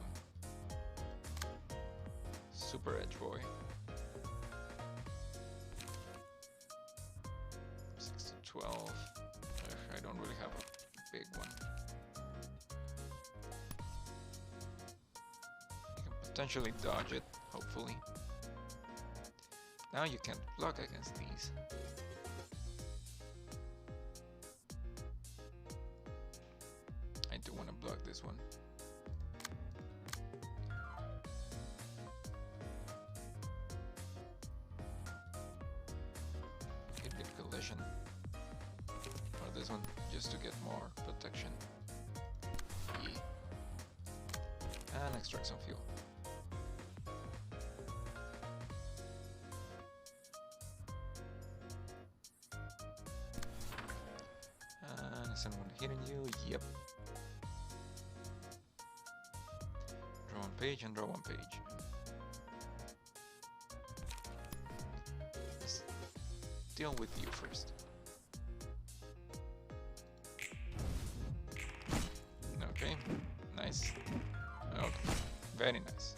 Super Edge Boy. 12. I don't really have a big one. You can potentially dodge it, hopefully. Now you can't block against these. I do want to block this one. just to get more protection. Yeah. And extract some fuel. And is someone hitting you? Yep. Draw one page and draw one page. Let's deal with you first. Okay, nice. Okay, very nice.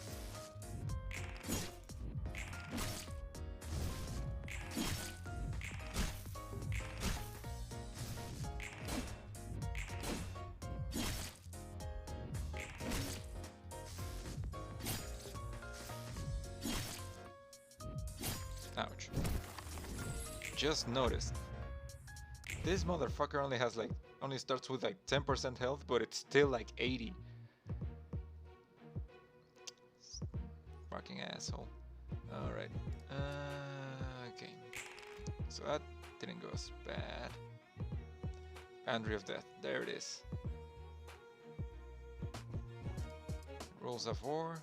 Ouch. Just noticed. This motherfucker only starts with like 10% health, but it's still like 80. Fucking asshole. Alright. Okay. So that didn't go as bad. Boundary of Death. There it is. Rolls a 4.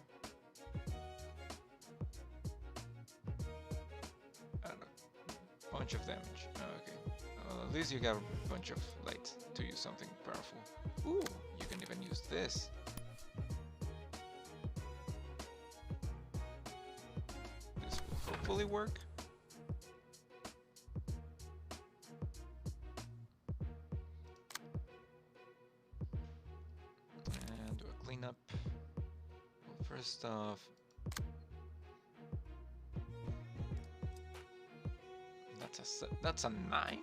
And a bunch of damage. Okay. At least you got a bunch of light to use something powerful. Ooh, you can even use this. This will hopefully work. And do a cleanup. Well, first off, that's a 9?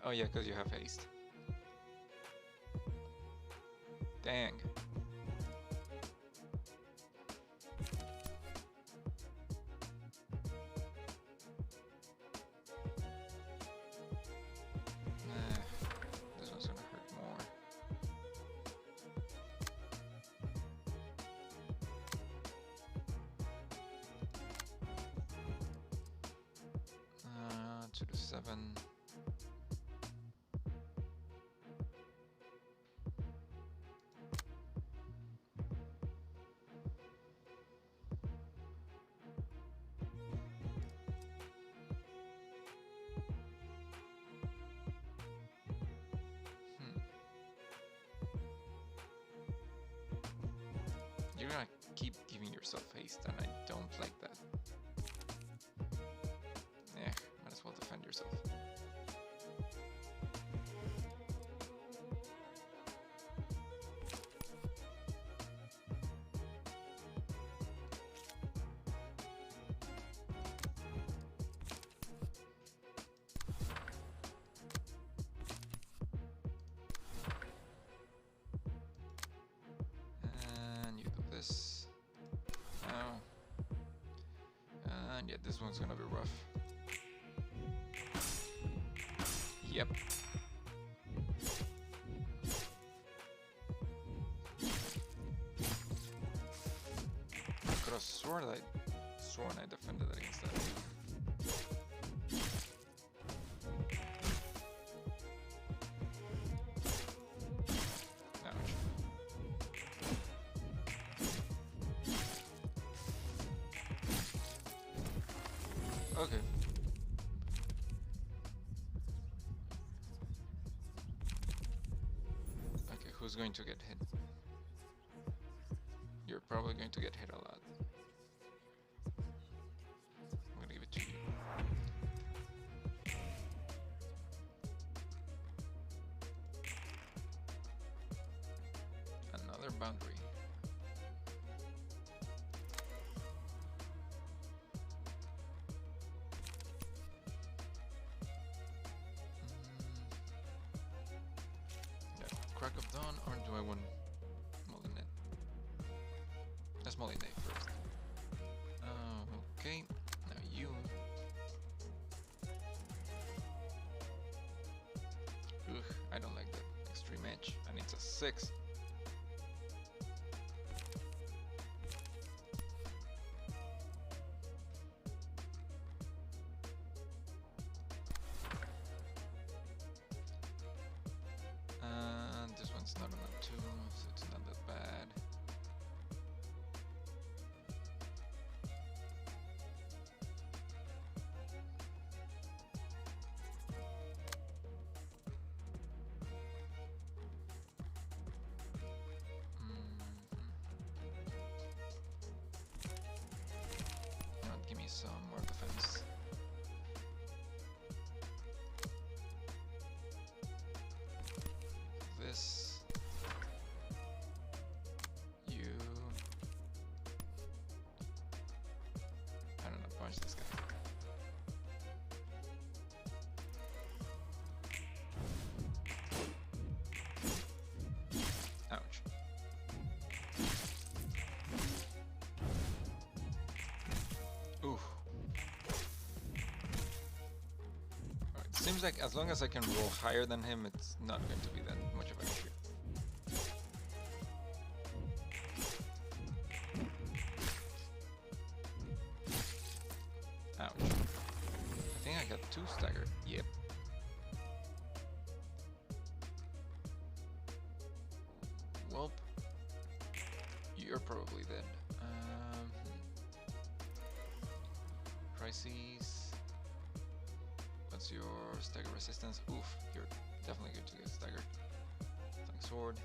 Oh yeah, because you have haste. Dang. This one's gonna hurt more. To the 7. You're gonna keep giving yourself haste, and I don't like that. Eh, might as well defend yourself. Now, and yeah, this one's gonna be rough. Yep. Could have sworn I defended against that. Okay. Okay, who's going to get hit? You're probably going to get hit a lot. I'm gonna give it to you. Another boundary. Crack of Dawn, or do I want Molinet? Let's Molinet first. Okay, now you. Ugh, I don't like that extreme edge, and it's a 6. seems like as long as I can roll higher than him, it's not going to be that much of an issue. Ouch. I think I got 2 staggered. Yep. Well, you're probably dead. Crises. What's your stagger resistance? Oof, you're definitely going to get staggered. Flank sword.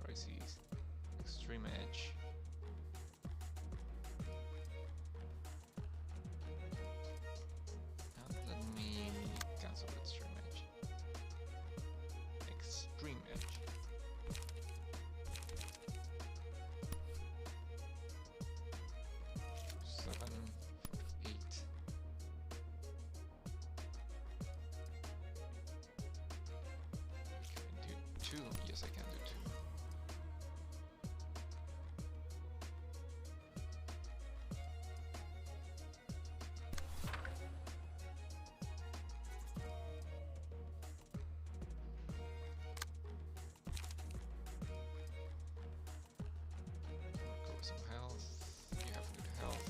Crises. Extreme edge. Let me cancel extreme edge. Extreme edge. Yes, I can do 2. Recover some health. You have good health.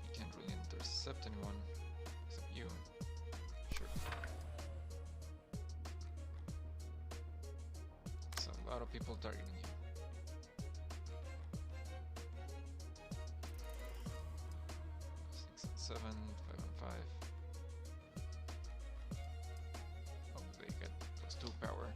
You can't really intercept anyone. You. Sure. So a lot of people targeting you. 6 and 7, 5 and 5. Oh, they get +2 power.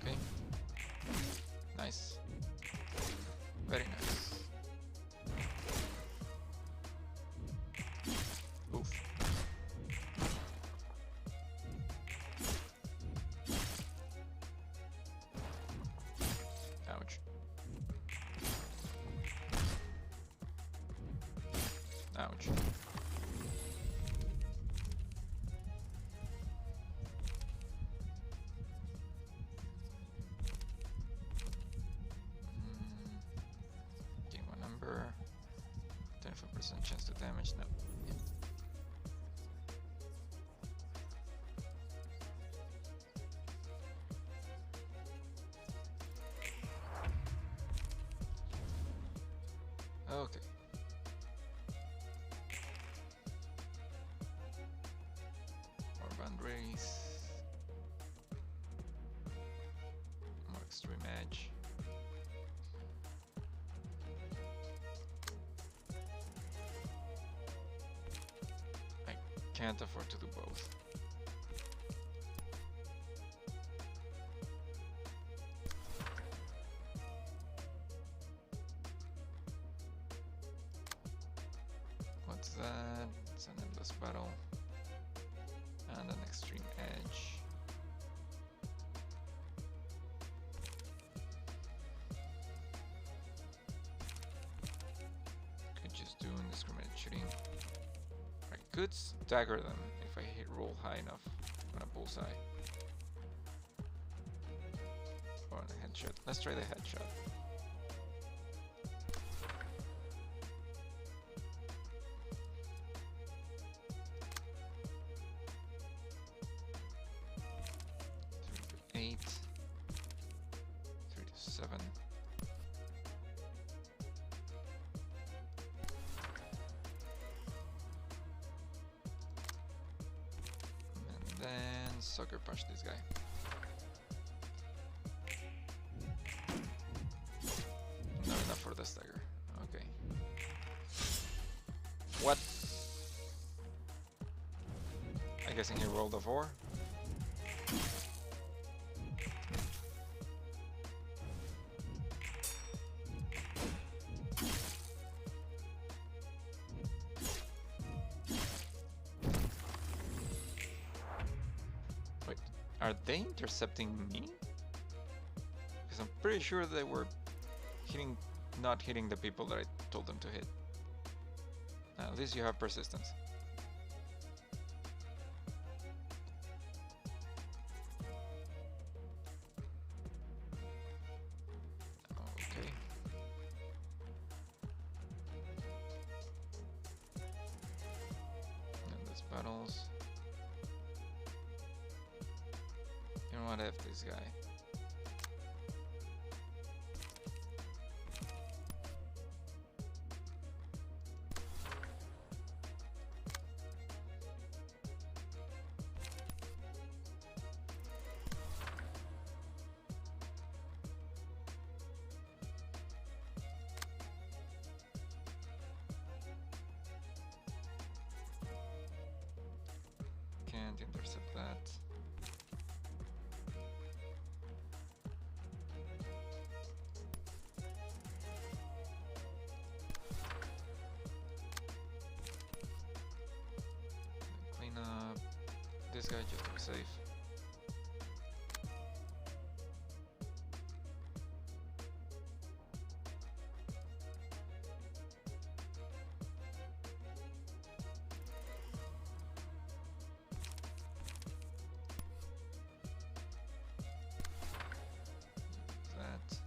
Okay. Nice. Very nice. Oof. Ouch. Ouch. Gain 1 number. 25% chance to damage. No. Yeah. Okay. More band race. More extreme edge. I can't afford to do both. What's that? It's an endless battle. And an extreme edge. Could just do indiscriminate shooting. I could stagger them if I hit roll high enough on a bullseye. Or on a headshot. Let's try the headshot. Eight, 3 to 7. And then sucker punch this guy. Not enough for the stagger. Okay. What? I'm guessing he rolled a 4. Are they intercepting me? Because I'm pretty sure they were not hitting the people that I told them to hit. At least you have persistence. Okay. And this battles. You know what? F this guy. Can't intercept that. Clean up this guy just to be safe. That.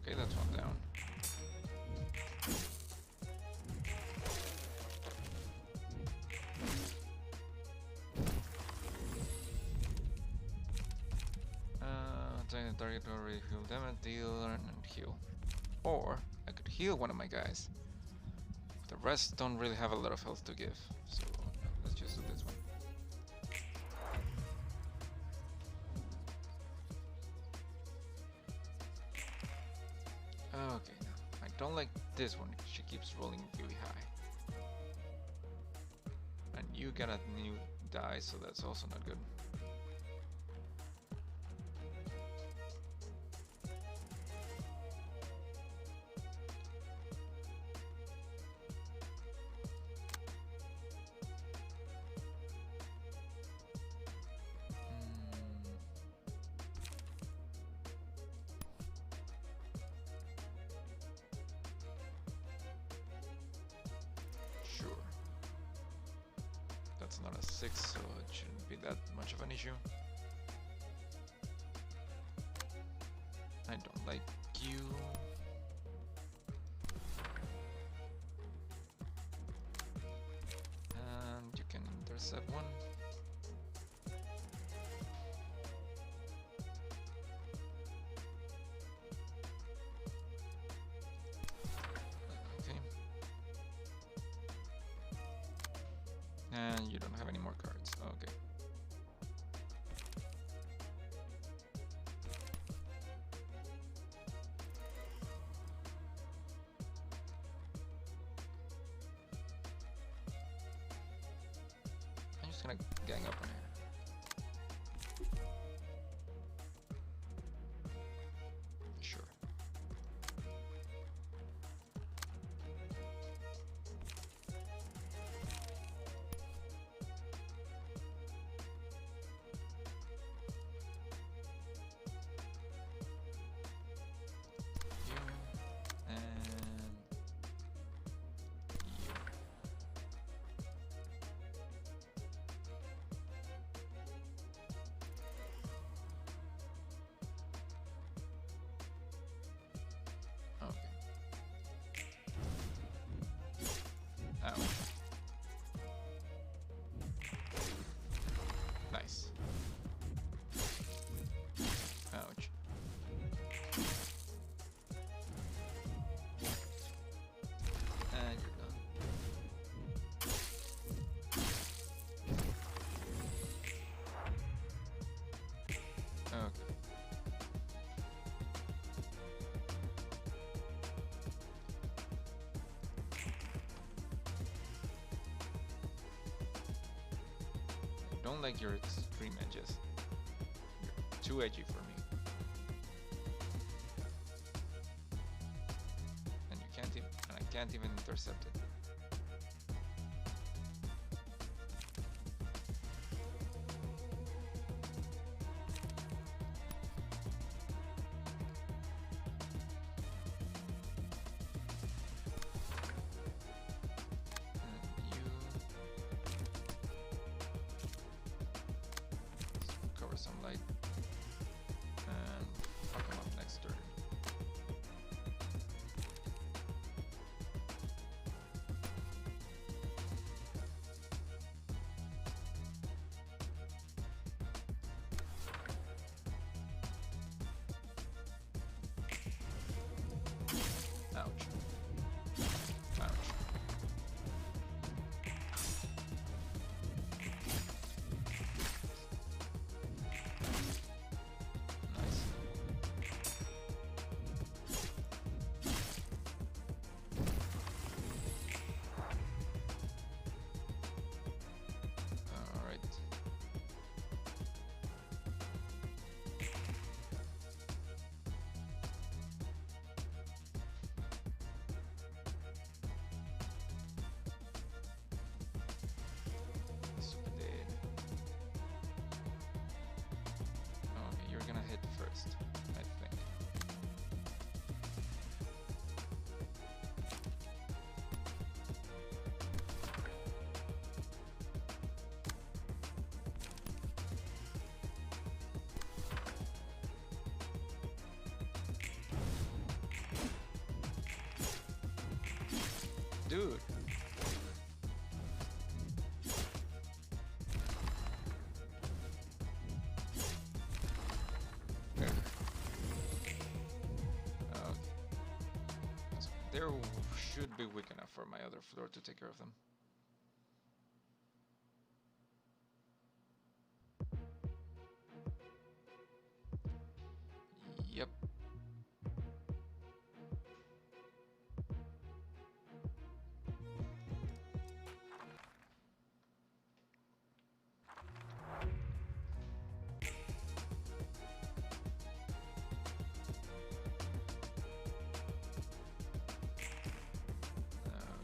Okay, that's one down. Attack the target or heal damage, deal and heal. Or I could heal one of my guys. The rest don't really have a lot of health to give, so let's just do this one. Okay, now I don't like this one. She keeps rolling really high, and you got a new die, so that's also not good. Sure. That's not a 6, so it shouldn't be that much of an issue. I don't like you. And you can intercept one. Okay. And you don't have any more cards. Okay. I'm just gonna gang up on here. Sure. You and you. Okay. Ow. Nice. Ouch. And you're done. Okay. I don't like your extreme edges. You're too edgy for me. And you can't even, and I can't even intercept it. Cover some light and fuck him up next turn. Ouch. Ouch. Nice. All right. Super dead. Okay, you're gonna hit first, I think. Dude. Okay. There should be weak enough for my other floor to take care of them. Yep.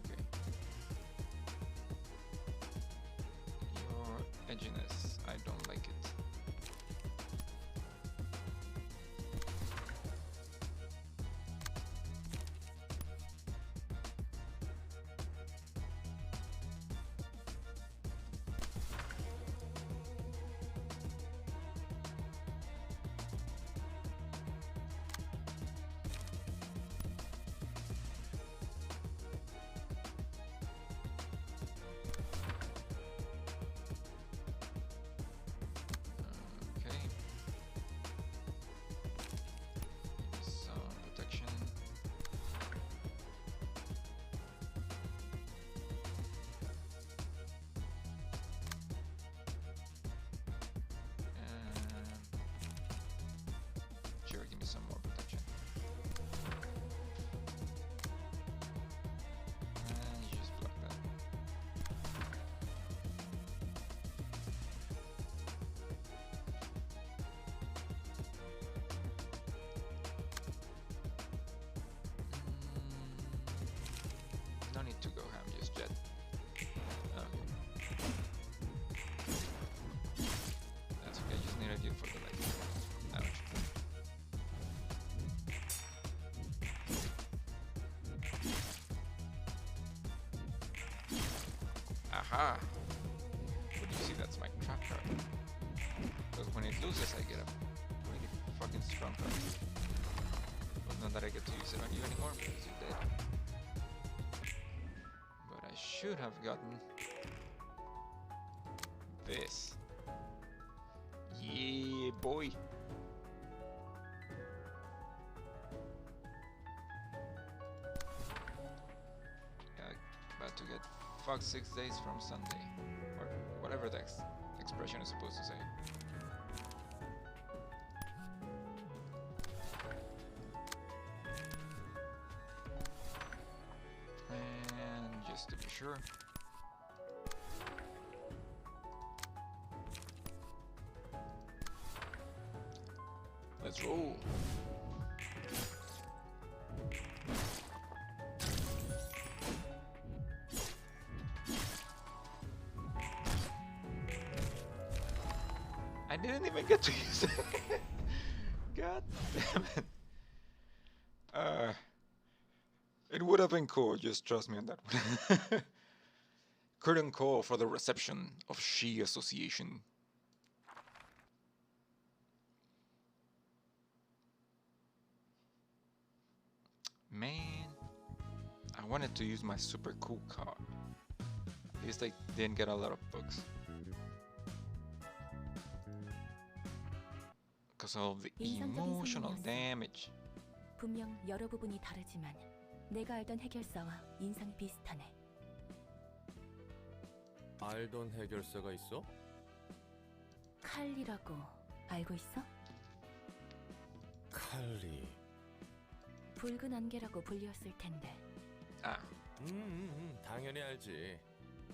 Okay. Your edginess, I don't like it. Okay. Some protection. Sure, give me some more protection. And you just block that. No need to go ham just yet. Okay. That's okay, just needed you for the light. Ouch. Aha! But you see, that's my trap card. Because when it loses, I get a pretty fucking strong card. But not that I get to use it on you anymore because you're dead. But I should have gotten this. Yeah, boy. About to get fucked 6 days from Sunday. Or whatever the expression is supposed to say. And just to be sure. Let's roll. didn't even get to use it. God damn it. It would have been cool, just trust me on that one. Curtain call for the reception of She Association. Man, I wanted to use my super cool card. At least I didn't get a lot of books. Because of the emotional damage. 분명 여러 부분이 다르지만 내가 알던 해결사와 인상이 비슷하네. 알던 해결사가 있어? 칼리라고 알고 있어? 칼리. 붉은 안개라고 불렸을 텐데. 아, 당연히 알지.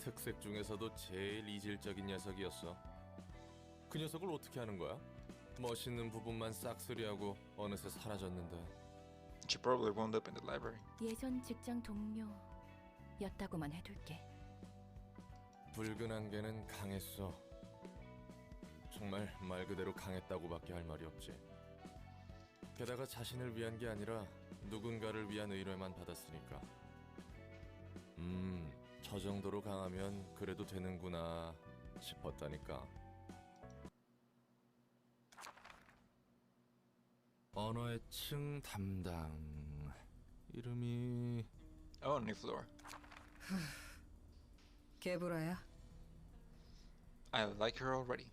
특색 중에서도 제일 이질적인 녀석이었어. 그 녀석을 어떻게 하는 거야? 멋있는 부분만 싹쓸이하고 어느새 사라졌는데. she probably wound up in the library. 예전 직장 동료였다고만 해둘게. 붉은 안개는 강했어. 정말 말 그대로 강했다고밖에 할 말이 없지. 게다가 자신을 위한 게 아니라 누군가를 위한 의뢰만 받았으니까. 저 정도로 강하면 그래도 되는구나 싶었다니까. 언어의 층 담당 이름이 Oh, new floor. 개브라야. I like her already.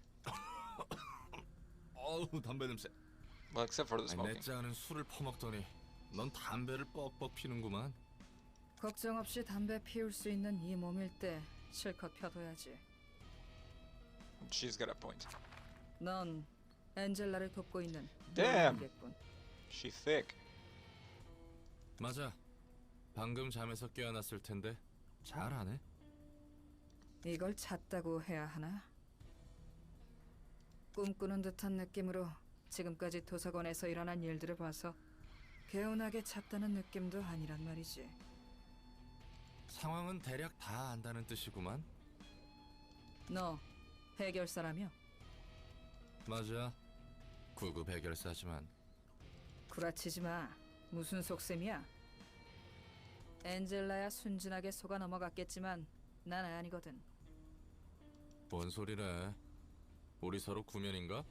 어우 담배 냄새. Well, except for the 내 smoking. 짝은 술을 퍼먹더니 넌 담배를 뻑뻑 피는구만. 걱정 없이 담배 피울 수 있는 이 몸일 때 실컷 펴둬야지. She's got a point. 넌 엔젤라를 돕고 있는 Damn. 겠군. She's thick. 맞아. 방금 잠에서 깨어났을 텐데 잘하네. 이걸 잤다고 해야 하나? 꿈꾸는 듯한 느낌으로 지금까지 도서관에서 일어난 일들을 봐서 개운하게 잤다는 느낌도 아니란 말이지. 상황은 대략 다 안다는 뜻이구만. 너 해결사라며? 맞아. 9급 해결사지만. 구라치지 마. 무슨 속셈이야? 엔젤라야 순진하게 속아 넘어갔겠지만 난 아니거든. 뭔 소리래. 우리 서로 구면인가?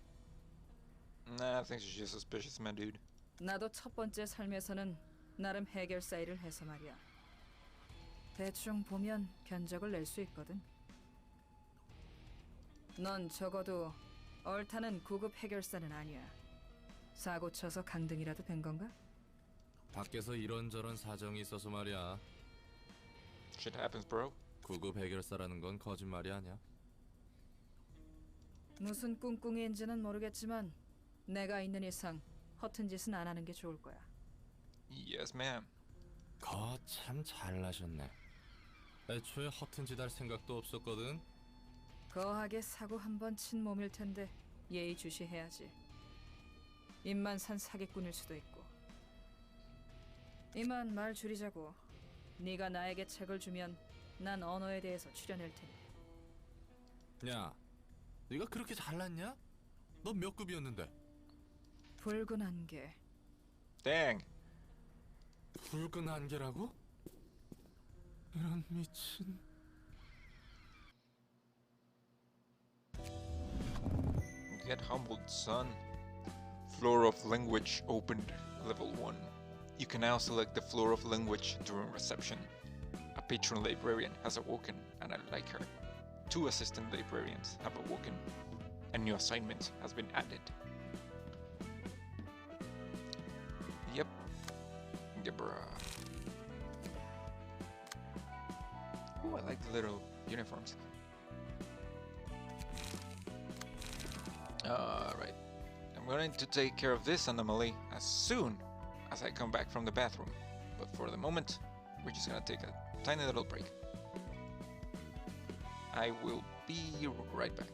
Nah, I think she's just suspicious, my dude. 나도 첫 번째 삶에서는 나름 해결사 일을 해서 말이야. 대충 보면 견적을 낼 수 있거든. 넌 적어도 얼타는 9급 해결사는 아니야. 사고 쳐서 강등이라도 된 건가? 밖에서 이런저런 사정이 있어서 말이야. Shit happens, bro. 9급 해결사라는 건 거짓말이 아니야. 무슨 꿍꿍이인지는 모르겠지만 내가 있는 이상 허튼 짓은 안 하는 게 좋을 거야. Yes, ma'am. 참 잘나셨네. 애초에 허튼 짓 할 생각도 없었거든. 거하게 사고 한 번 친 몸일 텐데 예의주시해야지. 입만 산 사기꾼일 수도 있고. 이만 말 줄이자고. 네가 나에게 책을 주면 난 언어에 대해서 추려낼 테니. 야, 네가 그렇게 잘났냐? 너 몇 급이었는데? 붉은 안개. Dang. 붉은 안개라고? 이런 미친. Get humbled, son. Floor of language opened, level 1. You can now select the floor of language during reception. A patron librarian has awoken, and I like her. 2 assistant librarians have awoken. A new assignment has been added. Yep. Gebra. Ooh, I like the little uniforms. Alright. I'm going to take care of this anomaly as soon as I come back from the bathroom. But for the moment, we're just gonna take a tiny little break. I will be right back.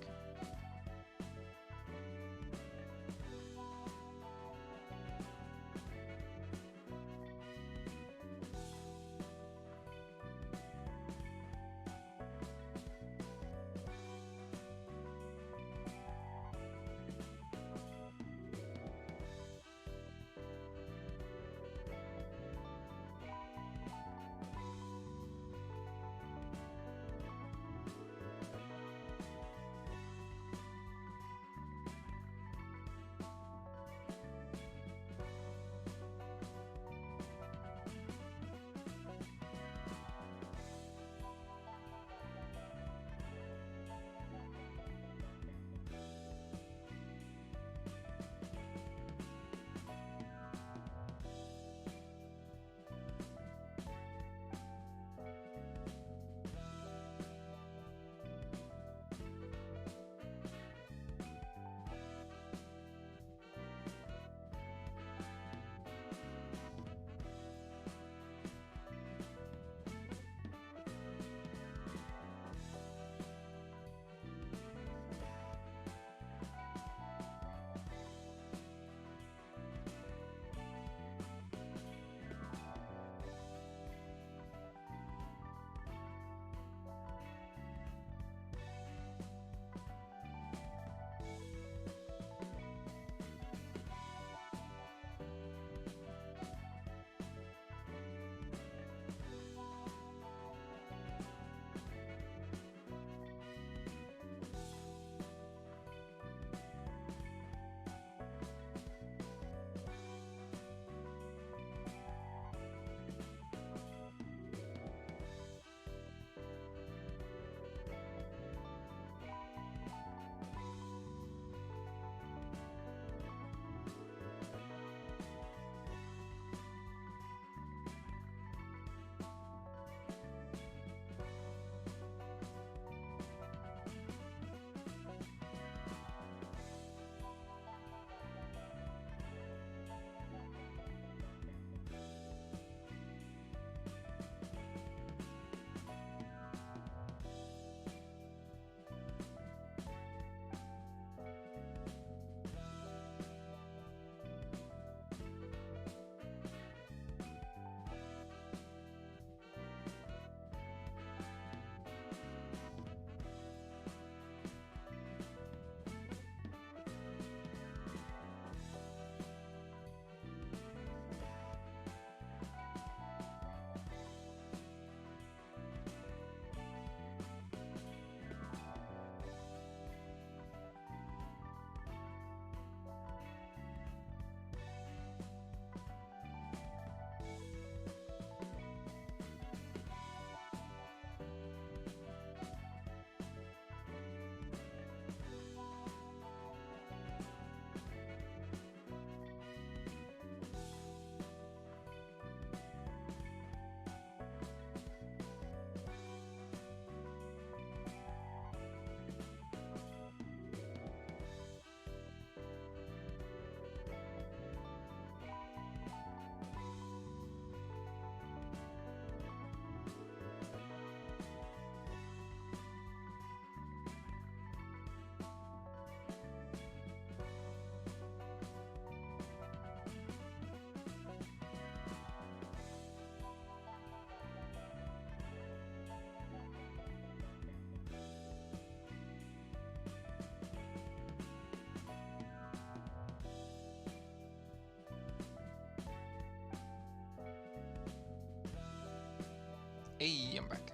Hey, I'm back.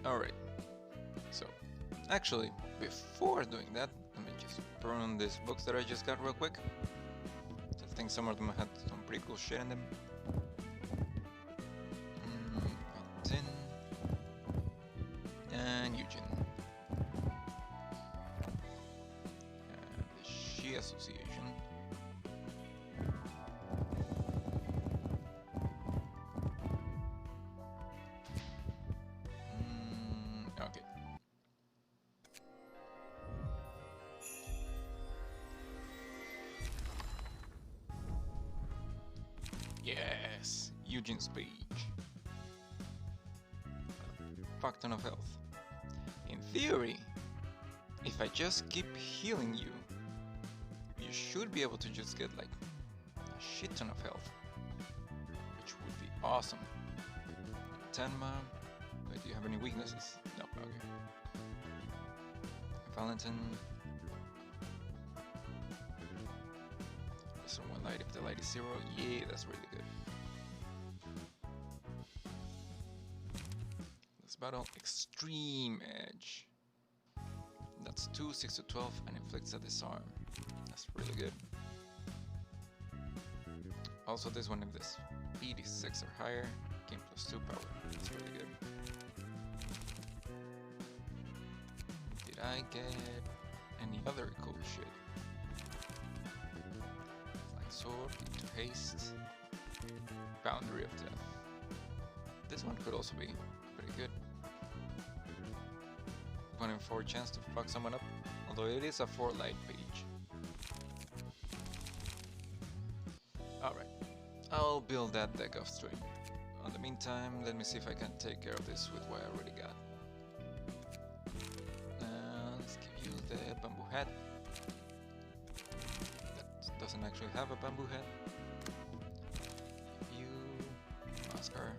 Alright, so actually, before doing that, let me just burn these books that I just got real quick. I think some of them had some pretty cool shit in them. Tin. And Eugene. And the She Association. Okay. Yes, Eugene's page. Fuck ton of health. In theory, if I just keep healing you, you should be able to just get like a shit ton of health, which would be awesome. Tenma, wait, do you have any weaknesses? No, okay. Valentin. So one light if the light is 0, yeah, that's really good. Let's battle Extreme Edge. That's 2, 6 to 12, and inflicts a disarm. That's really good. Also this one, if this speed is 6 or higher, gain +2 power. That's really good. Did I get any other cool shit? Sword, into haste, boundary of death. This one could also be pretty good. 1 in 4 chance to fuck someone up, although it is a 4 light page. Alright, I'll build that deck off stream. In the meantime, let me see if I can take care of this with what I already got. Let's give you the bamboo hat. Doesn't actually have a bamboo head. You, Oscar.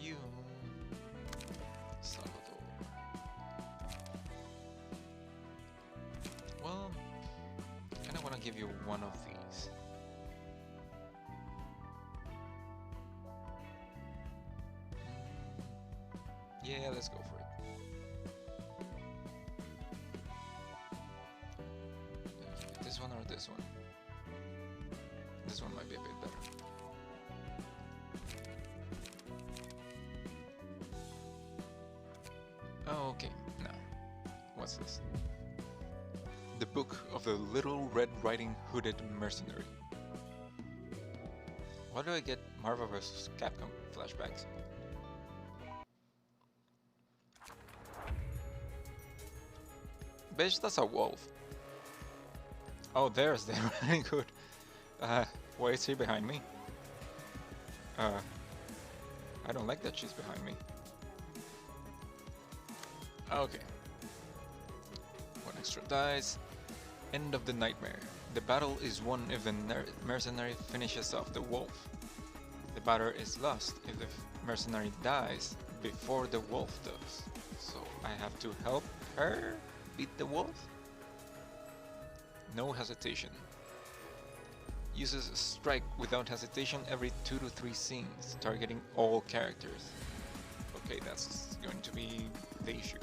You, Salvador. Well, I kinda wanna give you one of these. Yeah, let's go for it. This one or this one? This one might be a bit better. Oh, okay. Now, what's this? The Book of the Little Red Riding Hooded Mercenary. Why do I get Marvel vs. Capcom flashbacks? Bitch, that's a wolf. Oh, there's the Riding Hood. Why is he behind me? I don't like that she's behind me. Okay. 1 extra dice. End of the nightmare. The battle is won if the mercenary finishes off the wolf. The battle is lost if the mercenary dies before the wolf does. So I have to help her beat the wolf? No hesitation. Uses a strike without hesitation every 2 to 3 scenes, targeting all characters. Okay, that's going to be the issue.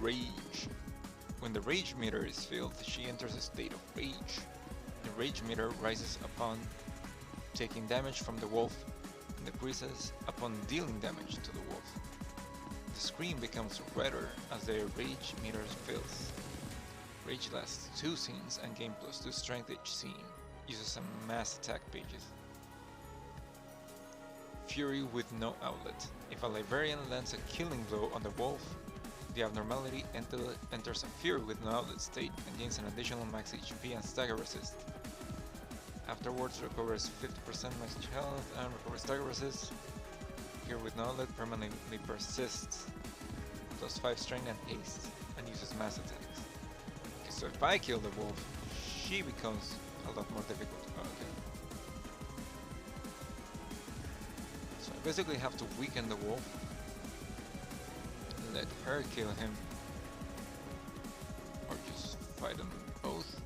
Rage. When the rage meter is filled, she enters a state of rage. The rage meter rises upon taking damage from the wolf and decreases upon dealing damage to the wolf. The screen becomes redder as the rage meter fills. Rage lasts 2 scenes and gain +2 strength each scene. Uses some mass attack pages. Fury with no outlet. If a librarian lands a killing blow on the wolf, the abnormality enters a Fury with no outlet state and gains an additional max HP and stagger resist. Afterwards recovers 50% max health and recovers stagger resist. Fury with no outlet permanently persists. +5 strength and haste and uses mass attacks. Okay, so if I kill the wolf, she becomes a lot more difficult. Okay. So I basically have to weaken the wolf. Let her kill him. Or just fight them both.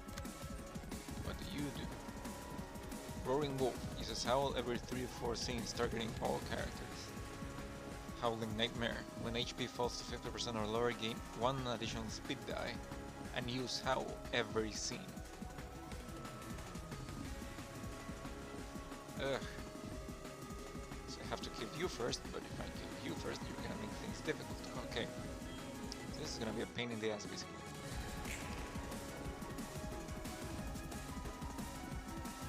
What do you do? Roaring Wolf uses Howl every 3 or 4 scenes, targeting all characters. Howling Nightmare. When HP falls to 50% or lower, gain 1 additional speed die and use Howl every scene. Ugh. So I have to kill you first, but if I kill you first, you're gonna make things difficult. Okay. So this is gonna be a pain in the ass, basically.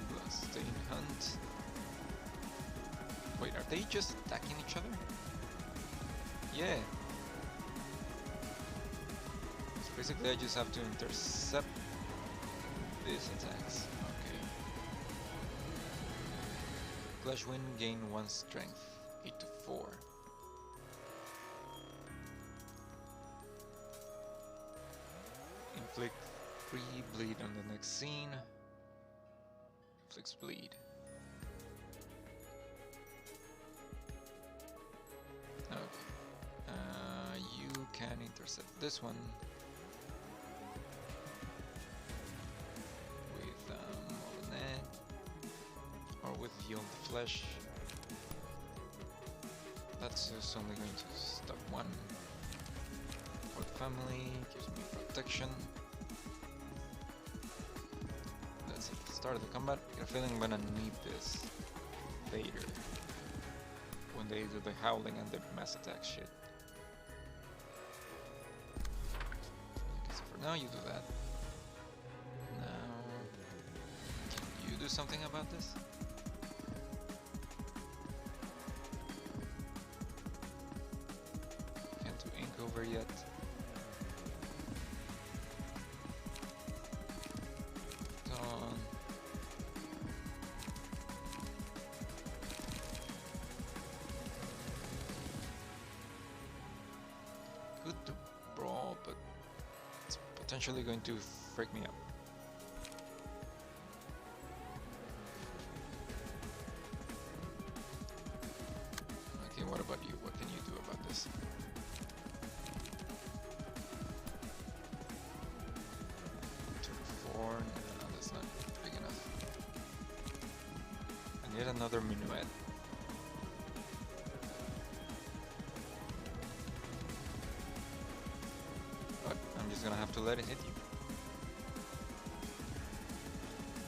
Bloodstain Hunt. Wait, are they just attacking each other? Yeah. So basically I just have to intercept these attacks. Okay. Clash Wind, gain 1 strength. 8 to 4. Inflict 3 bleed on the next scene. Inflicts bleed. Okay. You can intercept this one with Molinet or with Yield the Flesh. That's just only going to stop one. For the family, gives me protection. That's it. Start of the combat. I get a feeling I'm gonna need this later when they do the howling and the mass attack shit. Okay, so for now you do that. Now, can you do something about this? Can't do ink over yet. Dawn. Good to brawl, but it's potentially going to freak me out. Okay, what about you? What can you do about this? Four? No, that's not big enough. And yet another minuet. But I'm just gonna have to let it hit you.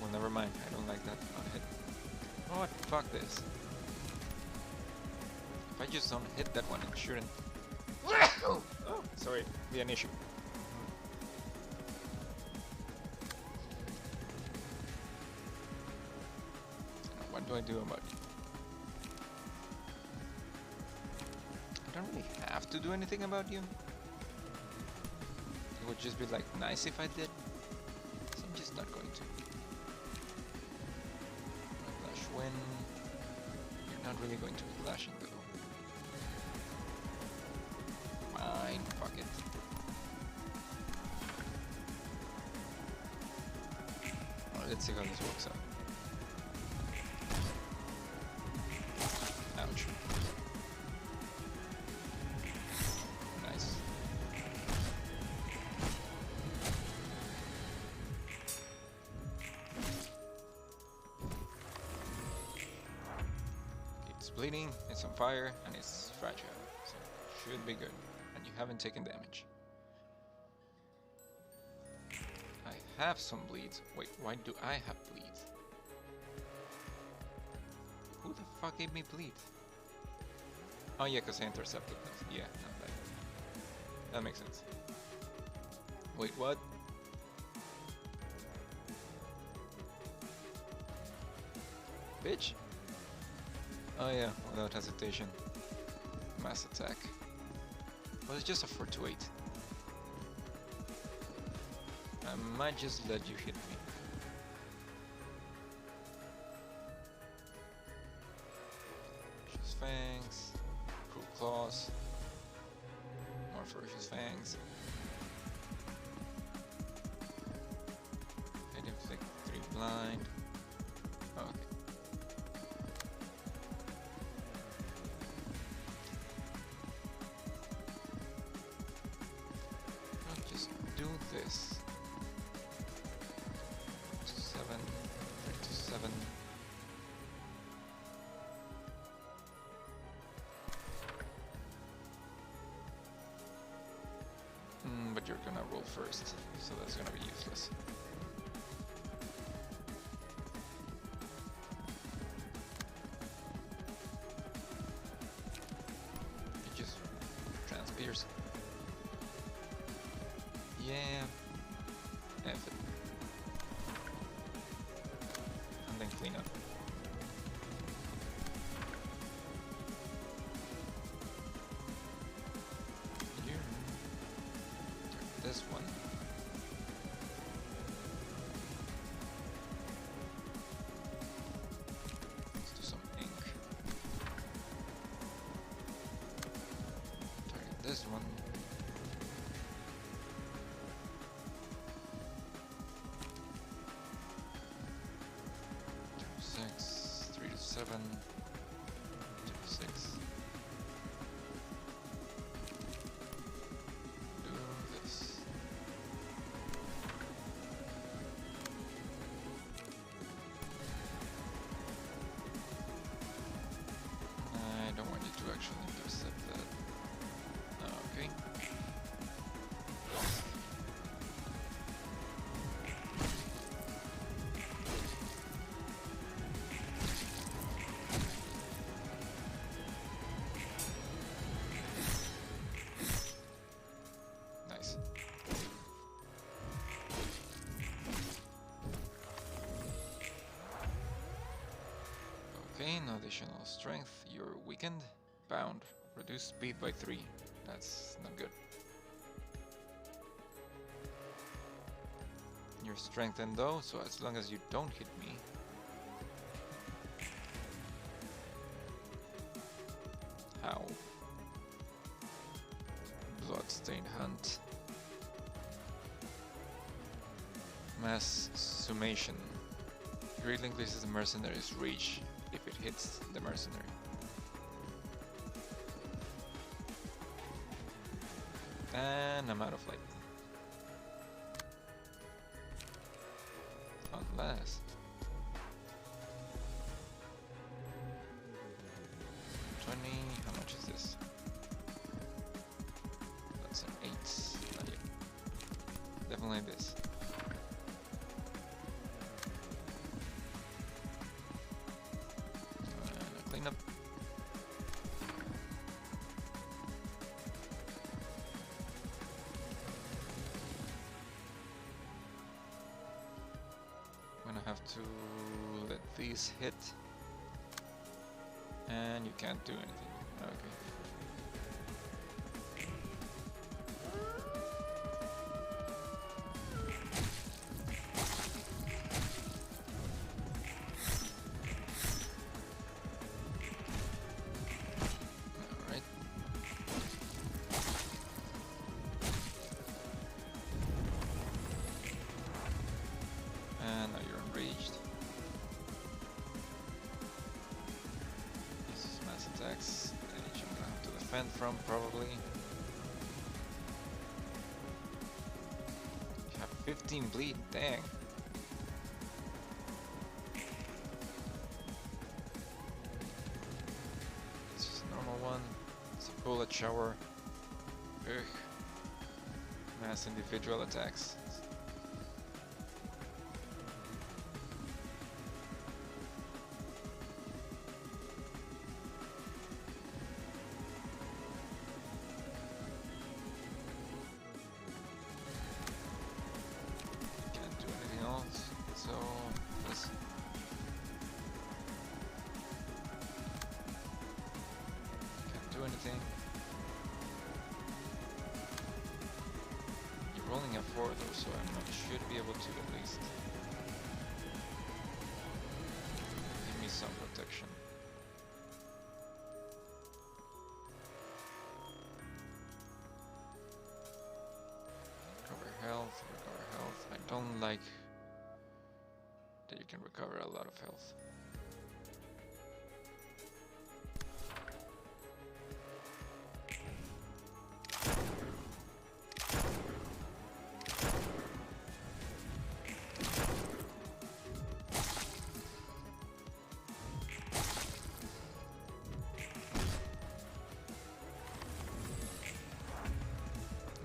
Well, never mind. I don't like that. Not hit. Oh, what? Fuck this. If I just don't hit that one, it shouldn't. Oh, sorry. Be an issue. What do I do about it? I don't really have to do anything about you. It would just be like nice if I did. So I'm just not going to. Clash Wind. You're not really going to be clashing though. Fine, fuck it. Well, let's see how this works out. Ouch. Nice. It's bleeding, it's on fire, and it's fragile, so should be good. And you haven't taken damage. I have some bleeds. Wait, why do I have bleeds? Who the fuck gave me bleeds? Oh yeah, because I intercepted them. Yeah, not bad. That makes sense. Wait, what? Bitch? Oh yeah, without hesitation. Mass attack. Well, it's just a 4 to 8. I might just let you hit me. Ferocious Fangs. Cruel Claws. More Ferocious Fangs. Hit inflict 3 blind. Okay. I'll just do this. 7, 37. but you're gonna roll first, so that's gonna be useless. You just transpierce. Yeah. F it. And then clean up. This one. Let's do some ink. Target this one. Turn 6, 3 to 7, 2 to 6. Do this. I don't want you to actually intercept that. Okay. Nice. Okay, no additional strength. You're weakened. Bound. Reduce speed by 3. That's not good. You're strengthened though, so as long as you don't hit me. Ow. Bloodstained hunt. Mass summation. Greatly increases the mercenary's reach if it hits the mercenary. And I'm out of light. Unless... 20, how much is this? That's an 8. Not yet. Definitely this. Clean up. I'm gonna have to let these hit. And you can't do anything. Okay. Alright. And now you're enraged. This is mass attacks, which I'm gonna have to defend from probably. You have 15 bleed, dang. This is a normal one. It's a bullet shower. Ugh. Mass individual attacks. Can't do anything else, so this. Can't do anything. You're rolling a 4 though, so I should be able to at least give me some protection. Recover health, recover health. I don't like that you can recover a lot of health.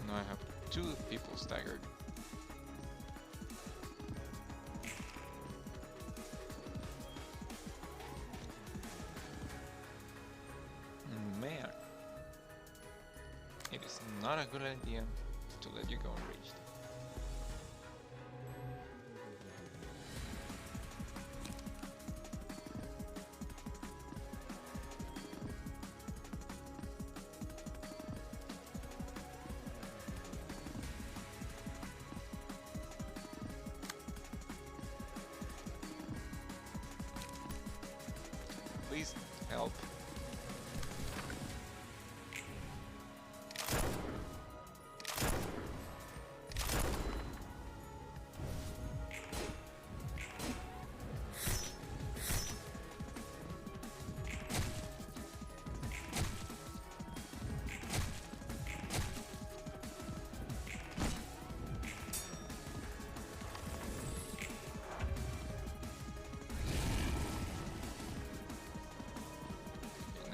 Now I have 2 people staggered. Man, it is not a good idea to let you go enraged. Please help.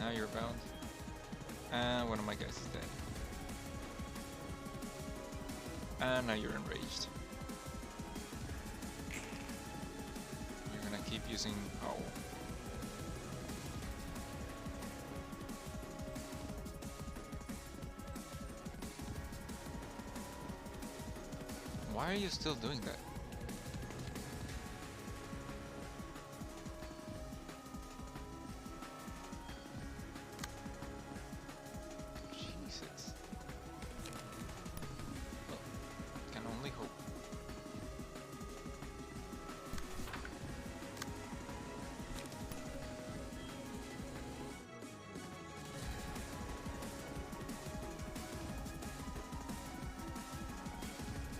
Now you're bound. And one of my guys is dead. And now you're enraged. You're gonna keep using Howl. Why are you still doing that? Jesus. Well, can only hope.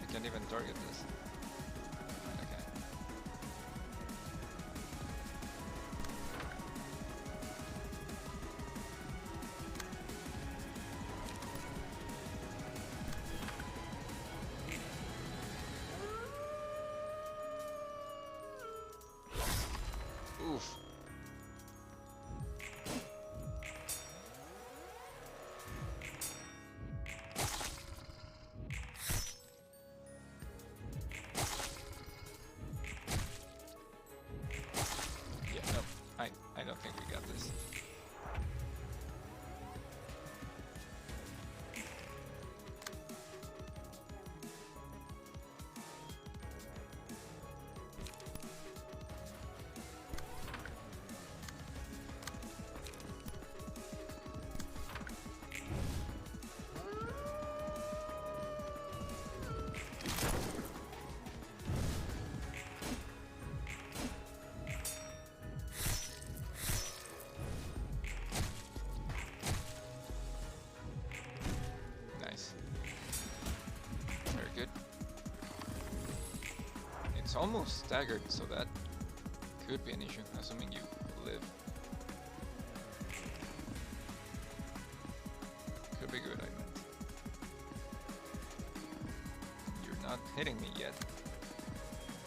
I can't even target this. Okay. Oof. Yeah, no, I don't think we got this. Nice. Very good. It's almost staggered, so that could be an issue, assuming you live. Could be good, I meant. You're not hitting me yet.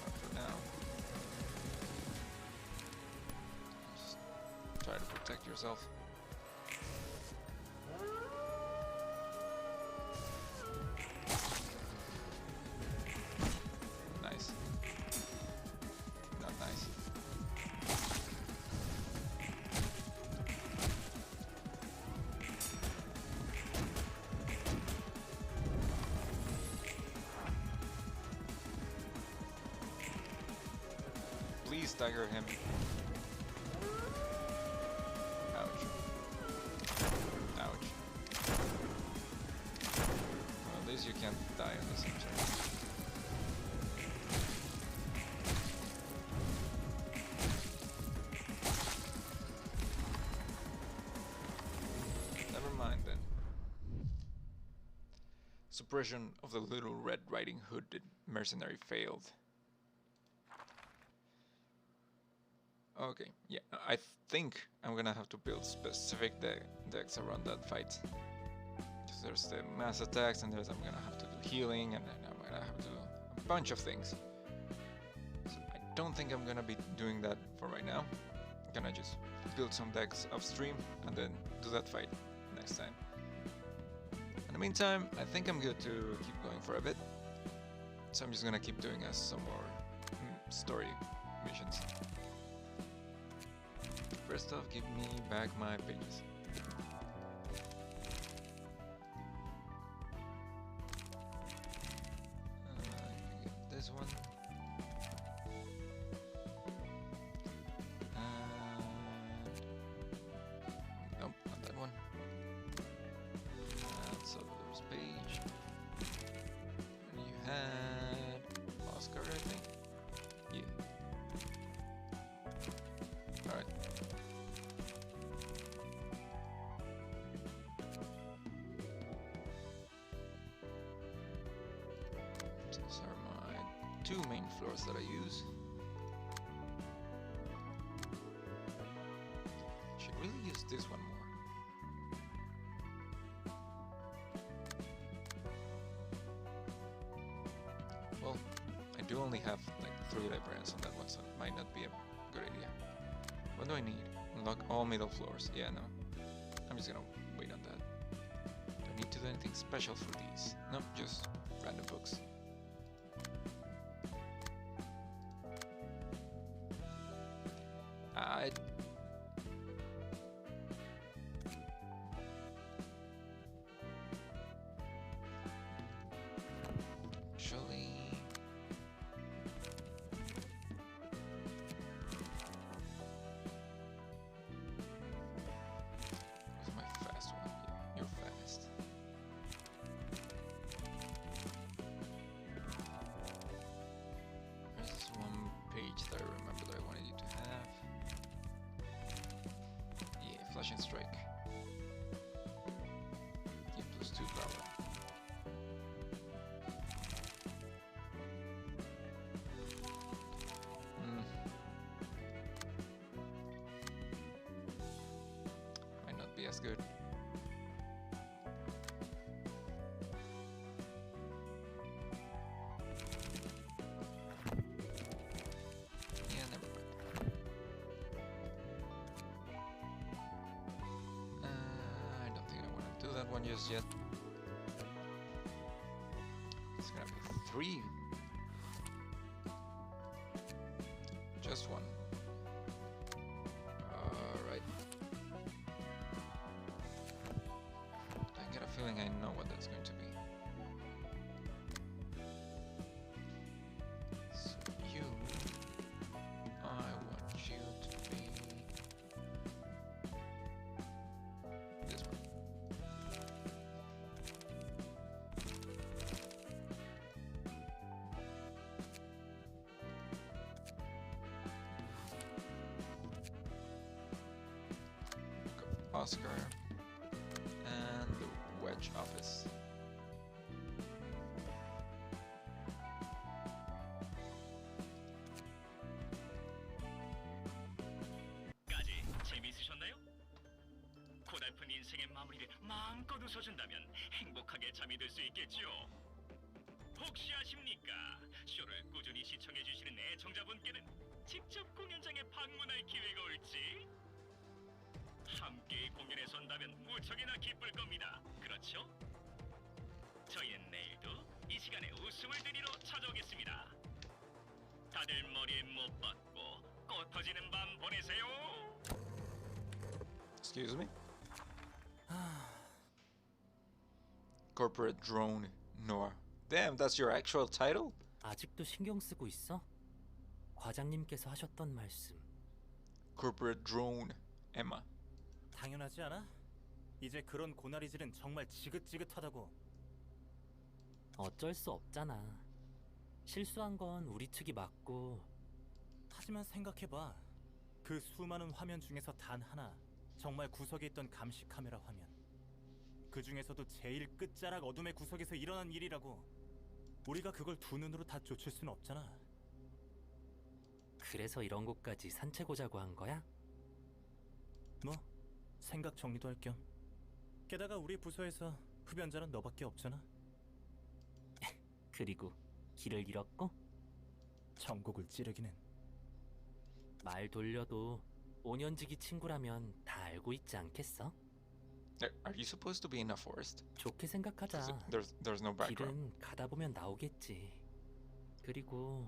Not for now. Just try to protect yourself. Nice. Not nice. Please stagger him. Ouch. Ouch. Well, at least you can't die on the same turn. Never mind then. Suppression of the Little Red Riding Hood mercenary failed. Okay, yeah, I think I'm gonna have to build specific decks around that fight. Because there's the mass attacks, and I'm gonna have to do healing, and then I'm gonna have to do a bunch of things. So I don't think I'm gonna be doing that for right now. I'm gonna just build some decks upstream, and then do that fight next time. In the meantime, I think I'm good to keep going for a bit. So I'm just gonna keep doing some more story missions. First off, give me back my pages. I can get this one. Nope, not that one. That's Salvador's page. And you had Oscar, I think? Yeah. Alright. These are my two main floors that I use. Should really use this one more. Well, I do only have like 3 librarians on that one, so it might not be a good idea. What do I need? Unlock all middle floors. Yeah, no. I'm just gonna wait on that. Do I need to do anything special for these? No, just random books. Actually, where's my fast one? Yeah, you're fast. Where's this one page that I remember that I wanted you to have? Yeah, Flash and Strike. Yeah, +2 power. Might not be as good. Yeah, never mind. I don't think I want to do that one just yet. It's gonna be 3. Just one. Alright. I get a feeling I know what that's going to be. So you... I want you to be... this one. Oscar and the Wedge office. 까지 재미있으셨나요? 고달픈 인생의 마무리를 마음껏 웃어준다면 행복하게 잠이 들 수 있겠죠. 혹시 아십니까? 쇼를 꾸준히 시청해주시는 애청자분께는 직접 공연장에 방문할 기회가 올지? 함께 공연에 선다면 무척이나 기쁠 겁니다. 그렇죠? 저희는 내일도 이 시간에 웃음을 드리러 찾아오겠습니다. 다들 머리에 못 박고 꽃 터지는 밤 보내세요. Excuse me? Corporate Drone Noir. Damn, that's your actual title? 아직도 신경 쓰고 있어? 과장님께서 하셨던 말씀. Corporate Drone Emma. 당연하지 않아? 이제 그런 고나리질은 정말 지긋지긋하다고. 어쩔 수 없잖아. 실수한 건 우리 측이 맞고. 하지만 생각해봐. 그 수많은 화면 중에서 단 하나, 정말 구석에 있던 감시 카메라 화면. 그 중에서도 제일 끝자락 어둠의 구석에서 일어난 일이라고. 우리가 그걸 두 눈으로 다 쫓을 수는 없잖아. 그래서 이런 곳까지 산책 오자고 한 거야? 뭐 생각 정리도 할 겸. 게다가 우리 부서에서 흡연자는 너밖에 없잖아. 그리고 길을 잃었고? 전곡을 찌르기는. 말 돌려도 5년지기 친구라면 다 알고 있지 않겠어? Are you supposed to be in a forest? 좋게 생각하자. There's no background. 길은 가다 보면 나오겠지. 그리고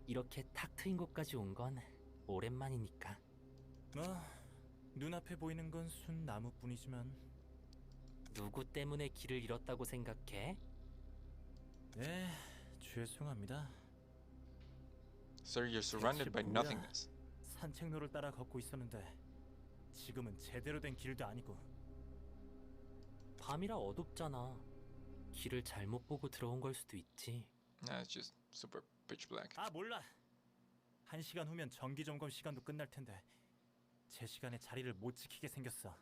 이렇게 탁 트인 곳까지 온 건 오랜만이니까. 눈앞에 보이는 건 순 나무뿐이지만. 누구 때문에 길을 잃었다고 생각해? 네, 죄송합니다. Sir, you're surrounded by 뭐야? nothingness. 산책로를 따라 걷고 있었는데 지금은 제대로 된 길도 아니고. 밤이라 어둡잖아. 길을 잘못 보고 들어온 걸 수도 있지. Nah, it's just super pitch black. 아, 몰라. 1시간 후면 정기 점검 시간도 끝날 텐데 제 시간에 자리를 못 지키게 생겼어.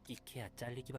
이케야 잘리기